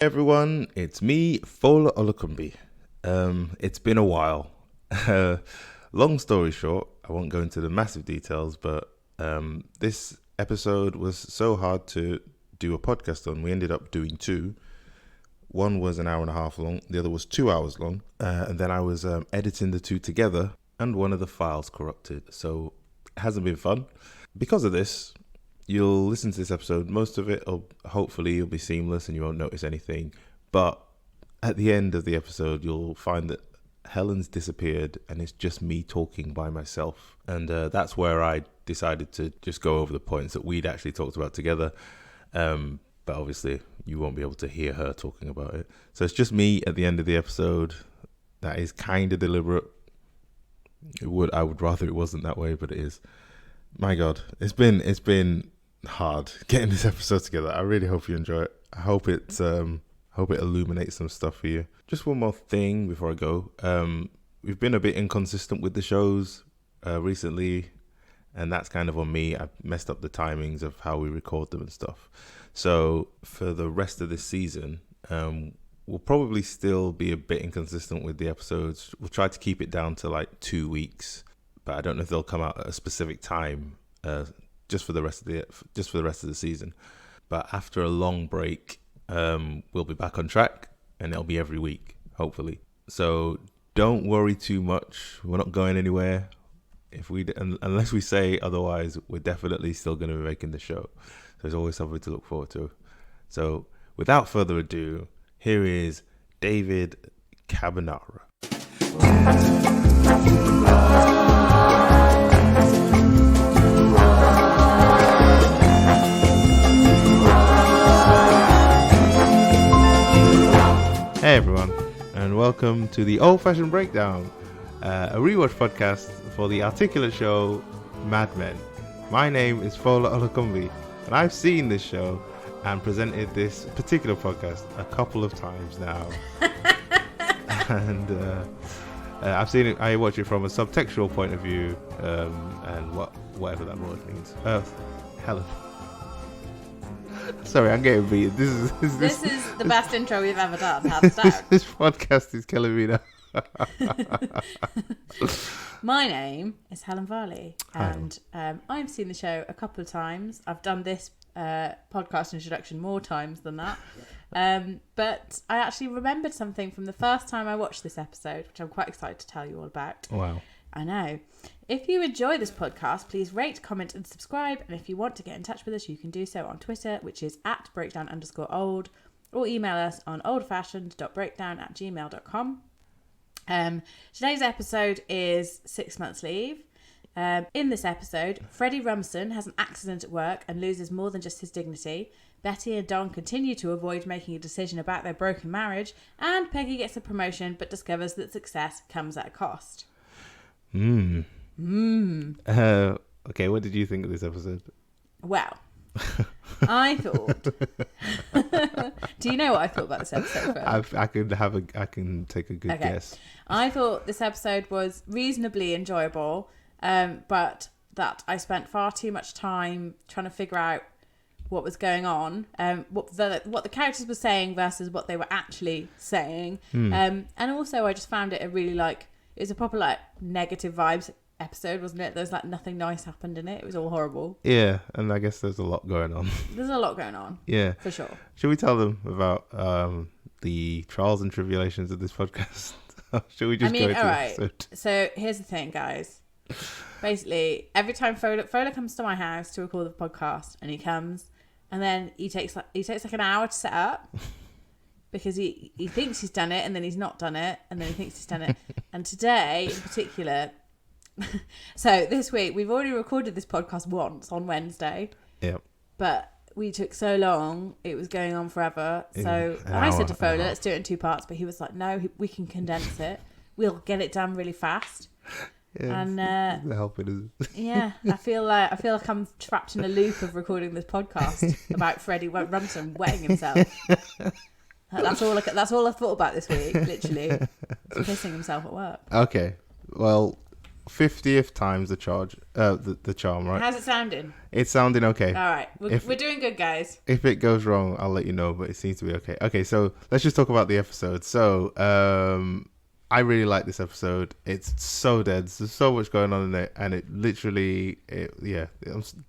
Everyone, it's me, Fola Olukumbi. It's been a while. Long story short, I won't go into the massive details, but this episode was so hard to do a podcast on. We ended up doing two. One was an hour and a half long, the other was 2 hours long, and then I was editing the two together, and one of the files corrupted, so it hasn't been fun. Because of this, you'll listen to this episode, most of it, hopefully, it'll be seamless and you won't notice anything. But at the end of the episode, you'll find that Helen's disappeared and it's just me talking by myself. And that's where I decided to just go over the points that we'd actually talked about together. But obviously, you won't be able to hear her talking about it. So it's just me at the end of the episode. That is kind of deliberate. I would rather it wasn't that way, but it is. My God, it's been hard getting this episode together. I really hope you enjoy it. I hope it illuminates some stuff for you. Just one more thing before I go. We've been a bit inconsistent with the shows recently, and that's kind of on me. I messed up the timings of how we record them and stuff. So for the rest of this season, we'll probably still be a bit inconsistent with the episodes. We'll try to keep it down to like 2 weeks, but I don't know if they'll come out at a specific time. Just for the rest of the season. But after a long break, we'll be back on track, and it'll be every week, hopefully. So don't worry too much. We're not going anywhere. Unless we say otherwise, we're definitely still going to be making the show. So there's always something to look forward to. So without further ado, here is David Cabanara. Hey everyone, and welcome to the Old Fashioned Breakdown, a rewatch podcast for the articulate show Mad Men. My name is Fola Olukumbi, and I've seen this show and presented this particular podcast a couple of times now. And I've seen it. I watch it from a subtextual point of view, and whatever that word means. Helen. Sorry, I'm getting beat. This is the best intro we've ever done. Hands down. This podcast is killing me now. My name is Helen Varley, and I've seen the show a couple of times. I've done this podcast introduction more times than that. But I actually remembered something from the first time I watched this episode, which I'm quite excited to tell you all about. Wow. I know. If you enjoy this podcast, please rate, comment and subscribe. And if you want to get in touch with us, you can do so on Twitter, which is @breakdown_old, or email us on oldfashioned.breakdown@gmail.com. Today's episode is 6 Months Leave. In this episode, Freddie Rumson has an accident at work and loses more than just his dignity. Betty and Don continue to avoid making a decision about their broken marriage, and Peggy gets a promotion but discovers that success comes at a cost. Okay, what did you think of this episode? Well, I thought. Do you know what I thought about this episode? I can take a good guess. I thought this episode was reasonably enjoyable, but that I spent far too much time trying to figure out what was going on, what the characters were saying versus what they were actually saying, and also I just found it a really it was a proper negative vibes episode, wasn't it? There's nothing nice happened in it. It was all horrible. Yeah, and I guess there's a lot going on. There's a lot going on. Yeah, for sure. Should we tell them about the trials and tribulations of this podcast? Should we just go into all right. the episode? So here's the thing, guys. Basically, every time Fola comes to my house to record the podcast, and he comes, and then he takes an hour to set up. Because he thinks he's done it, and then he's not done it, and then he thinks he's done it. And today, in particular, so this week, we've already recorded this podcast once on Wednesday. Yep. But we took so long, it was going on forever. So I said to Fola, let's do it in 2 parts. But he was like, no, we can condense it. We'll get it done really fast. Yeah, and helping us. Yeah, I feel like I'm trapped in a loop of recording this podcast about Freddie Rumson wetting himself. That's all I thought about this week, literally. Pissing himself at work. Okay. Well, 50th time's the charge, the charm, right? How's it sounding? It's sounding okay. All right. We're doing good, guys. If it goes wrong, I'll let you know, but it seems to be okay. Okay, so let's just talk about the episode. So, I really like this episode. It's so dense. There's so much going on in it, and it literally, the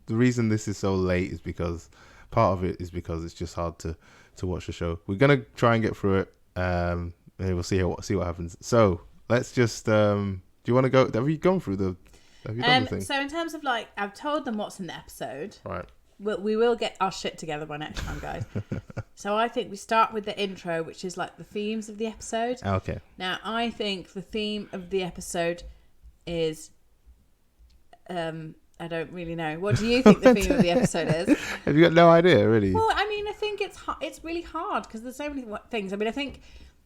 reason this is so late is because part of it is because it's just hard to watch the show. We're gonna try and get through it, and we'll see what happens. So let's just. Do you want to go? Have you gone through the? Have you done the thing? So in terms of like, I've told them what's in the episode. Right. We will get our shit together by next time, guys. So I think we start with the intro, which is like the themes of the episode. Okay. Now, I think the theme of the episode is... I don't really know. What do you think the theme of the episode is? Have you got no idea, really? Well, I mean, I think it's really hard because there's so many things. I mean, I think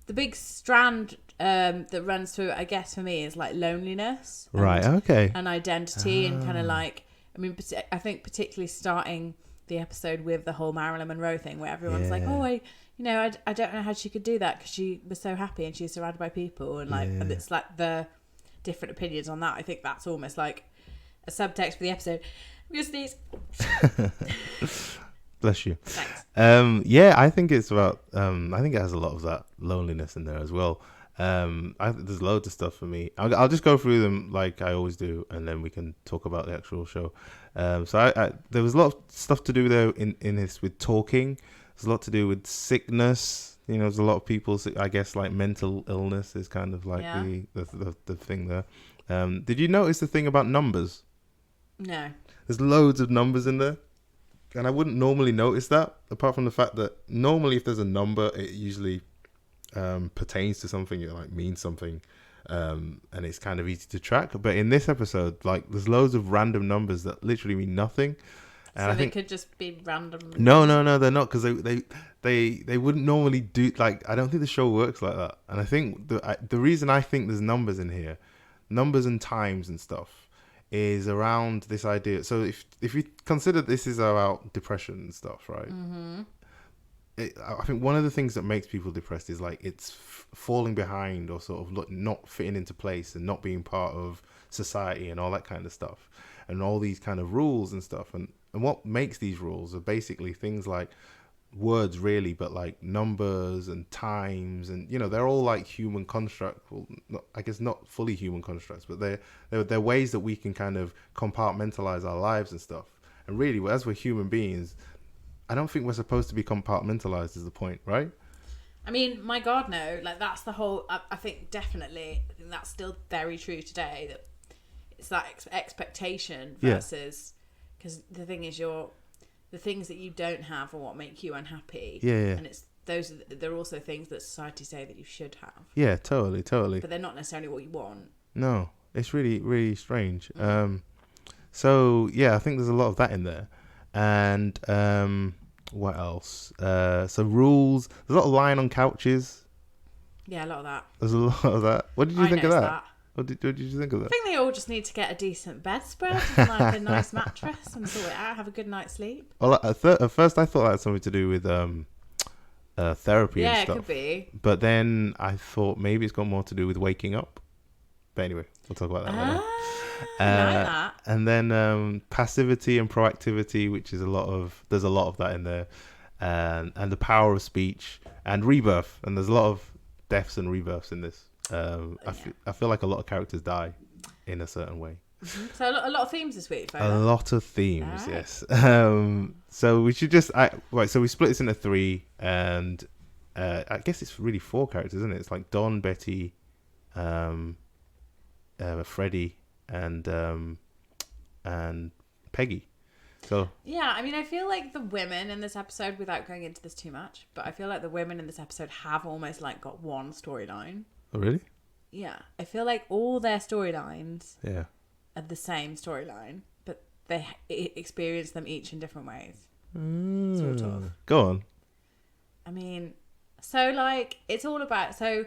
the big strand that runs through it, I guess, for me, is like loneliness. Right, okay. And identity and kind of like... I mean, I think particularly starting the episode with the whole Marilyn Monroe thing where everyone's like, oh, I don't know how she could do that because she was so happy and she's surrounded by people. And like, and it's like the different opinions on that. I think that's almost like a subtext for the episode. Because these... Bless you. Thanks. Yeah, I think it's about, I think it has a lot of that loneliness in there as well. There's loads of stuff for me. I'll just go through them like I always do, and then we can talk about the actual show. So there was a lot of stuff to do there in this with talking. There's a lot to do with sickness. You know, there's a lot of people, I guess, like mental illness is kind of like the thing there. Did you notice the thing about numbers? No. There's loads of numbers in there. And I wouldn't normally notice that, apart from the fact that normally if there's a number, it usually pertains to something, it like means something, and it's kind of easy to track. But in this episode, like there's loads of random numbers that literally mean nothing. And so I think could just be random. No, they're not, because they wouldn't normally do, like, I don't think the show works like that. And I think the reason I think there's numbers in here, numbers and times and stuff, is around this idea. So if you consider this is about depression and stuff, right? Mm-hmm. I think one of the things that makes people depressed is like it's falling behind or sort of not fitting into place and not being part of society and all that kind of stuff, and all these kind of rules and stuff. And what makes these rules are basically things like words, really, but like numbers and times, and you know, they're all like human construct. Well, I guess not fully human constructs, but they're ways that we can kind of compartmentalize our lives and stuff. And really, as we're human beings, I don't think we're supposed to be compartmentalized, is the point, right? I mean, my God, no. Like, that's the whole... I think definitely, I think that's still very true today, that it's that expectation versus... Because the thing is, the things that you don't have are what make you unhappy. Yeah. And they're also things that society say that you should have. Yeah, totally. But they're not necessarily what you want. No, it's really, really strange. So, yeah, I think there's a lot of that in there. And what else? So rules. There's a lot of lying on couches. Yeah, a lot of that. There's a lot of that. What did you think of that? What did you think of that? I think they all just need to get a decent bedspread and like a nice mattress and sort it out, have a good night's sleep. Well, at first I thought that had something to do with therapy and stuff. Yeah, it could be. But then I thought maybe it's got more to do with waking up. But anyway, we'll talk about that later. I like that. And then passivity and proactivity, which is there's a lot of that in there, and the power of speech and rebirth, and there's a lot of deaths and rebirths in this. I feel like a lot of characters die in a certain way. Mm-hmm. So a lot of themes this week, Fola. A lot of themes, right. Yes. So we should just right. So we split this into 3, and I guess it's really 4 characters, isn't it? It's like Don, Betty, Freddie, and Peggy. So yeah, I mean, I feel like the women in this episode, without going into this too much, but I feel like the women in this episode have almost like got one storyline. Oh, really? Yeah, I feel like all their storylines are the same storyline, but they experience them each in different ways. Sort of. Go on. I mean, so like it's all about I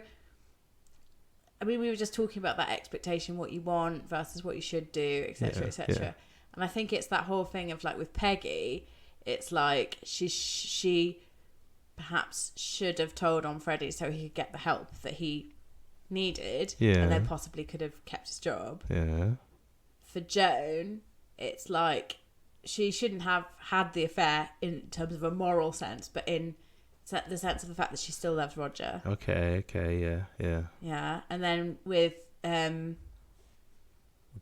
mean, we were just talking about that expectation, what you want versus what you should do, etc., etc. Yeah. And I think it's that whole thing of like with Peggy, it's like she perhaps should have told on Freddie so he could get the help that he needed, Yeah. and then possibly could have kept his job. Yeah. For Joan, it's like she shouldn't have had the affair in terms of a moral sense, but in the sense of the fact that she still loves Roger. Okay. Yeah. Yeah, and then with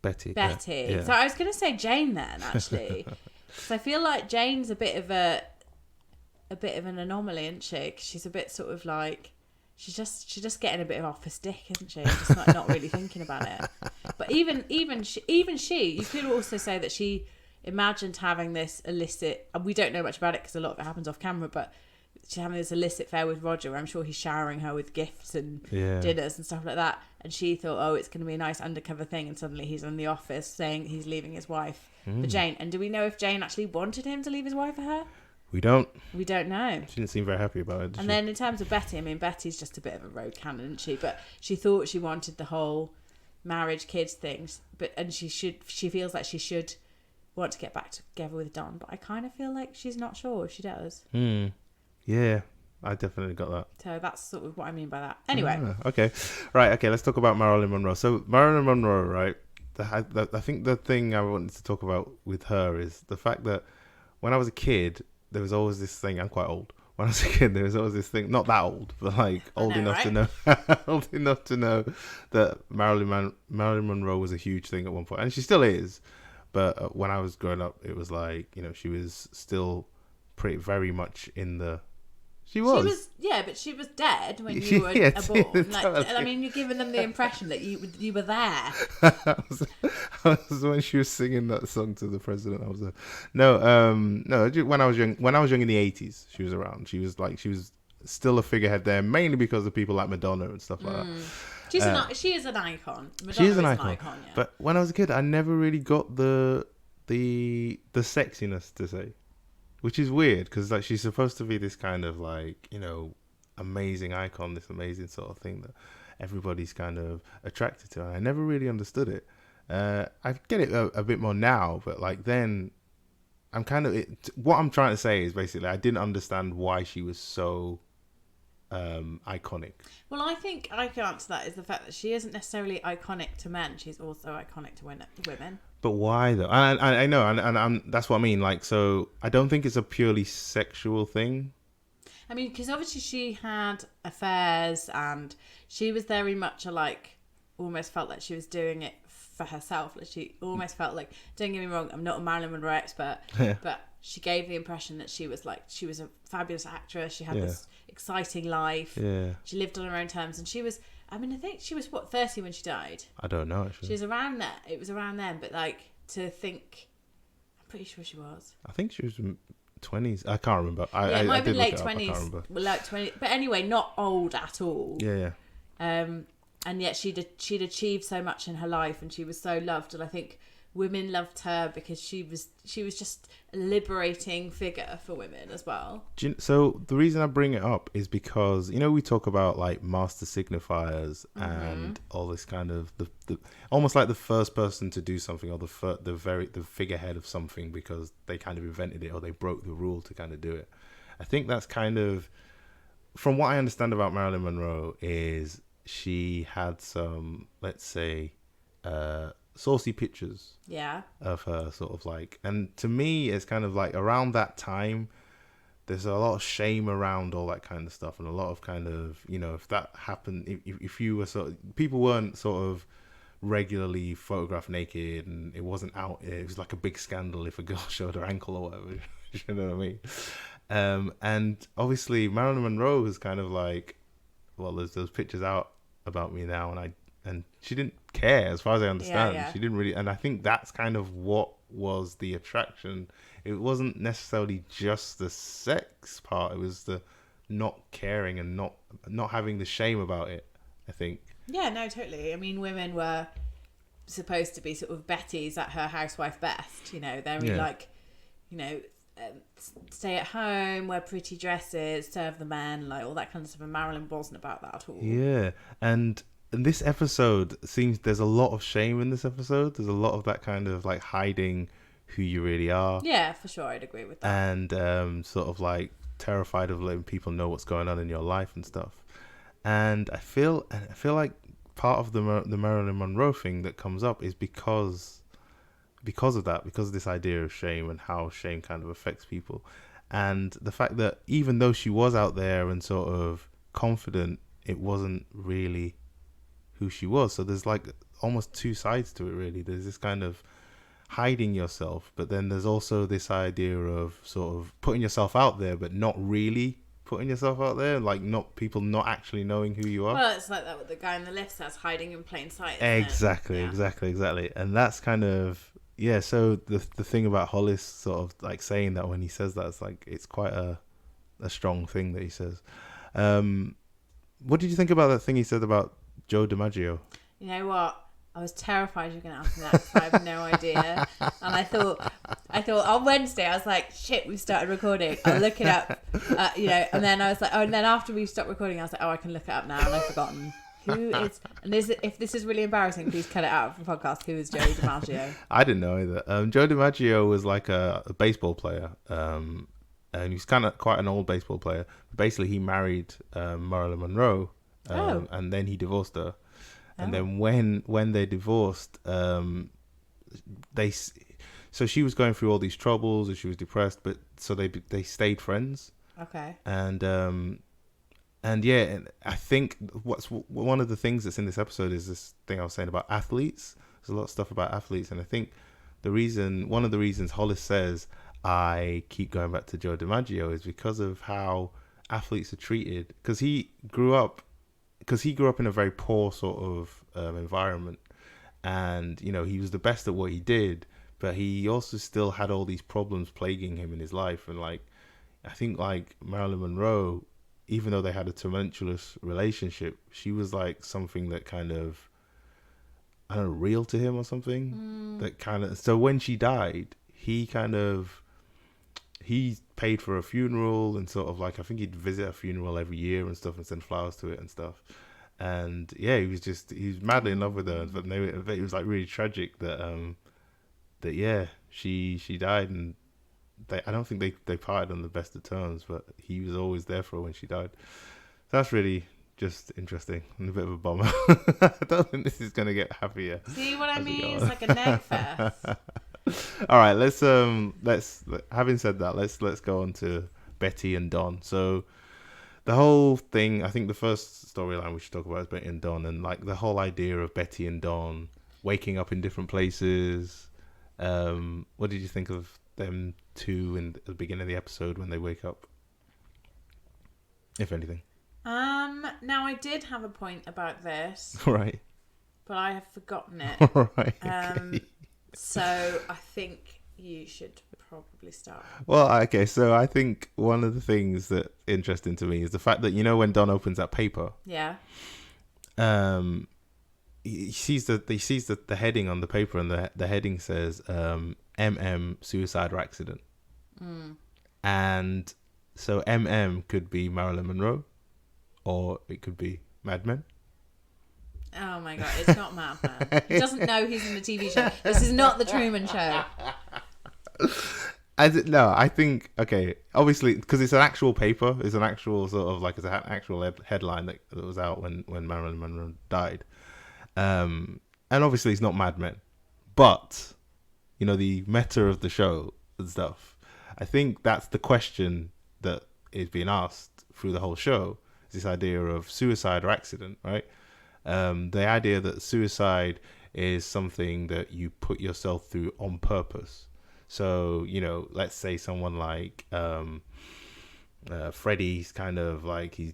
Betty. Yeah. So I was going to say Jane then, actually. So I feel like Jane's a bit of an anomaly, isn't she? 'Cause she's a bit sort of like she's just getting a bit off her stick, isn't she? Just like not really thinking about it. But even she, you could also say that she imagined having this illicit. And we don't know much about it because a lot of it happens off camera, but she's having this illicit affair with Roger, where I'm sure he's showering her with gifts and dinners and stuff like that. And she thought, oh, it's going to be a nice undercover thing. And suddenly he's in the office saying he's leaving his wife for Jane. And do we know if Jane actually wanted him to leave his wife for her? We don't know. She didn't seem very happy about it. And then in terms of Betty, I mean, Betty's just a bit of a road cannon, isn't she? But she thought she wanted the whole marriage, kids things. And she feels like she should want to get back together with Don. But I kind of feel like she's not sure if she does. Yeah, I definitely got that. So that's sort of what I mean by that. Anyway. Okay. Right, okay, let's talk about Marilyn Monroe. So Marilyn Monroe, right, I think the thing I wanted to talk about with her is the fact that when I was a kid, there was always this thing, I'm quite old. When I was a kid, there was always this thing, not that old, but like old enough to know old enough to know that Marilyn Monroe was a huge thing at one point. And she still is. But when I was growing up, it was like, she was still very much in the... She was. But she was dead when you were born. I mean, you're giving them the impression that you were there. I was when she was singing that song to the president. I was no. When I was young in the 80s, she was around. She was still a figurehead there, mainly because of people like Madonna and stuff like that. She is an icon. Madonna she is an icon. Yeah. But when I was a kid, I never really got the sexiness to say. Which is weird because like she's supposed to be this kind of like amazing icon, this amazing sort of thing that everybody's kind of attracted to. And I never really understood it. I get it a bit more now, but like then I'm what I'm trying to say is basically I didn't understand why she was so iconic. Well, I think I can answer that is the fact that she isn't necessarily iconic to men. She's also iconic to women. But why though? I know, and that's what I mean. Like, so I don't think it's a purely sexual thing. I mean, because obviously she had affairs, and she was very much almost felt like she was doing it for herself. Like she almost felt like, don't get me wrong, I'm not a Marilyn Monroe expert, but she gave the impression that she was a fabulous actress. She had this exciting life. Yeah. She lived on her own terms, and she was. I mean, I think she was 30 when she died. I don't know actually. She was around there. It was around then, but to think, I'm pretty sure she was. I think she was 20s. I can't remember. It might have been late 20s. I can't remember. Like 20, but anyway, not old at all. Yeah. And yet she'd achieved so much in her life, and she was so loved, and I think women loved her because she was just a liberating figure for women as well. So the reason I bring it up is because we talk about like master signifiers and all this kind of the almost like the first person to do something or the figurehead of something because they kind of invented it or they broke the rule to kind of do it. I think that's kind of, from what I understand about Marilyn Monroe, is she had some, let's say, saucy pictures of her sort of like, and to me it's kind of like around that time there's a lot of shame around all that kind of stuff and a lot of kind of if that happened, if you were people weren't sort of regularly photographed naked and it wasn't out, it was like a big scandal if a girl showed her ankle or whatever. You know what I mean? And obviously Marilyn Monroe is kind of like, well, there's those pictures out about me now, and she didn't care, as far as I understand. Yeah. She didn't really, and I think that's kind of what was the attraction. It wasn't necessarily just the sex part; it was the not caring and not having the shame about it, I think. Yeah, no, totally. I mean, women were supposed to be sort of Betty's at her housewife best. They're really stay at home, wear pretty dresses, serve the men, like all that kind of stuff. And Marilyn wasn't about that at all. Yeah, and in this episode, seems there's a lot of shame in this episode. There's a lot of that kind of like hiding who you really are. Yeah, for sure, I'd agree with that. And sort of like terrified of letting people know what's going on in your life and stuff. And I feel like part of the Marilyn Monroe thing that comes up is because of that, because of this idea of shame and how shame kind of affects people, and the fact that even though she was out there and sort of confident, it wasn't really who she was. So there's like almost two sides to it, really. There's this kind of hiding yourself, but then there's also this idea of sort of putting yourself out there but not really putting yourself out there, like people not actually knowing who you are. Well, it's like that what the guy in the lift says, hiding in plain sight, Exactly. And that's kind of, yeah, so the thing about Hollis sort of like saying that, when he says that, it's like it's quite a strong thing that he says. What did you think about that thing he said about Joe DiMaggio? You know what? I was terrified you were going to ask me that because I have no idea. And I thought on Wednesday, I was like, shit, we've started recording. I'll look it up, and then I was like, and then after we stopped recording, I was like, I can look it up now, and I've forgotten. Who is, and if this is really embarrassing, please cut it out of the podcast. Who is Joe DiMaggio? I didn't know either. Joe DiMaggio was like a baseball player, and he's kind of quite an old baseball player. Basically, he married Marilyn Monroe, and then he divorced her. And then when they divorced, so she was going through all these troubles and she was depressed, but so they stayed friends. Okay. And yeah, and I think one of the things that's in this episode is this thing I was saying about athletes. There's a lot of stuff about athletes, and I think one of the reasons Hollis says I keep going back to Joe DiMaggio is because of how athletes are treated. Because he grew up in a very poor sort of environment, and he was the best at what he did, but he also still had all these problems plaguing him in his life. And like, I think like Marilyn Monroe, even though they had a tumultuous relationship, she was like something that kind of, I don't know, real to him or something. That kind of, so when she died, he paid for a funeral, and sort of like, I think he'd visit a funeral every year and stuff and send flowers to it and stuff. And yeah, he was madly in love with her, but it was like really tragic that she died, and I don't think they parted on the best of terms, but he was always there for her when she died. So that's really just interesting and a bit of a bummer. I don't think this is gonna get happier. See what I mean? It's like a neg fest. All right, let's having said that, let's go on to Betty and Don. So the whole thing, I think the first storyline we should talk about is Betty and Don, and like the whole idea of Betty and Don waking up in different places. What did you think of them two at the beginning of the episode when they wake up, if anything? Now I did have a point about this, right, but I have forgotten it. Right. Okay. So I think you should probably start. Well, okay, so I think one of the things that's interesting to me is the fact that, when Don opens that paper, yeah, he sees the heading on the paper, and the heading says MM suicide or accident. And so MM could be Marilyn Monroe, or it could be Mad Men. Oh my god, it's not Mad Men. He doesn't know he's in the TV show. This is not the Truman Show. I think, okay, obviously, because it's an actual paper, it's an actual sort of like, it's an actual headline that was out when Marilyn Monroe died. And obviously it's not Mad Men, but, the meta of the show and stuff, I think that's the question that is being asked through the whole show, is this idea of suicide or accident, right? The idea that suicide is something that you put yourself through on purpose. So, let's say someone like Freddie's kind of like, he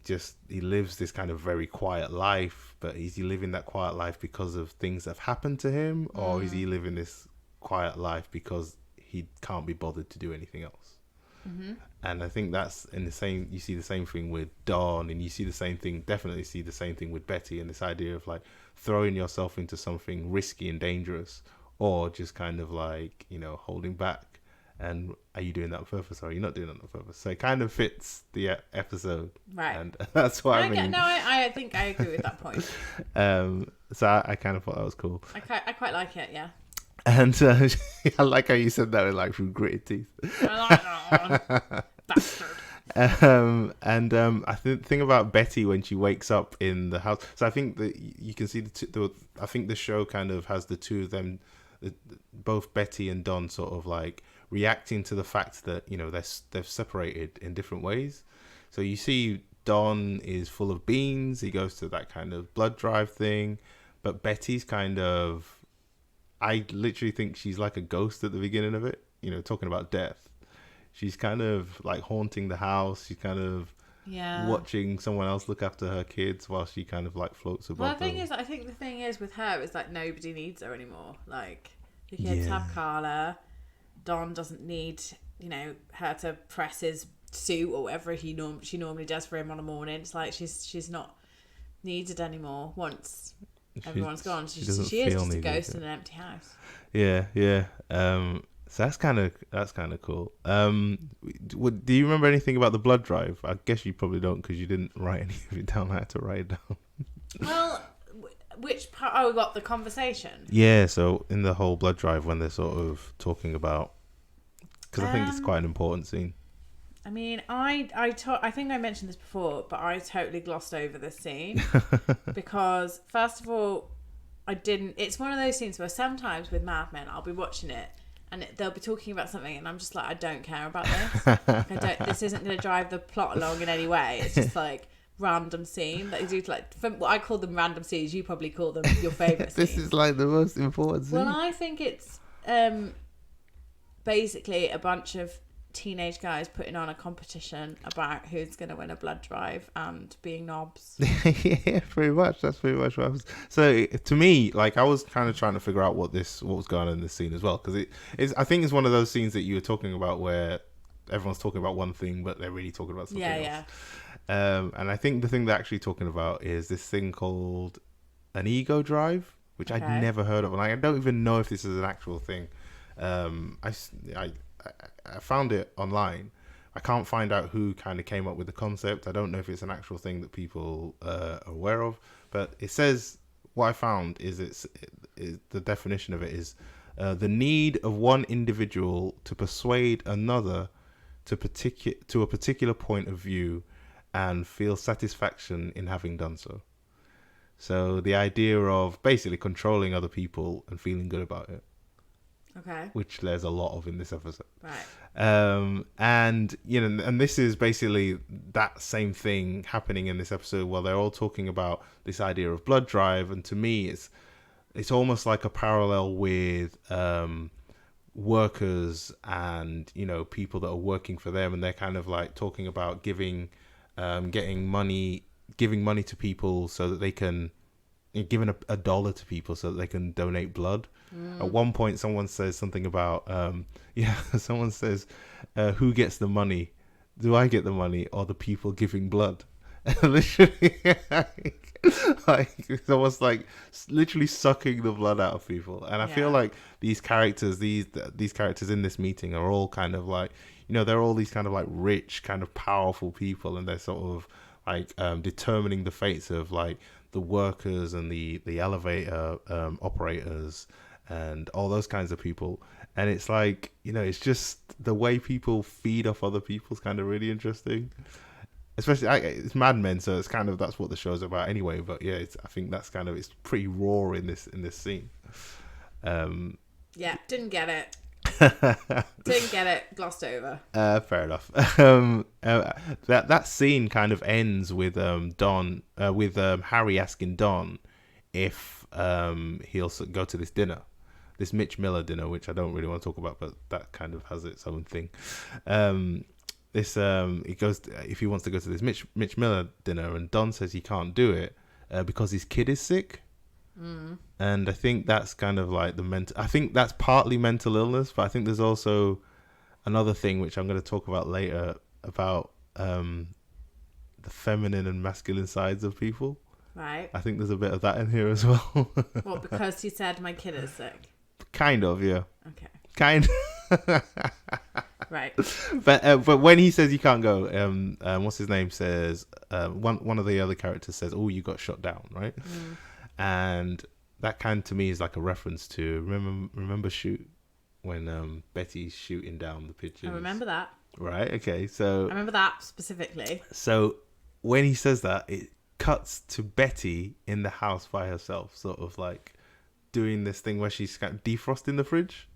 lives this kind of very quiet life, but is he living that quiet life because of things that have happened to him, or is he living this quiet life because he can't be bothered to do anything else? Mm-hmm. And I think that's you see the same thing with Dawn, and you see definitely see the same thing with Betty, and this idea of like throwing yourself into something risky and dangerous, or just kind of like, holding back. And are you doing that on purpose, or are you not doing that on purpose? So it kind of fits the episode. Right. And that's what I mean. I think I agree with that point. So I kind of thought that was cool. I quite like it, yeah. And I like how you said that with like through gritted teeth. Bastard. I think thing about Betty when she wakes up in the house. So I think that you can see I think the show kind of has the two of them, both Betty and Don, sort of like reacting to the fact that they've separated in different ways. So you see Don is full of beans. He goes to that kind of blood drive thing, but Betty's kind of, I literally think she's like a ghost at the beginning of it. Talking about death. She's kind of like haunting the house. She's kind of watching someone else look after her kids while she kind of like floats above. Well, I think the thing is with her is like nobody needs her anymore. Like the kids have Carla. Don doesn't need her to press his suit or whatever she normally does for him on a morning. It's like she's not needed anymore once everyone's gone. She is just a ghost in an empty house. Yeah. So that's kind of cool. Do you remember anything about the blood drive? I guess you probably don't because you didn't write any of it down. I had to write it down. Well, which part? Oh, we got the conversation. Yeah. So in the whole blood drive, when they're sort of talking about, because I think it's quite an important scene. I mean, I think I mentioned this before, but I totally glossed over this scene because first of all, I didn't. It's one of those scenes where sometimes with Mad Men, I'll be watching it. And they'll be talking about something, and I'm just like, I don't care about this. This isn't going to drive the plot along in any way. It's just like random scene that you do. Like, I call them random scenes. You probably call them your favourite scene. This is like the most important scene. Well, I think it's basically a bunch of teenage guys putting on a competition about who's going to win a blood drive and being knobs. Yeah, pretty much. That's pretty much what I was. So to me, like, I was kind of trying to figure out what was going on in this scene as well, because I think it's one of those scenes that you were talking about where everyone's talking about one thing but they're really talking about something else. And I think the thing they're actually talking about is this thing called an ego drive, which I'd never heard of, and I don't even know if this is an actual thing. I found it online. I can't find out who kind of came up with the concept. I don't know if it's an actual thing that people are aware of, but it says, what I found is the definition of it is the need of one individual to persuade another to a particular point of view and feel satisfaction in having done so. So the idea of basically controlling other people and feeling good about it. Okay. Which there's a lot of in this episode. Right. And this is basically that same thing happening in this episode while they're all talking about this idea of blood drive. And to me, it's almost like a parallel with workers and, people that are working for them. And they're kind of like talking about giving money to people so that they can, giving $1 to people so that they can donate blood. At one point, someone says something about, someone says, who gets the money? Do I get the money or the people giving blood? Literally, it's almost like literally sucking the blood out of people. And I feel like these characters in this meeting are all kind of like, they're all these kind of like rich, kind of powerful people, and they're sort of like determining the fates of like the workers and the elevator operators and all those kinds of people. And it's like, it's just the way people feed off other people's kind of really interesting. Especially, it's Mad Men, so it's kind of, that's what the show's about anyway. But yeah, I think that's kind of, it's pretty raw in this scene. Yeah, didn't get it. Didn't get it. Glossed over. Fair enough. That scene kind of ends with Harry asking Don if he'll go to this dinner, this Mitch Miller dinner, which I don't really want to talk about, but that kind of has its own thing. He goes if he wants to go to this Mitch Miller dinner, and Don says he can't do it because his kid is sick. And I think that's kind of like I think that's partly mental illness, but I think there's also another thing which I'm going to talk about later about the feminine and masculine sides of people. Right. I think there's a bit of that in here as well. Well, because he said my kid is sick. Kind of, yeah. Okay. Kind of. Right. But when he says you can't go, what's his name says, one of the other characters says, "Oh, you got shot down," right? And that kind to me is like a reference to remember Shoot, when Betty's shooting down the pigeons. I remember that. Right. Okay. I remember that specifically. So when he says that, it cuts to Betty in the house by herself, sort of like doing this thing where she's kind of defrosting the fridge.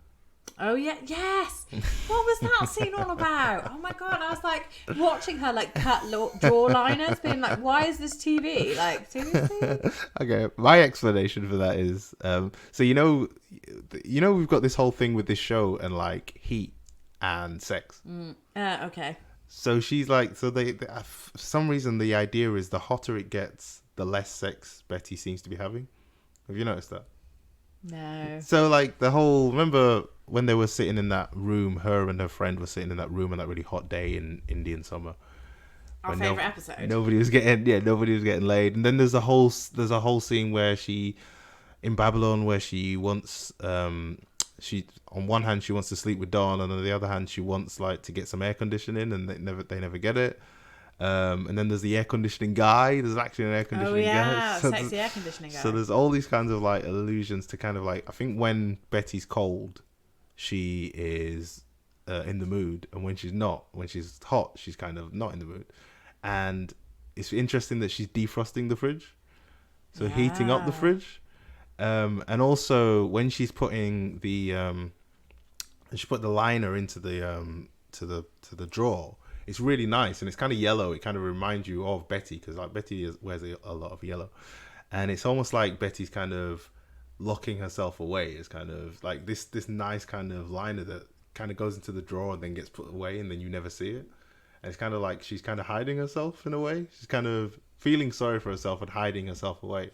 Oh yeah, yes. What was that scene all about? Oh my god, I was like watching her like cut draw liners, being like, "Why is this TV? Like seriously?" Okay, my explanation for that is, so we've got this whole thing with this show and like heat and sex. Okay. So she's like, they for some reason the idea is the hotter it gets, the less sex Betty seems to be having. Have you noticed that? No. So like remember when they were sitting in that room, her and her friend were sitting in that room on that really hot day in Indian summer. Our favourite episode. Nobody was getting laid. And then there's a whole scene where in Babylon where she wants she on one hand she wants to sleep with Dawn, and on the other hand she wants like to get some air conditioning, and they never get it. And then there's the air conditioning guy. There's actually an air conditioning guy. So sexy air conditioning guy. So there's all these kinds of like allusions to kind of like, I think when Betty's cold, she is in the mood, and when she's hot, she's kind of not in the mood. And it's interesting that she's defrosting the fridge, so heating up the fridge. And also when she's putting she put the liner into the to the drawer. It's really nice, and it's kind of yellow. It kind of reminds you of Betty, because like Betty wears a lot of yellow, and it's almost like Betty's kind of locking herself away. It's kind of like this nice kind of liner that kind of goes into the drawer and then gets put away, and then you never see it. And it's kind of like she's kind of hiding herself in a way. She's kind of feeling sorry for herself and hiding herself away.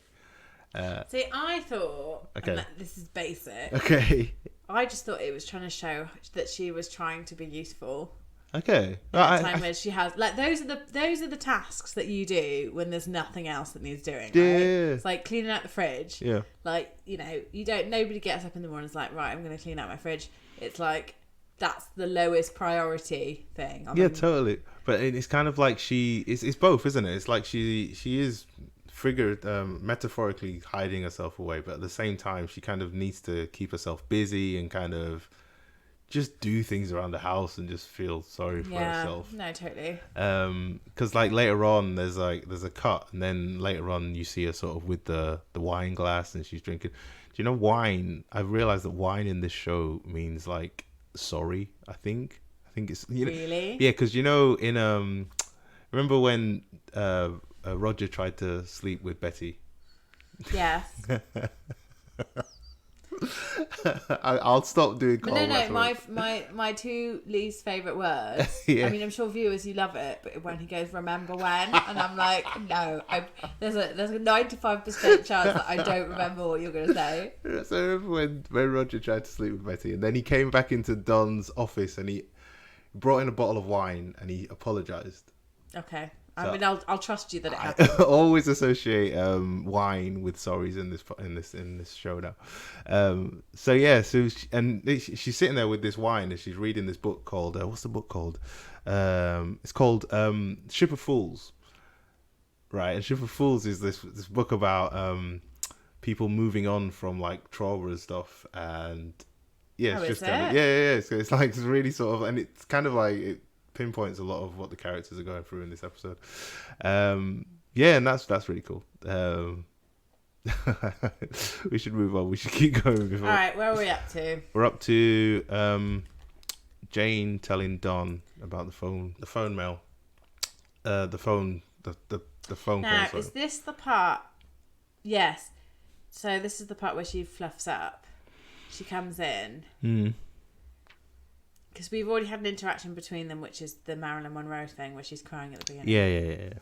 See, I thought, and this is basic. Okay. I just thought it was trying to show that she was trying to be useful. Okay. At a time where she has like those are the tasks that you do when there's nothing else that needs doing. Right? Yeah. It's like cleaning out the fridge. Yeah. Like, nobody gets up in the morning and is like, right, I'm going to clean out my fridge. It's like that's the lowest priority thing. Totally. But it's kind of like it's both, isn't it? It's like she is metaphorically hiding herself away, but at the same time she kind of needs to keep herself busy and kind of just do things around the house and just feel sorry for herself. No, totally. Because like later on there's a cut, and then later on you see her sort of with the wine glass and she's drinking. Do you know wine? I've realized that wine in this show means like sorry. I think it's really. Yeah, because in remember when Roger tried to sleep with Betty? Yes. I'll stop doing No. My two least favourite words. Yeah. I mean, I'm sure viewers, you love it, but when he goes, remember when? And I'm like, no. There's a 95% chance that I don't remember what you're going to say. So I remember when Roger tried to sleep with Betty, and then he came back into Don's office and he brought in a bottle of wine and he apologised. Okay. I mean, I'll trust you that it happened. I always associate wine with sorries in this show now. She's sitting there with this wine and she's reading this book called what's the book called? It's called Ship of Fools, right? And Ship of Fools is this book about people moving on from like trauma and stuff, and it's like it's really sort of, and it's kind of like it pinpoints a lot of what the characters are going through in this episode. And that's really cool. We should move on. We should keep going before. All right, where are we up to? We're up to Jane telling Don about the phone mail. The phone Now, call. is this the part? Yes. So this is the part where she fluffs up. She comes in. Because we've already had an interaction between them, which is the Marilyn Monroe thing where she's crying at the beginning. Yeah.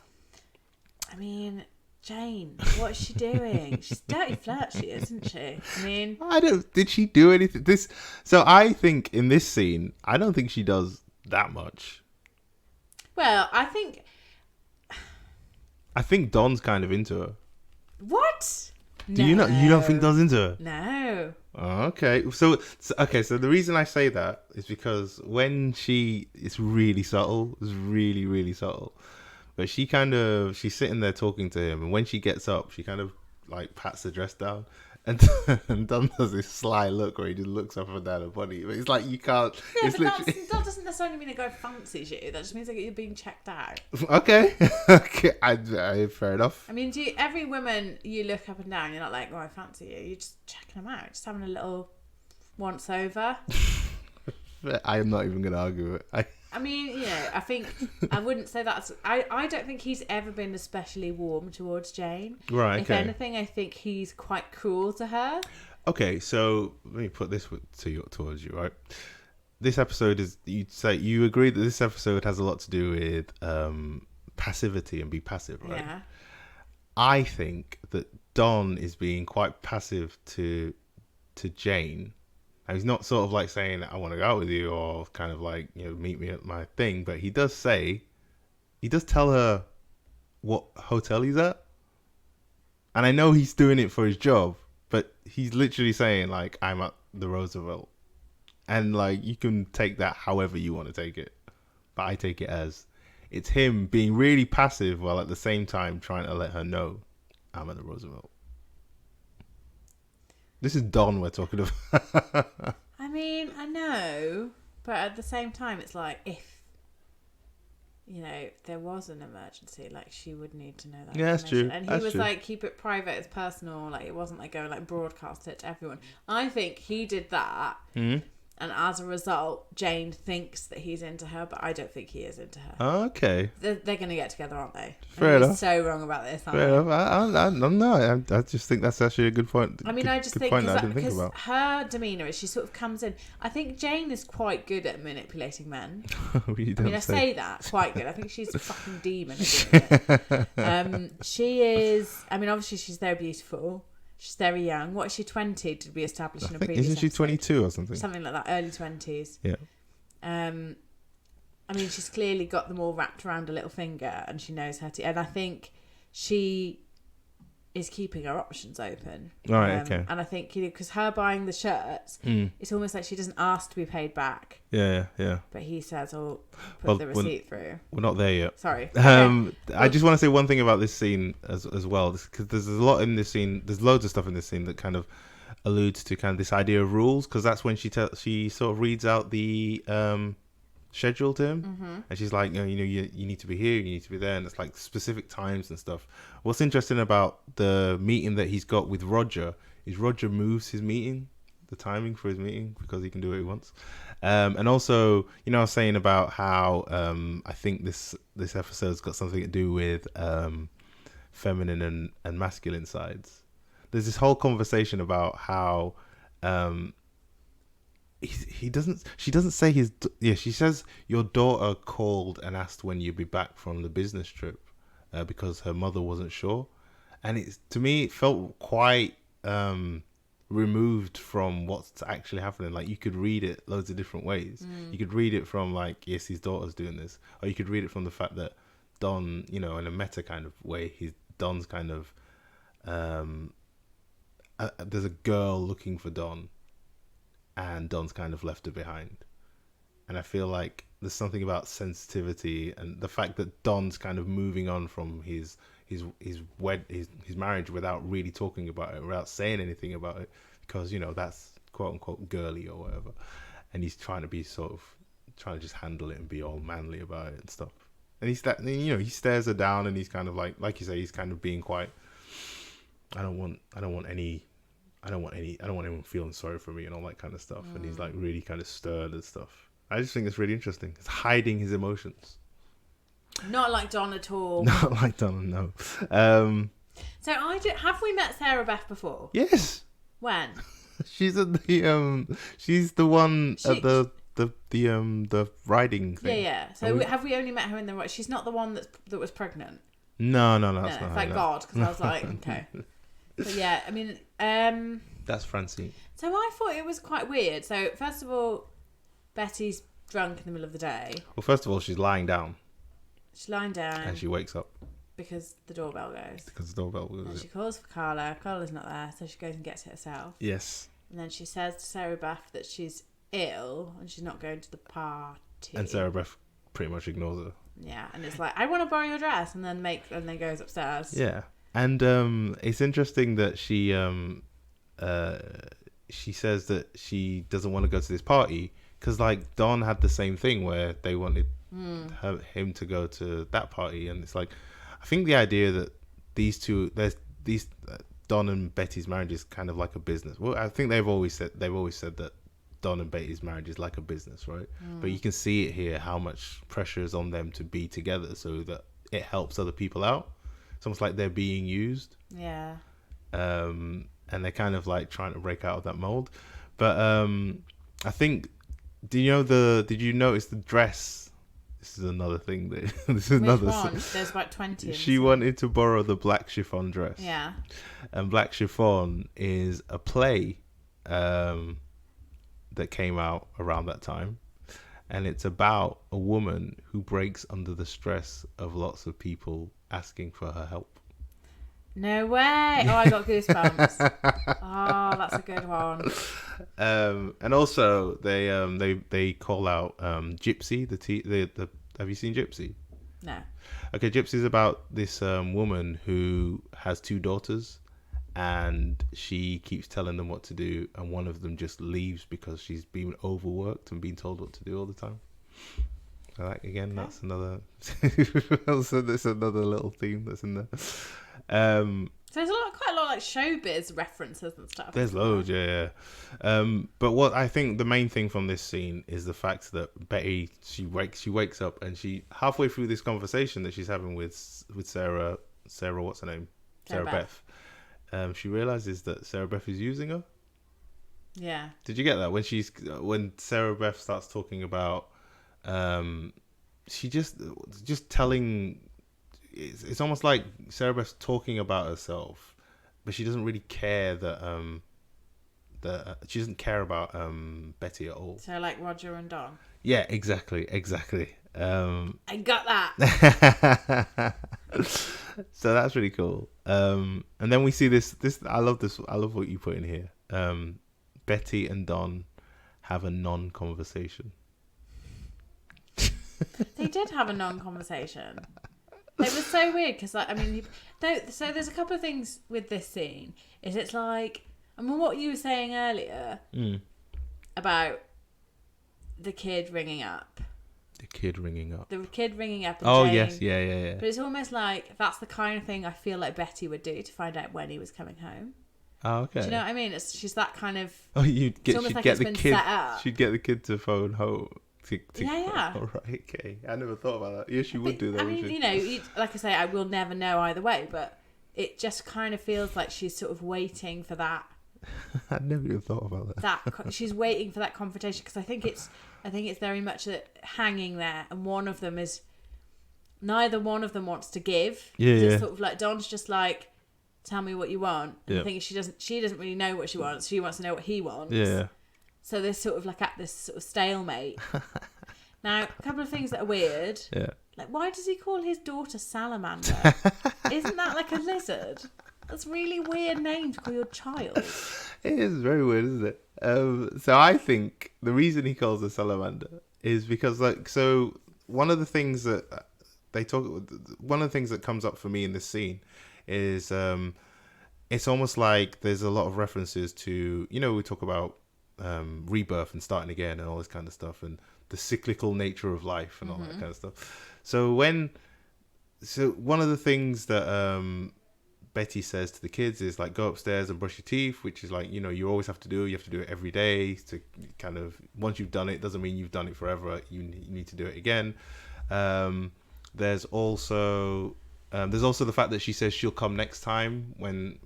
I mean, Jane, what is she doing? She's dirty flirty, isn't she? I mean, did she do anything? So I think in this scene, I don't think she does that much. Well, I think Don's kind of into her. What? Do you not? You don't think Don's into her? No. Oh, okay. So the reason I say that is because when it's really subtle. It's really, really subtle. But she's sitting there talking to him, and when she gets up, she kind of like pats the dress down, And, and Don does this sly look where he just looks up and down her body. But it's like, you can't. Yeah, it's but literally... that doesn't necessarily mean a guy fancies you. That just means that you're being checked out. Okay. Okay. Fair enough. I mean, every woman you look up and down, you're not like, oh, I fancy you. You're just checking them out. Just having a little once over. I am not even going to argue it. I mean, I think I wouldn't say that's... I don't think he's ever been especially warm towards Jane. Right, If anything, I think he's quite cruel to her. Okay, so let me put this towards you, right? This episode is... You agree that this episode has a lot to do with passivity and be passive, right? Yeah. I think that Don is being quite passive to Jane. And he's not sort of like saying, I want to go out with you, or kind of like, meet me at my thing. But he does tell her what hotel he's at. And I know he's doing it for his job, but he's literally saying, like, I'm at the Roosevelt. And, like, you can take that however you want to take it. But I take it as it's him being really passive while at the same time trying to let her know I'm at the Roosevelt. This is Don we're talking about. I mean, I know, but at the same time, it's like, if, there was an emergency, like, she would need to know that. Yeah, that's true. And he was like, keep it private, it's personal, like, it wasn't like going, like, broadcast it to everyone. I think he did that. Mm-hmm. And as a result, Jane thinks that he's into her, but I don't think he is into her. Okay. They're going to get together, aren't they? Fair enough. So wrong about this, aren't Fair enough. I just think that's actually a good point. I mean, I just think because her demeanour is she sort of comes in. I think Jane is quite good at manipulating men. I say that quite good. I think she's a fucking demon at doing it. She is. I mean, obviously she's very beautiful. She's very young. What is she, 20? Did we establish in a previous Isn't she 22 or something? Something like that, early 20s. Yeah. I mean, she's clearly got them all wrapped around a little finger, and she knows how to... And I think she is keeping her options open. All right, okay. And I think, because her buying the shirts, it's almost like she doesn't ask to be paid back. Yeah. But he says, put the receipt through. We're not there yet. Sorry. I just want to say one thing about this scene as well, because there's a lot in this scene. There's loads of stuff in this scene that kind of alludes to kind of this idea of rules, because that's when she sort of reads out the schedule to him, and she's like, you need to be here, you need to be there, and it's like specific times and stuff. What's interesting about the meeting that he's got with Roger is Roger moves his meeting, the timing for his meeting, because he can do what he wants. And also, I was saying about how I think this episode's got something to do with feminine and masculine sides. There's this whole conversation about how she doesn't say she says your daughter called and asked when you'd be back from the business trip because her mother wasn't sure, and to me it felt quite removed from what's actually happening. Like, you could read it loads of different ways. You could read it from like, yes, his daughter's doing this, or you could read it from the fact that Don, in a meta kind of way, Don's kind of there's a girl looking for Don, and Don's kind of left her behind. And I feel like there's something about sensitivity and the fact that Don's kind of moving on from his marriage without really talking about it, without saying anything about it, because that's quote unquote girly or whatever, and he's trying to just handle it and be all manly about it and stuff. And he stares her down, and he's kind of like you say, he's kind of being quite, I don't want anyone feeling sorry for me and all that kind of stuff. And he's like really kind of stirred and stuff. I just think it's really interesting. It's hiding his emotions. Not like Don at all. Not like Don, no. So have we met Sarah Beth before? Yes. When? She's at the she's the one at the riding thing. Yeah. So have we only met her in the... She's not the one that was pregnant. No, that's not. Thank God, because I was like, okay. But yeah, I mean, that's Francine. So I thought it was quite weird. So first of all, Betty's drunk in the middle of the day. Well, first of all, she's lying down. She's lying down. And she wakes up. Because the doorbell goes. And she calls for Carla. Carla's not there, so she goes and gets it herself. Yes. And then she says to Sarah Beth that she's ill and she's not going to the party. And Sarah Beth pretty much ignores her. Yeah, and it's like, I want to borrow your dress, and then goes upstairs. Yeah. And it's interesting that she she says that she doesn't want to go to this party because like Don had the same thing where they wanted him to go to that party, and it's like I think the idea that these two, there's these Don and Betty's marriage is kind of like a business. Well, I think they've always said that Don and Betty's marriage is like a business, right? But you can see it here how much pressure is on them to be together so that it helps other people out. It's almost like they're being used. Yeah. And they're kind of like trying to break out of that mold. But I think, did you notice the dress? This is another thing that this is Which another one? There's about 20. She wanted to borrow the black chiffon dress. Yeah. And Black Chiffon is a play that came out around that time. And it's about a woman who breaks under the stress of lots of people asking for her help. No way! Oh, I got goosebumps. Oh, that's a good one. And also they call out Gypsy. The have you seen Gypsy? No. Okay, Gypsy is about this woman who has 2 daughters, and she keeps telling them what to do, and one of them just leaves because she's been overworked and being told what to do all the time. So that, again, that's another. Also, there's another little theme that's in there. So there's quite a lot of like showbiz references and stuff. There's loads, yeah. But what I think the main thing from this scene is the fact that Betty, she wakes up, and she halfway through this conversation that she's having with Sarah, what's her name? Sarah Beth. She realizes that Sarah Beth is using her. Yeah. Did you get that when Sarah Beth starts talking about, she just telling. It's almost like Sarah Beth's talking about herself, but she doesn't really care that she doesn't care about Betty at all. So like Roger and Don. Yeah, exactly. I got that. So that's really cool. And then we see this. I love this. I love what you put in here. Betty and Don have a non-conversation. They did have a non-conversation. It was so weird because, like, I mean, so there's a couple of things with this scene. It's like, I mean, what you were saying earlier about the kid ringing up. The kid ringing up. And saying, yes, yeah. But it's almost like that's the kind of thing I feel like Betty would do to find out when he was coming home. Oh, okay. Do you know what I mean? She's that kind of. Oh, she'd get the kid. Set up. She'd get the kid to phone home. Yeah. All right, okay. I never thought about that. Yeah, she would do that. I mean, you know, like I say, I will never know either way, but it just kind of feels like she's sort of waiting for that. I never even thought about that. She's waiting for that confrontation because I think it's very much hanging there, and neither one of them wants to give. Yeah. Sort of like Don's just like, tell me what you want. And the thing is, she doesn't really know what she wants. She wants to know what he wants. Yeah. So they're sort of like at this sort of stalemate. Now, a couple of things that are weird. Yeah. Like, why does he call his daughter Salamander? Isn't that like a lizard? That's a really weird name to call your child. It is very weird, isn't it? So I think the reason he calls her Salamander is because, like, so one of the things that comes up for me in this scene is it's almost like there's a lot of references to, we talk about rebirth and starting again and all this kind of stuff, and the cyclical nature of life and all that kind of stuff. So one of the things that Betty says to the kids is like, go upstairs and brush your teeth, which is like, you always have to do. You have to do it every day to kind of, once you've done it, doesn't mean you've done it forever. You need to do it again. There's also the fact that she says she'll come next time when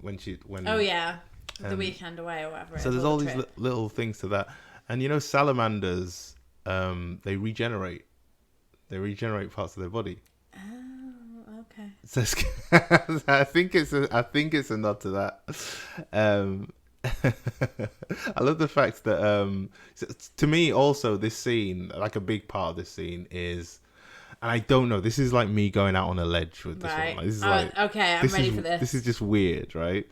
oh yeah, the weekend away or whatever. So there's all these little things to that, and salamanders, they regenerate parts of their body. Oh, okay. So I think it's a nod to that. I love the fact that to me also this scene, like a big part of this scene is, and I don't know, this is like me going out on a ledge with this one. Like, this is okay, I'm ready for this. This is just weird, right?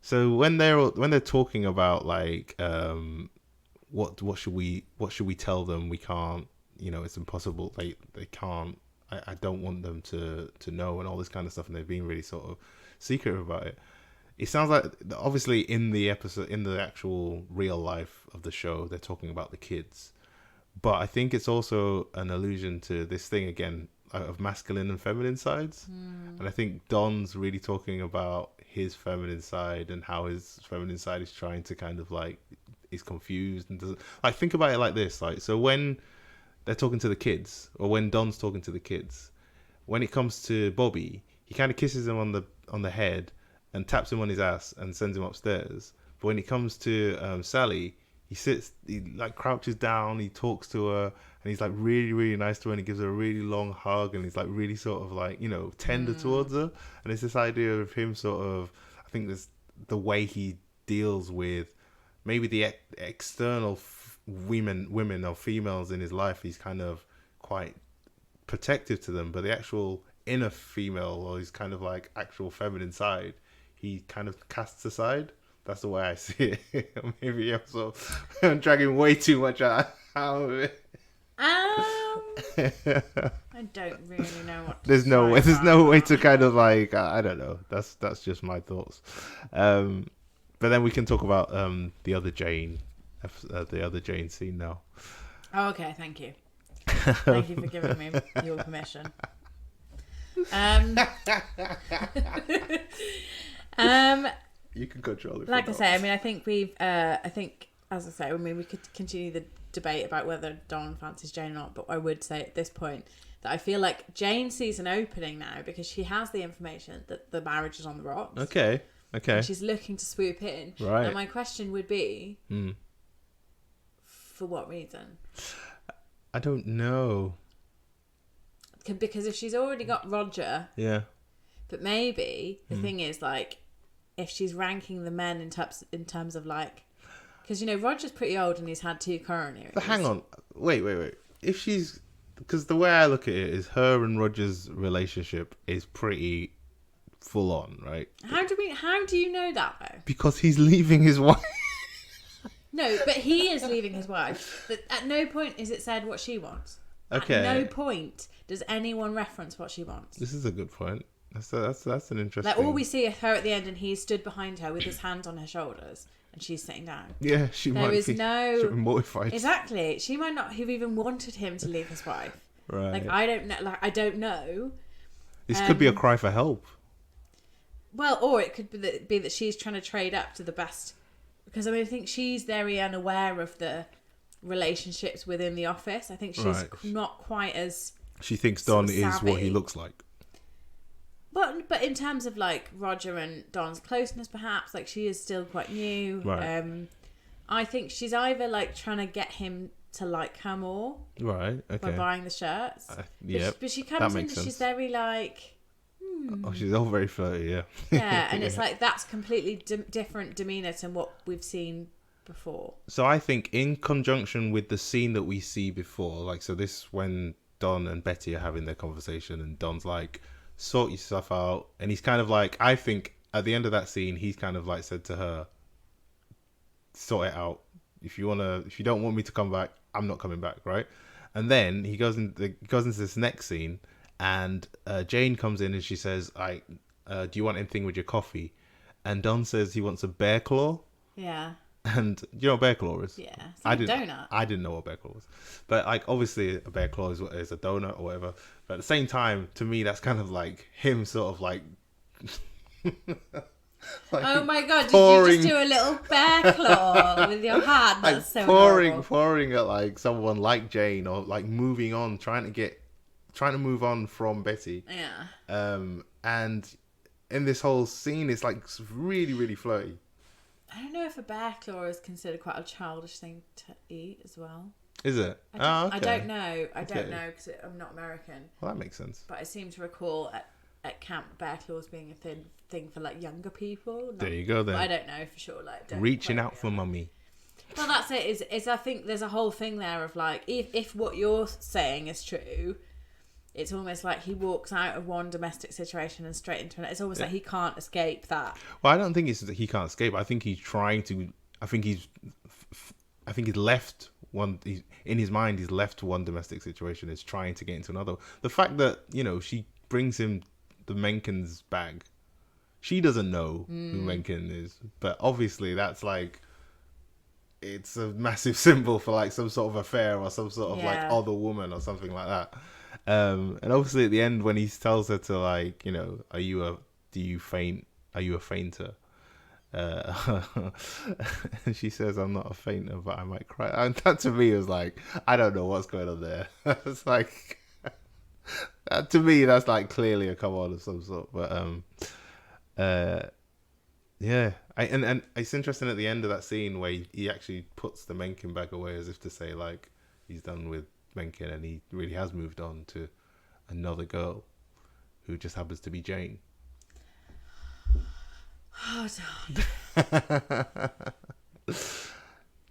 So when they're talking about like what should we tell them? We can't, it's impossible. They can't. I don't want them to know and all this kind of stuff, and they're being really sort of secretive about it. it sounds like obviously in the episode, in the actual real life of the show, they're talking about the kids, but I think it's also an allusion to this thing again of masculine and feminine sides. And I think Don's really talking about his feminine side and how his feminine side is trying to kind of like is confused and doesn't like think about it like this. Like, so when they're talking to the kids, or when Don's talking to the kids, when it comes to Bobby, he kind of kisses him on the head and taps him on his ass and sends him upstairs. But when it comes to Sally, he like crouches down, he talks to her, and he's like really, really nice to her, and he gives her a really long hug, and he's like really sort of like, you know, tender towards her. And it's this idea of him sort of, I think there's the way he deals with maybe the external women or females in his life, he's kind of quite protective to them, but the actual inner female, or his kind of like actual feminine side, he kind of casts aside. That's the way I see it. Maybe I'm dragging way too much out of it. I don't really know what. There's no way to kind of like I don't know. That's just my thoughts. But then we can talk about the other Jane scene now. Oh, okay, thank you. Thank you for giving me your permission. You can control it. Like I say, I mean, I think as I say, I mean, we could continue the debate about whether Don fancies Jane or not, but I would say at this point that I feel like Jane sees an opening now because she has the information that the marriage is on the rocks. Okay. And she's looking to swoop in. Right. And my question would be, for what reason? I don't know. Because if she's already got Roger, yeah. But maybe the thing is, like, if she's ranking the men in terms of like, because you know Roger's pretty old and he's had 2 coronaries. But hang on, wait. If she's, because the way I look at it is, her and Roger's relationship is pretty full on, right? How do you know that though? Because he's leaving his wife. No, but he is leaving his wife. But at no point is it said what she wants. Okay. At no point does anyone reference what she wants. This is a good point. That's an interesting. Like, all we see is her at the end, and he stood behind her with his hands on her shoulders, and she's sitting down. Yeah, she might be mortified. Exactly. She might not have even wanted him to leave his wife. Right. Like, I don't know. This could be a cry for help. Well, or it could be that she's trying to trade up to the best. Because, I mean, I think she's very unaware of the relationships within the office. I think she's not quite as... She thinks Don is what he looks like. But in terms of, like, Roger and Don's closeness, perhaps, like, she is still quite new. Right. I think she's either, like, trying to get him to like her more. Right, okay. By buying the shirts. Yeah. But she comes in and she's very, like... Oh, she's all very flirty, yeah. Yeah, and it's like, that's completely different demeanour to what we've seen before. So I think in conjunction with the scene that we see before, like, so this when Don and Betty are having their conversation and Don's like, sort yourself out, and he's kind of like, I think at the end of that scene he's kind of like said to her, sort it out. If you don't want me to come back, I'm not coming back, right? And then he goes into this next scene, and Jane comes in and she says, do you want anything with your coffee? And Don says he wants a bear claw. Yeah. And do you know what bear claw is? Yeah. It's like a donut. I didn't know what bear claw was. But like, obviously a bear claw is a donut or whatever. But at the same time, to me, that's kind of like him sort of like... like, oh my god, did you just do a little bear claw with your hand? That's like so pouring at like someone like Jane, or like moving on, trying to move on from Betty. Yeah. And in this whole scene, it's like really, really flirty. I don't know if a bear claw is considered quite a childish thing to eat as well. Is it? Okay. I don't know. I don't know because I'm not American. Well, that makes sense. But I seem to recall at camp bear claws being a thing for like younger people. There you go then. I don't know for sure. Like reaching out for mummy. Well, that's it. Is I think there's a whole thing there of like, if what you're saying is true, it's almost like he walks out of one domestic situation and straight into another. It's almost like he can't escape that. Well, I don't think it's that he can't escape. I think he's trying to. I think he's left one. In his mind, he's left one domestic situation. Is trying to get into another. The fact that she brings him the Menkins bag. she doesn't know who Mencken is, but obviously that's like, it's a massive symbol for like some sort of affair or some sort of like other woman or something like that. And obviously at the end when he tells her to like, you know, are you a fainter? And she says, I'm not a fainter, but I might cry. And that to me was like, I don't know what's going on there. It's like, to me that's like clearly a come on of some sort. But yeah, and it's interesting at the end of that scene where he actually puts the Mencken bag away as if to say like he's done with Mencken and he really has moved on to another girl who just happens to be Jane. Oh, Do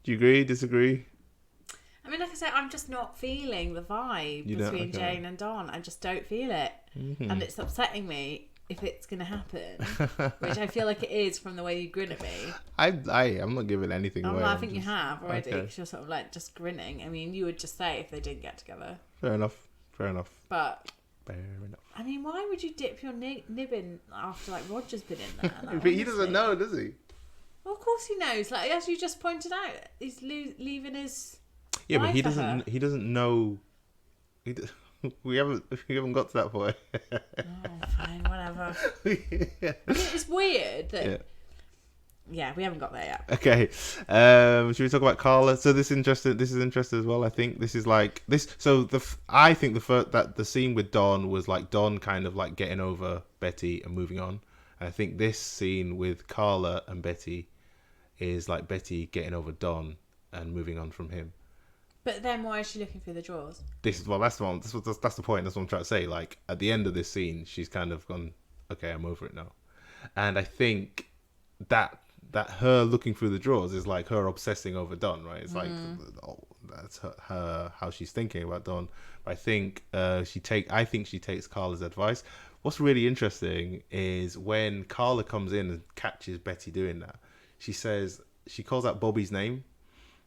you agree? Disagree? I mean, like I said, I'm just not feeling the vibe between Jane and Don. I just don't feel it. Mm-hmm. And it's upsetting me if it's going to happen, which I feel like it is from the way you grin at me. I'm not giving anything away. I think you have already, because you're sort of like just grinning. I mean, you would just say if they didn't get together. Fair enough. But fair enough. I mean, why would you dip your nib in after like Roger's been in there? Like, but he doesn't know, does he? Well, of course he knows. Like as you just pointed out, he's leaving his. Yeah, but he wife for her. doesn't. He doesn't know. We haven't got to that point. Oh, fine, whatever. I mean, it's weird that. Yeah, we haven't got there yet. Okay, should we talk about Carla? So this is interesting as well. I think this is like this. So I think the scene with Don was like Don kind of like getting over Betty and moving on. And I think this scene with Carla and Betty is like Betty getting over Don and moving on from him. But then why is she looking through the drawers? That's the one. That's the point. That's what I'm trying to say. Like at the end of this scene, she's kind of gone, okay, I'm over it now. And I think that her looking through the drawers is like her obsessing over Don, right? It's like that's her how she's thinking about Don. But I think she takes Carla's advice. What's really interesting is when Carla comes in and catches Betty doing that, she calls out Bobby's name,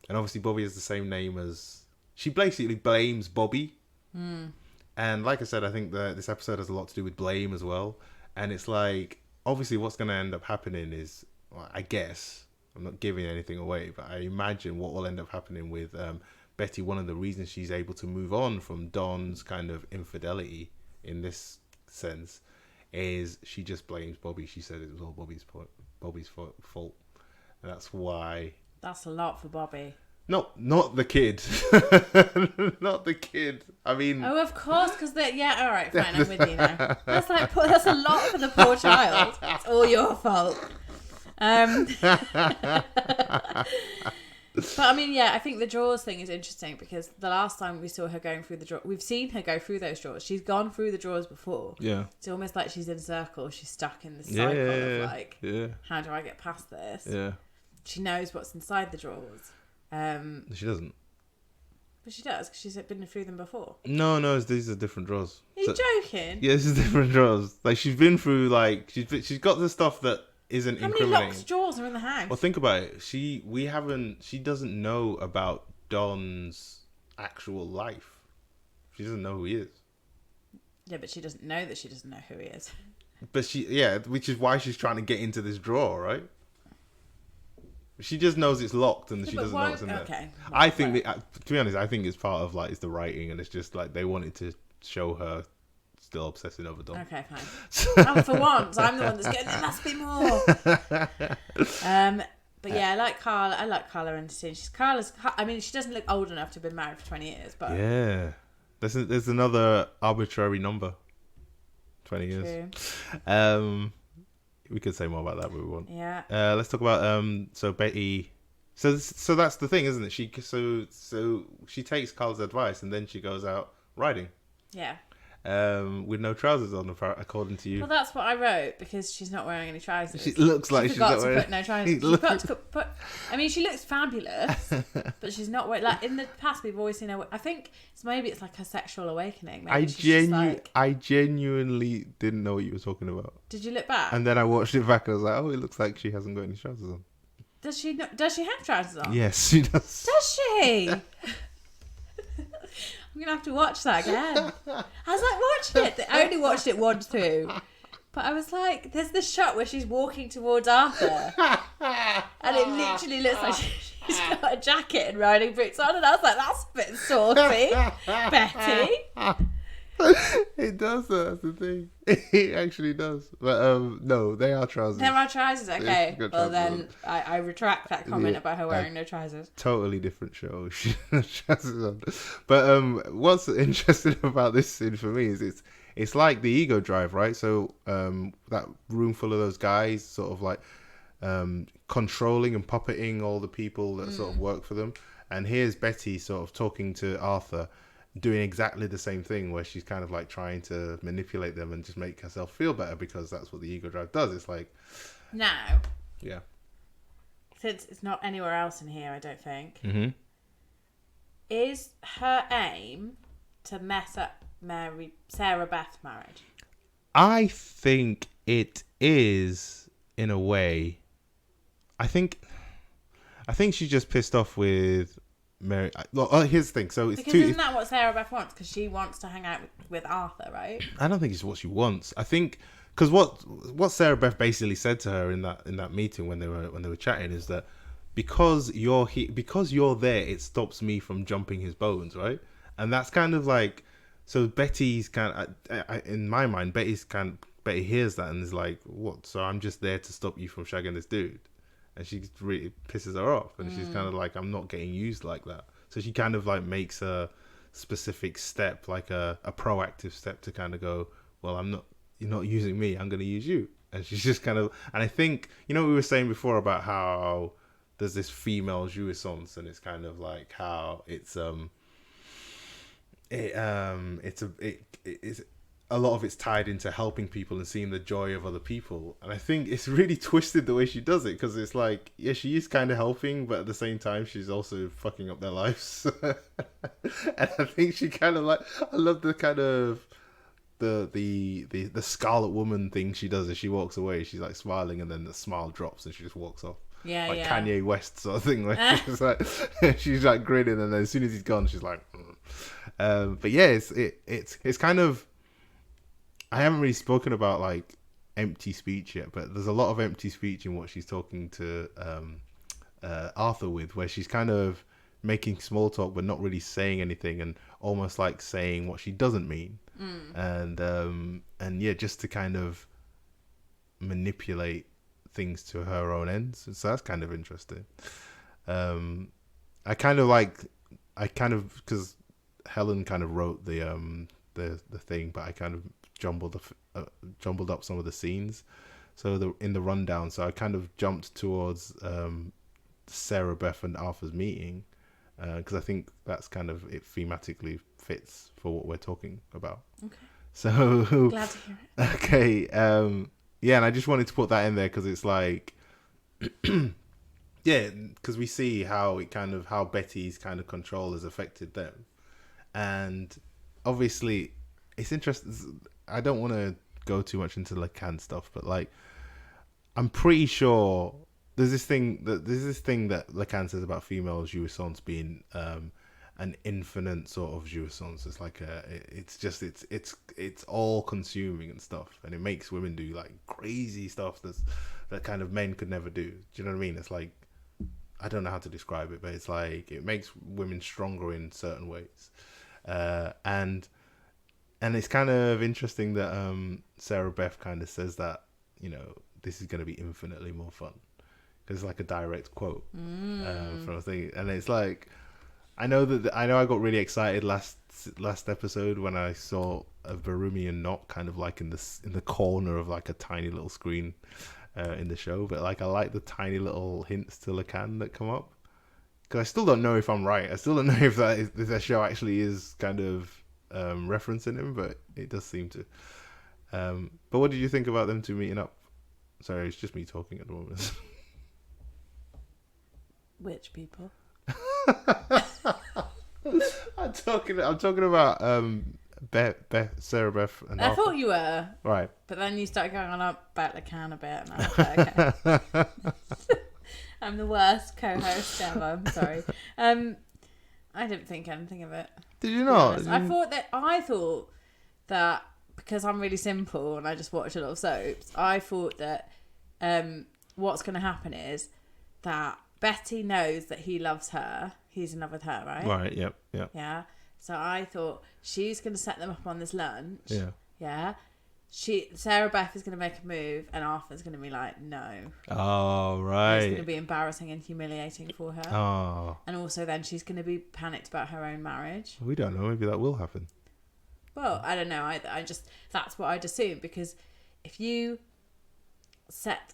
and obviously Bobby has the same name as. She basically blames Bobby, and like I said, I think that this episode has a lot to do with blame as well. And it's like obviously what's going to end up happening is. Well, I guess I'm not giving anything away, but I imagine what will end up happening with Betty. One of the reasons she's able to move on from Don's kind of infidelity in this sense is she just blames Bobby. She said it was all Bobby's fault, and that's why. That's a lot for Bobby. No, not the kid. Not the kid. I mean. Oh, of course, because yeah. All right, fine. I'm with you now. That's a lot for the poor child. It's all your fault. But I mean, yeah, I think the drawers thing is interesting because the last time we saw her going through the drawers, we've seen her go through those drawers. She's gone through the drawers before. Yeah. It's almost like she's in a circle. She's stuck in this cycle of like, how do I get past this? Yeah. She knows what's inside the drawers. She doesn't. But she does because she's been through them before. No, these are different drawers. Are you joking? Yeah, this is different drawers. Like she's been through like she's got the stuff that isn't incriminating. How many locked drawers are in the house? Well, think about it. She doesn't know about Don's actual life. She doesn't know who he is. Yeah, but she doesn't know that she doesn't know who he is. But which is why she's trying to get into this drawer, right? She just knows it's locked and she doesn't know what's in there. Okay. I think, to be honest, I think it's part of like it's the writing and it's just like they wanted to show her still obsessing over Don. Okay, fine. For once, I'm the one that's going, there must be more. But yeah, I like Carla in the scene. I mean, she doesn't look old enough to have been married for 20 years, but. Yeah. There's another arbitrary number. 20 years. True. We could say more about that, but we won't. Yeah. Let's talk about so Betty. So that's the thing, isn't it? She takes Carla's advice and then she goes out riding. Yeah. With no trousers on, according to you. Well, that's what I wrote because she's not wearing any trousers. She looks like she's not wearing. Put no trousers. I mean, she looks fabulous, but she's not wearing. Like in the past, we've always seen her. I think it's like her sexual awakening. Maybe I genuinely didn't know what you were talking about. Did you look back? And then I watched it back and I was like, oh, it looks like she hasn't got any trousers on. Does she have trousers on? Yes, she does. Does she? I'm going to have to watch that again. I was like watching it. I only watched it once through. But I was like, there's this shot where she's walking towards Arthur. And it literally looks like she's got a jacket and riding boots on. And I was like, that's a bit saucy, Betty. It does, though. That's the thing. It actually does. But no, they are trousers. There are trousers, okay. Well, trousers then I retract that comment about her wearing no trousers. Totally different show. She has trousers on. But what's interesting about this scene for me is it's like the ego drive, right? So that room full of those guys, sort of like controlling and puppeting all the people that sort of work for them. And here's Betty sort of talking to Arthur, doing exactly the same thing, where she's kind of like trying to manipulate them and just make herself feel better, because that's what the ego drive does. It's like, now, yeah, since it's not anywhere else in here, I don't think, is her aim to mess up Sarah Beth's marriage? I think it is, in a way. I think she's just pissed off with Mary. Well, here's the thing. So it's because isn't that what Sarah Beth wants? Because she wants to hang out with Arthur, right? I don't think it's what she wants. I think because what Sarah Beth basically said to her in that meeting when they were chatting is that because you're there, it stops me from jumping his bones, right? And that's kind of like, so Betty's kind of, in my mind, Betty hears that and is like, what? So I'm just there to stop you from shagging this dude? And she really pisses her off, and she's kind of like, I'm not getting used like that. So she kind of like makes a specific step, like a proactive step to kind of go, well, you're not using me, I'm going to use you. And she's just kind of, and I think, we were saying before about how there's this female jouissance, and it's kind of like how it's a lot of it's tied into helping people and seeing the joy of other people. And I think it's really twisted the way she does it, because it's like, yeah, she is kind of helping, but at the same time, she's also fucking up their lives. And I think she kind of like, I love the kind of the Scarlet Woman thing she does as she walks away. She's like smiling, and then the smile drops and she just walks off. Yeah, like yeah. Kanye West sort of thing. Where she's like grinning, and then as soon as he's gone, she's like, but yeah, it's kind of, I haven't really spoken about like empty speech yet, but there's a lot of empty speech in what she's talking to Arthur with, where she's kind of making small talk but not really saying anything, and almost like saying what she doesn't mean, and yeah, just to kind of manipulate things to her own ends. So that's kind of interesting. I kind of because Helen kind of wrote the thing, but I kind of jumbled up some of the scenes. So in the rundown, so I kind of jumped towards Sarah Beth and Arthur's meeting, because I think that's kind of, it thematically fits for what we're talking about. Okay. So glad to hear it. Okay. Yeah, and I just wanted to put that in there because it's like, yeah, because we see how Betty's kind of control has affected them, and obviously it's interesting. I don't want to go too much into Lacan stuff, but like, I'm pretty sure there's this thing that Lacan says about female jouissance being an infinite sort of jouissance. It's like it's all consuming and stuff, and it makes women do like crazy stuff that kind of men could never do. Do you know what I mean? It's like, I don't know how to describe it, but it's like it makes women stronger in certain ways, and it's kind of interesting that Sarah Beth kind of says that, this is going to be infinitely more fun, because it's like a direct quote from a thing, and it's like, I know I got really excited last episode when I saw a Verumian knot kind of like in the corner of like a tiny little screen in the show, but like I like the tiny little hints to Lacan that come up, because I still don't know if I'm right. I still don't know if that show actually is kind of referencing him, but it does seem to. But what did you think about them two meeting up? Sorry, it's just me talking at the moment. Which people? I'm talking about Sarah Beth and I Arthur. thought you were Right, but then you started going on about Lacan a bit, and I was like, okay. I'm the worst co-host ever. I'm sorry. I didn't think anything of it. Did you not? I thought that because I'm really simple and I just watch a lot of soaps, I thought that what's going to happen is that Betty knows that he loves her. He's in love with her, right? Right. Yep. Yep. Yeah. So I thought she's going to set them up on this lunch. Yeah. Yeah. Sarah Beth is going to make a move and Arthur's going to be like, no. Oh, right. It's going to be embarrassing and humiliating for her. Oh. And also then she's going to be panicked about her own marriage. We don't know. Maybe that will happen. Well, I don't know. I just, that's what I'd assume, because if you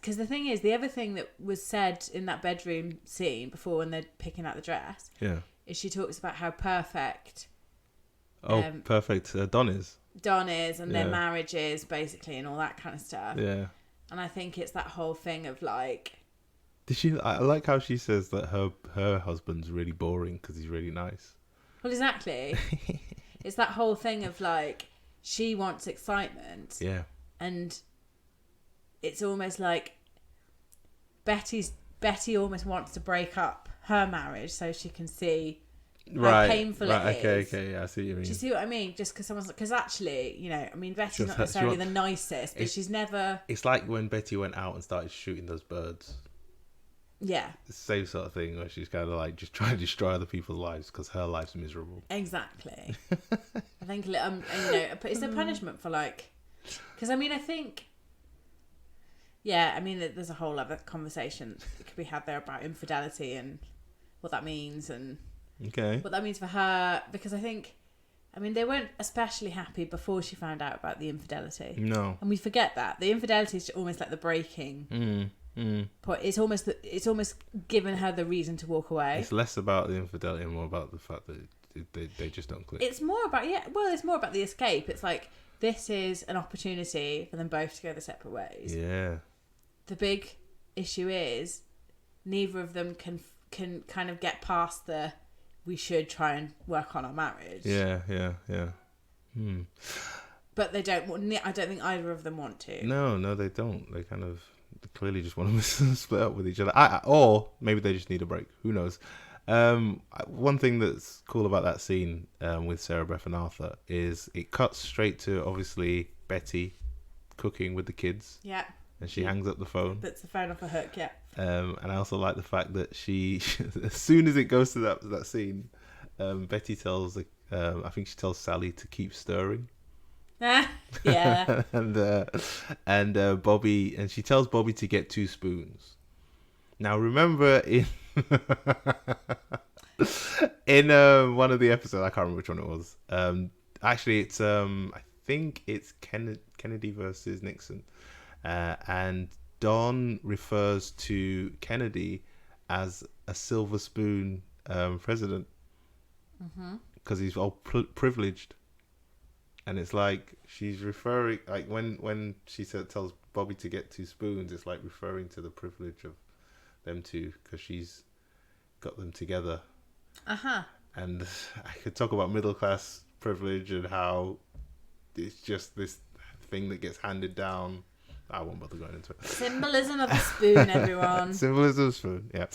because the thing is, the other thing that was said in that bedroom scene before when they're picking out the dress, is she talks about how perfect perfect Don is and their marriage is, basically, and all that kind of stuff. Yeah. And I think it's that whole thing of like, I like how she says that her husband's really boring because he's really nice. well, exactly. It's that whole thing of like, she wants excitement. Yeah. And it's almost like Betty almost wants to break up her marriage so she can see how painful it is. Okay, yeah, I see what you mean. Do you see what I mean? Just because actually, Betty's not necessarily the nicest, but she's never... It's like when Betty went out and started shooting those birds. Yeah. It's the same sort of thing where she's kind of like just trying to destroy other people's lives because her life's miserable. Exactly. I think, it's a punishment for like... Because, I think... Yeah, there's a whole other conversation that could be had there about infidelity and what that means and what that means for her. Because I think, they weren't especially happy before she found out about the infidelity. No. And we forget that. The infidelity is almost like the breaking point. It's almost given her the reason to walk away. It's less about the infidelity and more about the fact that they just don't click. It's more about, it's more about the escape. It's like, this is an opportunity for them both to go their separate ways. Yeah. The big issue is neither of them can kind of get past the we should try and work on our marriage. Yeah. But they don't. I don't think either of them want to. No, they don't. They kind of clearly just want to split up with each other. Or maybe they just need a break. Who knows? One thing that's cool about that scene with Sarah Beth and Arthur is it cuts straight to obviously Betty cooking with the kids. Yeah. And she hangs up the phone. Puts the phone off a hook, yeah. And I also like the fact that she, as soon as it goes to that scene, Betty tells, I think she tells Sally to keep stirring. Yeah. and Bobby, and she tells Bobby to get 2 spoons. Now remember in one of the episodes, I can't remember which one it was. Actually, it's I think it's Kennedy versus Nixon. And Don refers to Kennedy as a silver spoon president because he's all privileged, and it's like she's referring, like when she tells Bobby to get 2 spoons, it's like referring to the privilege of them two because she's got them together. And I could talk about middle class privilege and how it's just this thing that gets handed down. I won't bother going into it. Symbolism of the spoon, everyone. Symbolism of the spoon, yeah.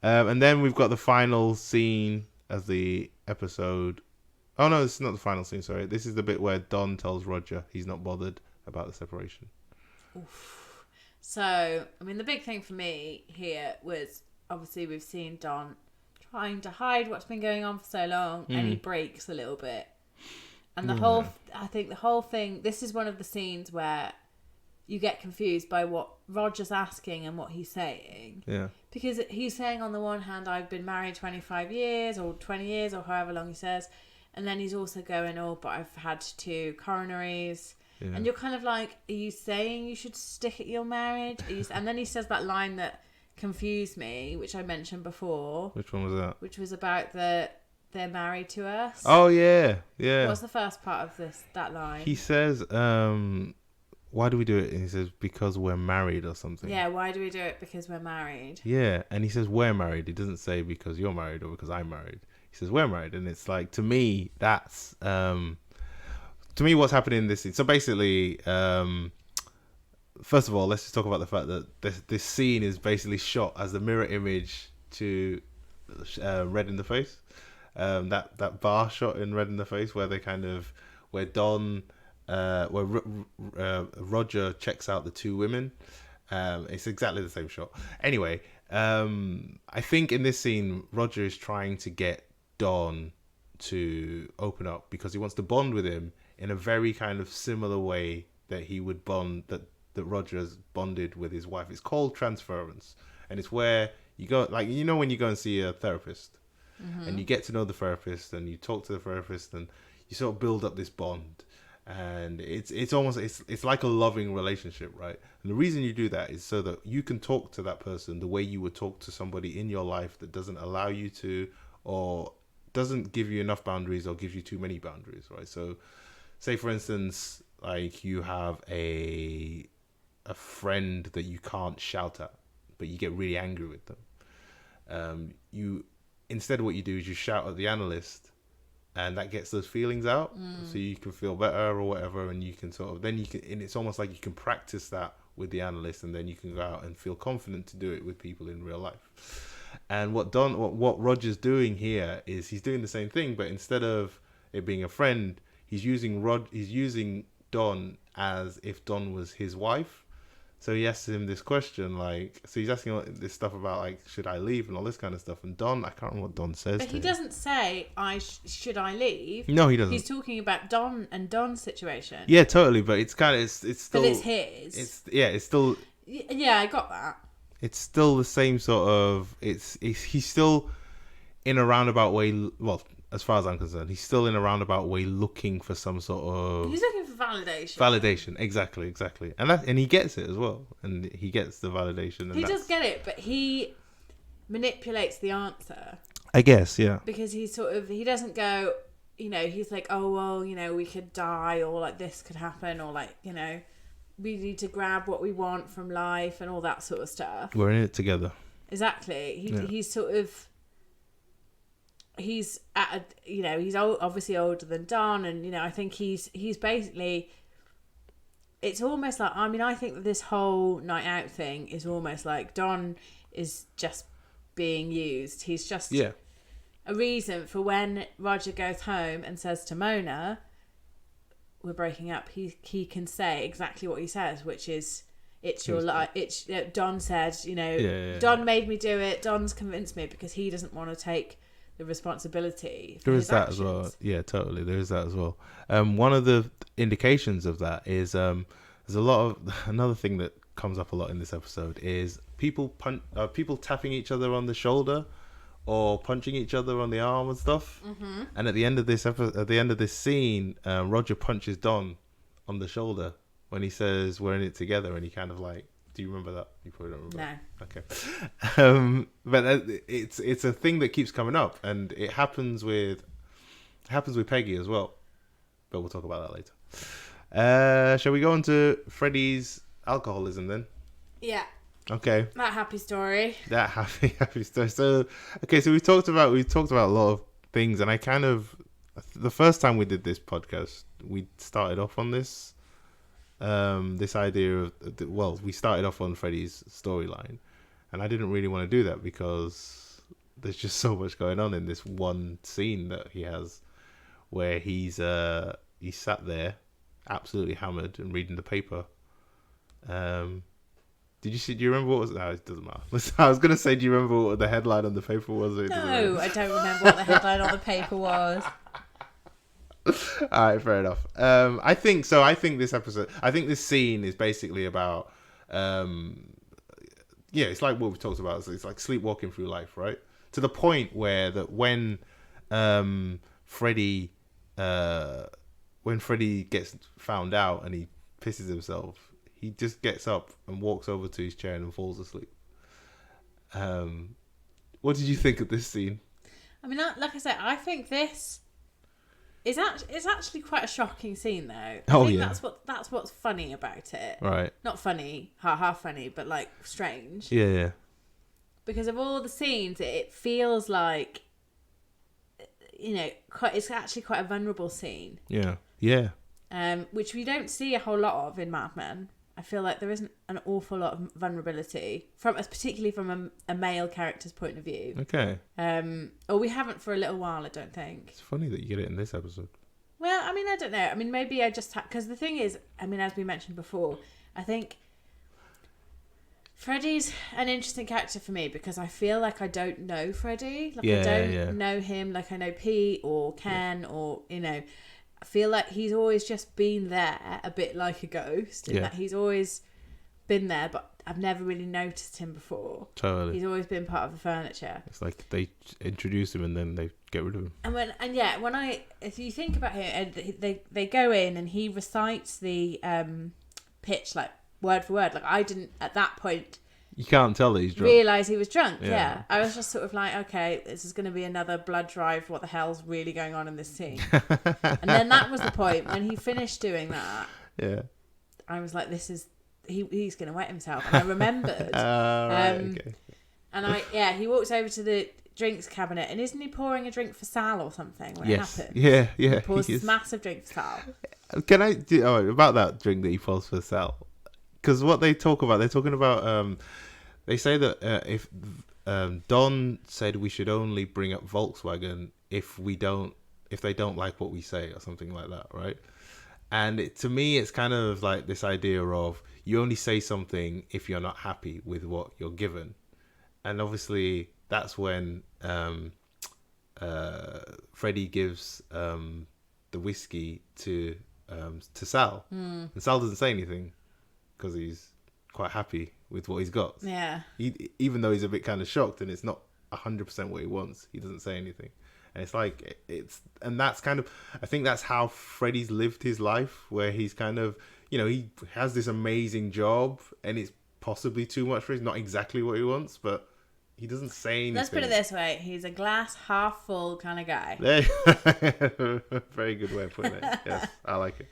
And then we've got the final scene of the episode. Oh, no, this is not the final scene, sorry. This is the bit where Don tells Roger he's not bothered about the separation. Oof. So, the big thing for me here was, obviously, we've seen Don trying to hide what's been going on for so long, and he breaks a little bit. And I think the whole thing, this is one of the scenes where you get confused by what Roger's asking and what he's saying. Yeah. Because he's saying on the one hand, I've been married 25 years or 20 years or however long he says. And then he's also going, but I've had 2 coronaries. Yeah. And you're kind of like, are you saying you should stick at your marriage? And then he says that line that confused me, which I mentioned before. Which one was that? Which was about they're married to us. Oh, yeah. Yeah. What's the first part of that line? He says, why do we do it? And he says, because we're married or something. Yeah, why do we do it? Because we're married. Yeah, and he says we're married. He doesn't say because you're married or because I'm married. He says we're married. And it's like, to me, that's... to me, what's happening in this scene... So basically, first of all, let's just talk about the fact that this scene is basically shot as the mirror image to Red in the Face. That bar shot in Red in the Face where they where Don Roger checks out the two women. It's exactly the same shot. Anyway, I think in this scene, Roger is trying to get Don to open up because he wants to bond with him in a very kind of similar way that he would bond, that Roger's bonded with his wife. It's called transference, and it's where you go, like, you know, when you go and see a therapist, and you get to know the therapist and you talk to the therapist and you sort of build up this bond, and it's almost it's like a loving relationship, right? And the reason you do that is so that you can talk to that person the way you would talk to somebody in your life that doesn't allow you to, or doesn't give you enough boundaries, or gives you too many boundaries, right? So say for instance, like, you have a friend that you can't shout at, but you get really angry with them. You instead, what you do is you shout at the analyst, and that gets those feelings out, so you can feel better or whatever, and you can sort of, then you can, and it's almost like you can practice that with the analyst, and then you can go out and feel confident to do it with people in real life. And what Roger's doing here is he's doing the same thing, but instead of it being a friend, he's using Don as if Don was his wife. So he asks him this question, like, so he's asking this stuff about, like, should I leave and all this kind of stuff. And Don, I can't remember what Don says. But he doesn't say, should I leave? No, he doesn't. He's talking about Don and Don's situation. Yeah, totally. But it's kind of, it's still. But it's his. It's still. Yeah, I got that. It's still the same sort of. He's still in a roundabout way. Well, as far as I'm concerned, he's still in a roundabout way looking for some sort of. He's looking for validation. Validation, exactly, and he gets it as well, and he gets the validation. And he does get it, but he manipulates the answer. I guess, yeah. Because he doesn't go, you know, he's like, oh well, you know, we could die, or like this could happen, or like, you know, we need to grab what we want from life and all that sort of stuff. We're in it together. Exactly. He's sort of. He's he's obviously older than Don, and, you know, I think he's basically, it's almost like, I mean, I think that this whole night out thing is almost like Don is just being used. He's just a reason for when Roger goes home and says to Mona, we're breaking up, he can say exactly what he says, which is, it's your life. It's Don said, you know, Don made me do it. Don's convinced me, because he doesn't want to take the responsibility for there his is that actions. as well. Yeah, totally. There is that as well. One of the indications of that is there's a lot of, another thing that comes up a lot in this episode is people tapping each other on the shoulder or punching each other on the arm and stuff. Mm-hmm. And at the end of this scene, Roger punches Don on the shoulder when he says we're in it together, and he kind of like, do you remember that? You probably don't remember. No. Okay. But it's a thing that keeps coming up, and it happens with Peggy as well. But we'll talk about that later. Shall we go on to Freddie's alcoholism then? Yeah. Okay. That happy story. That happy story. So we talked about a lot of things, and I kind of, the first time we did this podcast, we started off on this idea of, well, we started off on Freddie's storyline, and I didn't really want to do that because there's just so much going on in this one scene that he has, where he's sat there absolutely hammered and reading the paper. Do you remember what was? No, it doesn't matter. I was gonna say, do you remember what the headline on the paper was? No, I don't remember what the headline on the paper was. All right, fair enough. I think so. I think this scene is basically about, it's like what we talked about. It's like sleepwalking through life, right? To the point where that when Freddie gets found out and he pisses himself, he just gets up and walks over to his chair and falls asleep. What did you think of this scene? I mean, like I said, I think this. It's actually quite a shocking scene, though. I think that's what's funny about it. Right. Not funny, funny, but like strange. Yeah. Because of all the scenes, it feels like, you know, it's actually quite a vulnerable scene. Yeah. Which we don't see a whole lot of in Mad Men. I feel like there isn't an awful lot of vulnerability particularly from a male character's point of view. Okay. Or we haven't for a little while, I don't think. It's funny that you get it in this episode. Well, I mean, I don't know. I mean, maybe I just because the thing is, I mean, as we mentioned before, I think Freddie's an interesting character for me because I feel like I don't know Freddie. Like I don't know him like I know Pete or Ken or I feel like he's always just been there, a bit like a ghost, in that he's always been there, but I've never really noticed him before. Totally. He's always been part of the furniture. It's like they introduce him and then they get rid of him. If you think about him, they go in and he recites the pitch like word for word. Like I didn't at that point. You can't tell that he's drunk. Realise he was drunk. Yeah. I was just sort of like, okay, this is going to be another blood drive. What the hell's really going on in this scene? And then that was the point when he finished doing that. Yeah. I was like, this is. He's going to wet himself. And I remembered. Okay. And he walks over to the drinks cabinet and isn't he pouring a drink for Sal or something when it happens? Yeah. He pours this massive drink for Sal. Can I do about that drink that he pours for Sal? Because what they talk about, they're talking about. They say that if Don said we should only bring up Volkswagen if they don't like what we say or something like that, right? And to me, it's kind of like this idea of you only say something if you're not happy with what you're given. And obviously, that's when Freddie gives the whiskey to Sal. And Sal doesn't say anything because he's quite happy with what he's got. Yeah. Even though he's a bit kind of shocked and it's not 100% what he wants, he doesn't say anything. And it's like, and that's kind of, I think that's how Freddie's lived his life, where he's kind of, he has this amazing job and it's possibly too much for him. It's not exactly what he wants, but he doesn't say anything. Let's put it this way. He's a glass half full kind of guy. Very good way of putting it. Yes, I like it.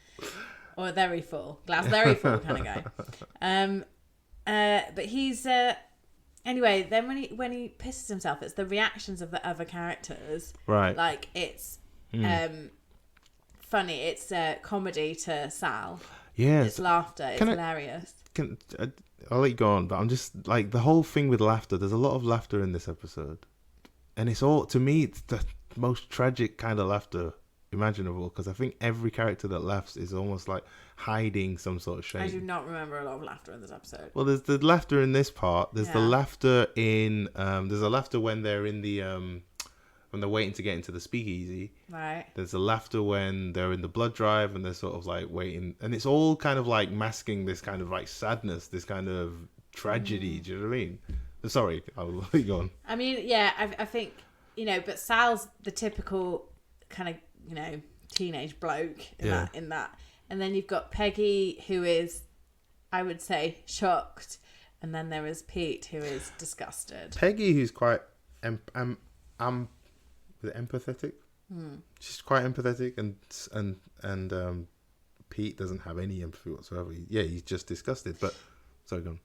Or very full. Glass very full kind of guy. But he's... Anyway, then when he pisses himself, it's the reactions of the other characters. Right. Like, it's funny. It's comedy to Sal. Yeah. It's laughter. It's hilarious. I'll let you go on, but I'm just, like, the whole thing with laughter, there's a lot of laughter in this episode. And it's all, to me, it's the most tragic kind of laughter imaginable, because I think every character that laughs is almost like hiding some sort of shame. I do not remember a lot of laughter in this episode. Well, there's the laughter in this part. There's the laughter in there's a laughter when they're in the when they're waiting to get into the speakeasy. Right. There's a laughter when they're in the blood drive and they're sort of like waiting, and it's all kind of like masking this kind of like sadness, this kind of tragedy. Do you know what I mean? Sorry, I'll let you go on. I mean, yeah, I think but Sal's the typical kind of teenage bloke in that. And then you've got Peggy, who is, I would say, shocked. And then there is Pete, who is disgusted. Peggy, who's quite empathetic. She's quite empathetic, and Pete doesn't have any empathy whatsoever. He's just disgusted. But sorry, go on.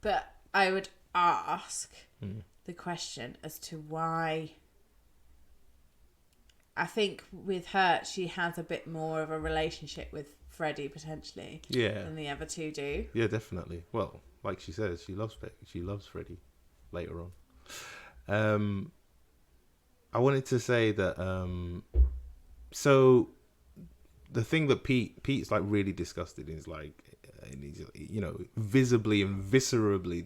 But I would ask the question as to why. I think with her, she has a bit more of a relationship with Freddie potentially than the other two do. Yeah, definitely. Well, like she says, she loves Freddie later on. I wanted to say that so the thing that Pete's like really disgusted is like, and he's visibly and viscerally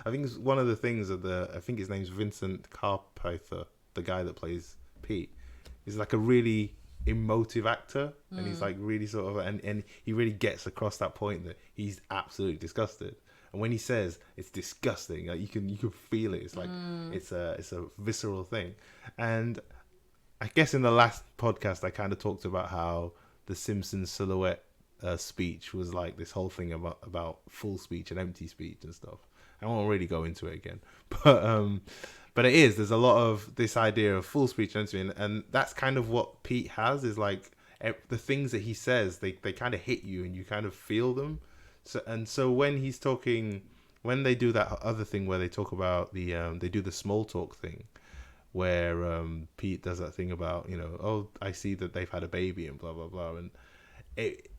I think it's one of the things of I think his name's Vincent Carpather, the guy that plays Pete. He's like a really emotive actor, and he's like really sort of, and he really gets across that point that he's absolutely disgusted. And when he says it's disgusting, like you can feel it. It's like it's a visceral thing. And I guess in the last podcast, I kind of talked about how the Simpsons silhouette speech was like this whole thing about full speech and empty speech and stuff. I won't really go into it again, but it is. There's a lot of this idea of full speech and that's kind of what Pete has, is like the things that he says, they kind of hit you and you kind of feel them. So when he's talking, when they do that other thing where they talk about they do the small talk thing, where Pete does that thing about I see that they've had a baby and blah blah blah, and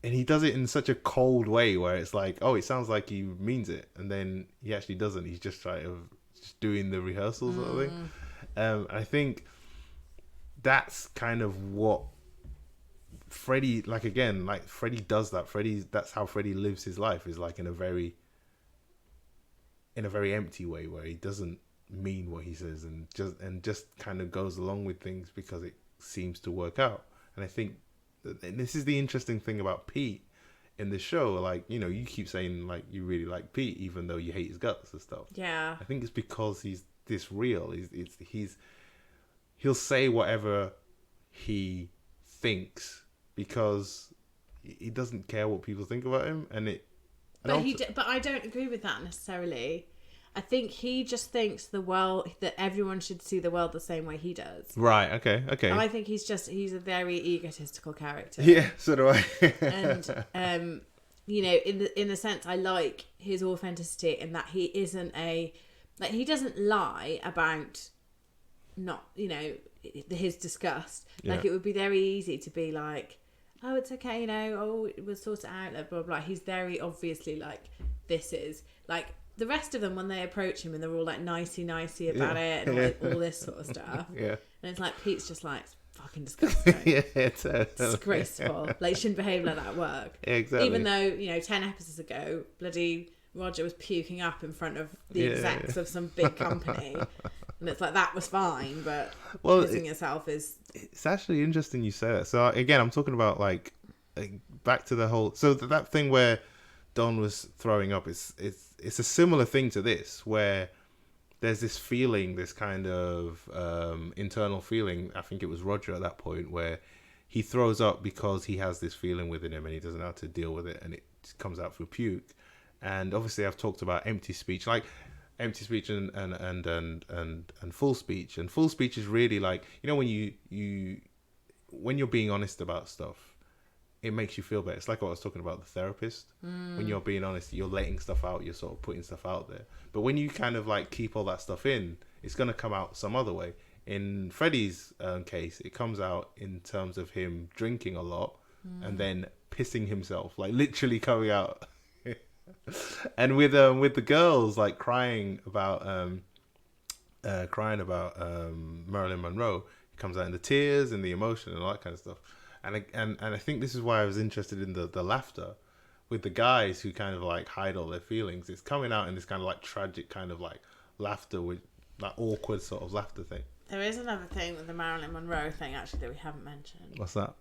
he does it in such a cold way where it's like, oh, it sounds like he means it, and then he actually doesn't. He's just just doing the rehearsals sort of thing. I think that's kind of what Freddie, like again, like Freddie does that. That's how Freddie lives his life, is like in a very empty way, where he doesn't mean what he says, and just kind of goes along with things because it seems to work out. And I think and this is the interesting thing about Pete in the show. Like, you know, you keep saying like you really like Pete even though you hate his guts and stuff. Yeah. I think it's because he's this real. He'll say whatever he thinks because he doesn't care what people think about him, But I don't agree with that necessarily. I think he just thinks that everyone should see the world the same way he does. Right. Okay. I think he's a very egotistical character. Yeah. So do I. And you know, in the sense, I like his authenticity in that he isn't he doesn't lie about not, you know, his disgust. Yeah. Like, it would be very easy to be like, oh, it's okay, you know, oh, we'll sort it out, blah, blah, blah. He's very obviously like, this is like the rest of them when they approach him and they're all like nicey about it and like, all this sort of stuff. Yeah. And it's like Pete's just like, it's fucking disgusting. Yeah, totally. Disgraceful. Like, you shouldn't behave like that at work. Yeah, exactly. Even though, you know, 10 episodes ago, bloody Roger was puking up in front of the execs of some big company. And it's like, that was fine, but pissing yourself is... It's actually interesting you say that. So again, I'm talking about like back to the whole... So that thing where Don was throwing up, it's a similar thing to this, where there's this feeling, this kind of internal feeling. I think it was Roger at that point, where he throws up because he has this feeling within him and he doesn't know how to deal with it, and it comes out through puke. And obviously I've talked about empty speech, like empty speech and full speech. And full speech is really like, you know, when you're being honest about stuff, it makes you feel better. It's like what I was talking about, the therapist. When you're being honest, you're letting stuff out, you're sort of putting stuff out there. But when you kind of like keep all that stuff in, it's going to come out some other way. In Freddie's case, it comes out in terms of him drinking a lot and then pissing himself, like literally coming out. And with the girls like crying about Marilyn Monroe, it comes out in the tears and the emotion and all that kind of stuff. And I think this is why I was interested in the laughter with the guys who kind of like hide all their feelings. It's coming out in this kind of like tragic kind of like laughter, with that awkward sort of laughter thing. There is another thing with the Marilyn Monroe thing actually that we haven't mentioned. What's that?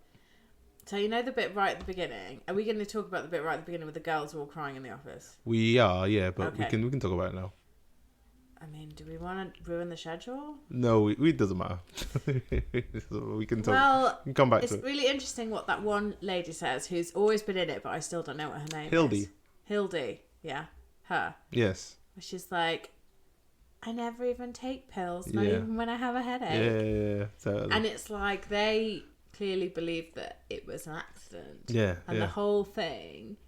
So you know the bit right at the beginning? Are we going to talk about the bit right at the beginning with the girls who are all crying in the office? We are, yeah, but okay. we can talk about it now. I mean, do we want to ruin the schedule? No, it doesn't matter. We can talk. Well, we can come back to it. It's really interesting what that one lady says, who's always been in it, but I still don't know what her name Hildy. is. Hildy, yeah, her. Yes. She's like, I never even take pills, not even when I have a headache. Yeah, totally. And it's like they clearly believe that it was an accident. Yeah. And the whole thing,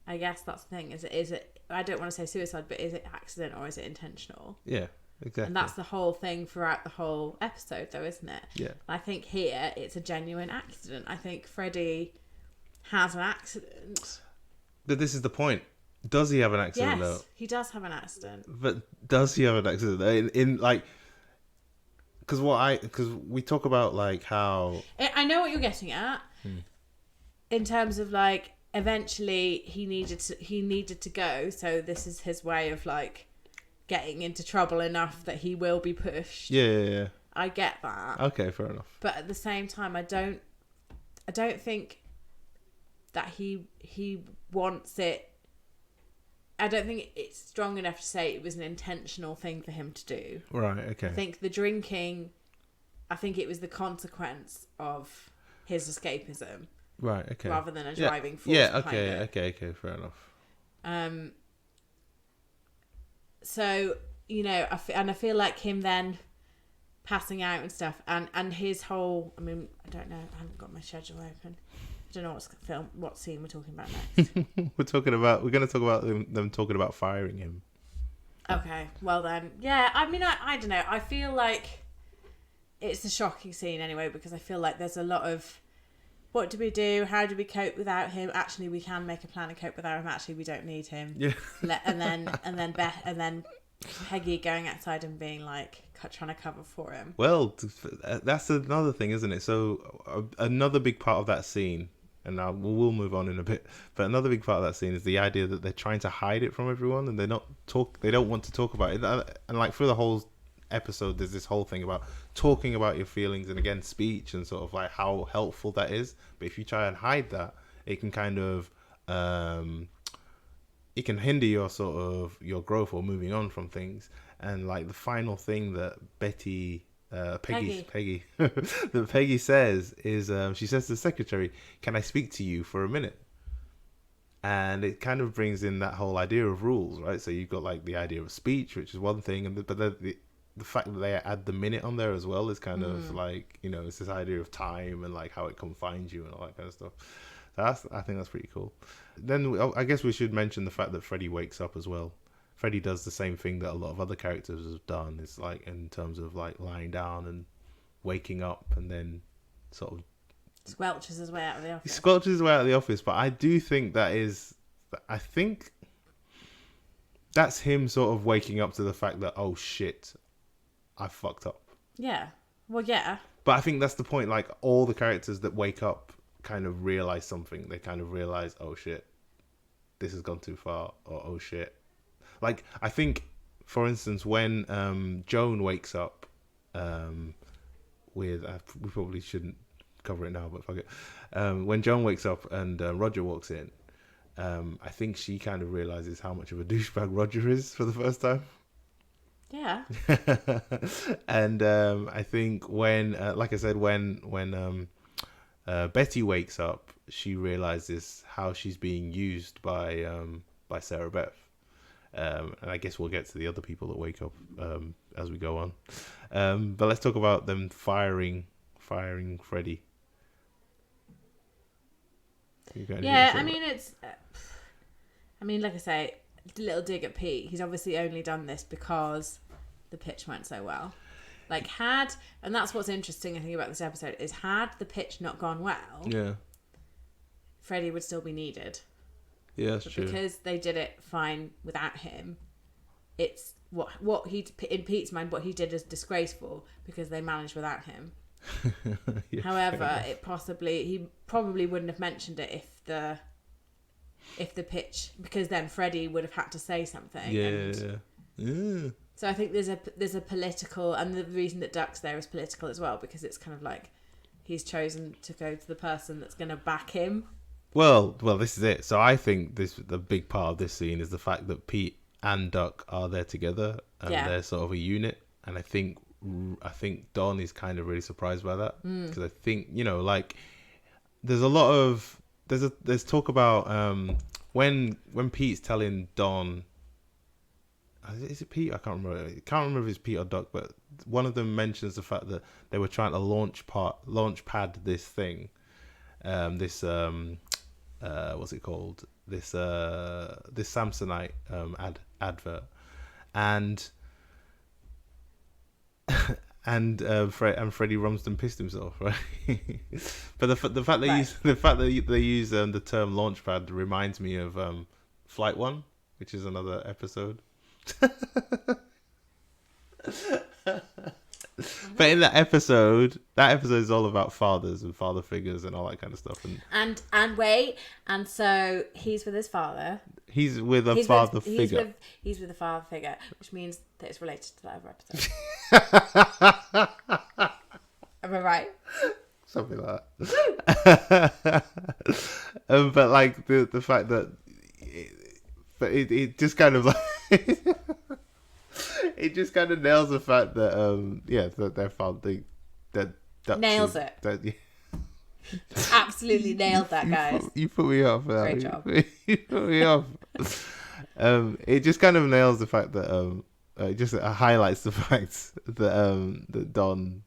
I guess that's the thing, is it I don't want to say suicide, but is it accident or is it intentional? Yeah, exactly. And that's the whole thing throughout the whole episode, though, isn't it? Yeah. I think here it's a genuine accident. I think Freddie has an accident. But this is the point. Does he have an accident? Yes, though? he does have an accident. But does he have an accident? In like, because we talk about like how I know what you're getting at. In terms of like, eventually he needed to go, so this is his way of like getting into trouble enough that he will be pushed. Yeah. I get that. Okay, fair enough. But at the same time, I don't think that he wants it. I don't think it's strong enough to say it was an intentional thing for him to do. Right, okay. I think the drinking, I think it was the consequence of his escapism. Right, okay. Rather than a driving force. Yeah, behind it. okay, fair enough. So, you know, I feel like him then passing out and stuff, and his whole, I mean, I don't know, I haven't got my schedule open. I don't know what scene we're talking about next. We're going to talk about them talking about firing him. Okay, well then, yeah, I mean, I don't know, I feel like it's a shocking scene anyway, because I feel like there's a lot of, what do we do? How do we cope without him? Actually, we can make a plan and cope without him. Actually, we don't need him. Yeah. And then Peggy going outside and being like trying to cover for him. Well, that's another thing, isn't it? So another big part of that scene, and now we'll move on in a bit. But another big part of that scene is the idea that they're trying to hide it from everyone, and they don't want to talk about it. And like through the whole episode, there's this whole thing about talking about your feelings, and again, speech, and sort of like how helpful that is. But if you try and hide that, it can kind of it can hinder your sort of your growth or moving on from things. And like the final thing that Peggy that Peggy says is she says to the secretary, "Can I speak to you for a minute?" And it kind of brings in that whole idea of rules, right? So you've got like the idea of speech, which is one thing, and but the fact that they add the minute on there as well is kind of like, you know, it's this idea of time and like how it confines you and all that kind of stuff. I think that's pretty cool. Then I guess we should mention the fact that Freddy wakes up as well. Freddy does the same thing that a lot of other characters have done. It's like in terms of like lying down and waking up and then sort of squelches his way out of the office. He squelches his way out of the office, but I do think I think that's him sort of waking up to the fact that, oh shit, I fucked up. Yeah. Well, yeah. But I think that's the point. Like all the characters that wake up kind of realize something. They kind of realize, oh shit, this has gone too far, or oh shit. Like I think, for instance, when Joan wakes up, we probably shouldn't cover it now, but fuck it. When Joan wakes up and Roger walks in, I think she kind of realizes how much of a douchebag Roger is for the first time. Yeah. And I think when, like I said, when Betty wakes up, she realizes how she's being used by Sarah Beth. And I guess we'll get to the other people that wake up as we go on. But let's talk about them firing Freddy. Yeah, I mean, like I say, a little dig at Pete. He's obviously only done this because the pitch went so well. Like and that's what's interesting, I think, about this episode, is had the pitch not gone well, yeah, Freddy would still be needed. Yeah, that's true. Because they did it fine without him, it's what he, in Pete's mind, what he did is disgraceful because they managed without him. Yeah. However, he probably wouldn't have mentioned it if the pitch, because then Freddy would have had to say something. Yeah. So I think there's a political, and the reason that Duck's there is political as well, because it's kind of like he's chosen to go to the person that's going to back him. Well, this is it. So I think the big part of this scene is the fact that Pete and Duck are there together, and they're sort of a unit. And I think Don is kind of really surprised by that, because I think, you know, like there's a lot of there's talk about when Pete's telling Don, is it Pete? I can't remember. If it's Pete or Duck, but one of them mentions the fact that they were trying to launch pad this thing, what's it called? This Samsonite advert, and Freddie Rumsden pissed himself, right? But the fact they use the term launchpad reminds me of Flight 1, which is another episode. But in that episode is all about fathers and father figures and all that kind of stuff. And so he's with his father. He's with a father figure. He's with a father figure, which means that it's related to that other episode. Am I right? Something like that. But like the fact that, it just kind of like. It just kind of nails the fact that that they're found that nails it. Absolutely nailed that, guys. You put me off. Great job. You put me off. It just kind of nails the fact that it just highlights the fact that that Don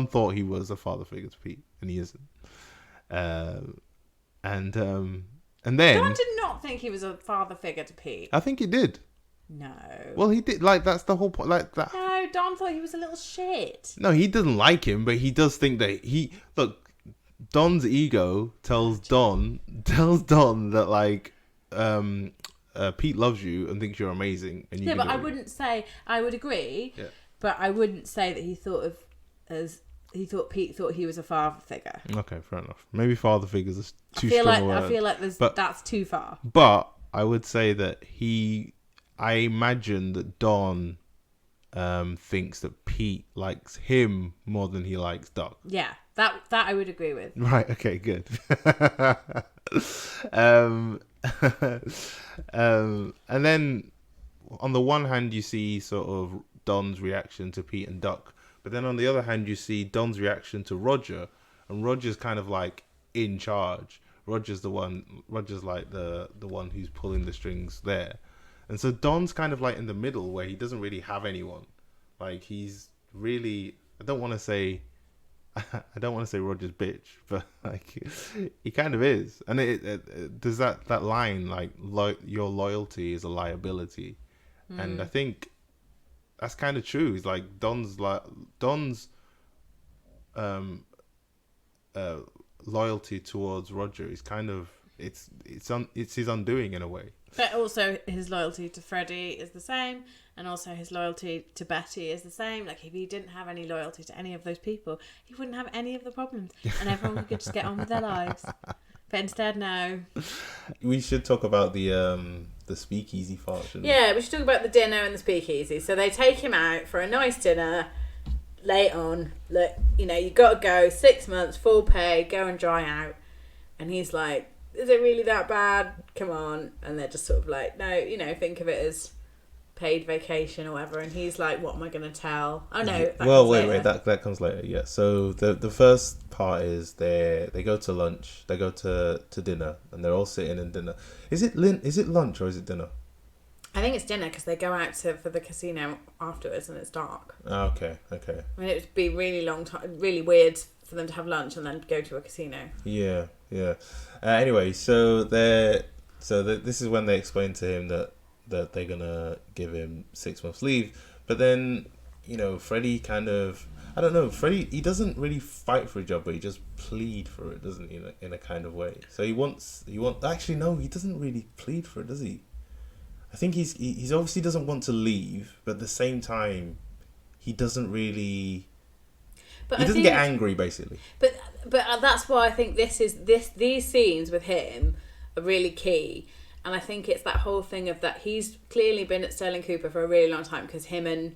thought he was a father figure to Pete, and he isn't. And then Don did not think he was a father figure to Pete. I think he did. No. Well, he did. Like, that's the whole point. Like that. No, Don thought he was a little shit. No, he doesn't like him, but he does think that Don's ego tells Don that like Pete loves you and thinks you're amazing, and you Yeah, can but do I it. wouldn't say, I would agree, Yeah. but I wouldn't say that he thought Pete thought he was a father figure. Okay, fair enough. Maybe father figures is too I feel strong a like word. I feel like but that's too far. But I would say that I imagine that Don thinks that Pete likes him more than he likes Doc. Yeah, that I would agree with. Right. Okay. Good. um, and then on the one hand, you see sort of Don's reaction to Pete and Doc, but then on the other hand, you see Don's reaction to Roger, and Roger's kind of like in charge. Roger's like the one who's pulling the strings there. And so Don's kind of like in the middle where he doesn't really have anyone. Like he's really, I don't want to say Roger's bitch, but like he kind of is. And there's that line like your loyalty is a liability. And I think that's kind of true. He's like Don's loyalty towards Roger is kind of it's his undoing in a way. But also his loyalty to Freddie is the same, and also his loyalty to Betty is the same. Like if he didn't have any loyalty to any of those people, he wouldn't have any of the problems, and everyone could just get on with their lives. But instead, no. We should talk about the speakeasy part, shouldn't we? Yeah, we should talk about the dinner and the speakeasy. So they take him out for a nice dinner late on. Look, you got to go 6 months, full pay, go and dry out. And he's like, is it really that bad? Come on. And they're just sort of like, no, think of it as paid vacation or whatever. And he's like, what am I going to tell? Oh, no. Wait, that comes later. Yeah. So the first part is they go to lunch, they go to dinner, and they're all sitting in dinner. Is it lunch or is it dinner? I think it's dinner because they go out for the casino afterwards and it's dark. Oh, okay. I mean, it would be really really weird for them to have lunch and then go to a casino. Yeah. Anyway, so this is when they explain to him that they're gonna give him 6 months leave, but then Freddie kind of, I don't know, Freddie, he doesn't really fight for a job, but he just plead for it, doesn't he, in a kind of way. So he wants actually no, he doesn't really plead for it, does he? I think he's obviously doesn't want to leave, but at the same time he doesn't really. But he doesn't get angry, basically. But that's why I think these scenes with him are really key, and I think it's that whole thing of that he's clearly been at Sterling Cooper for a really long time because him and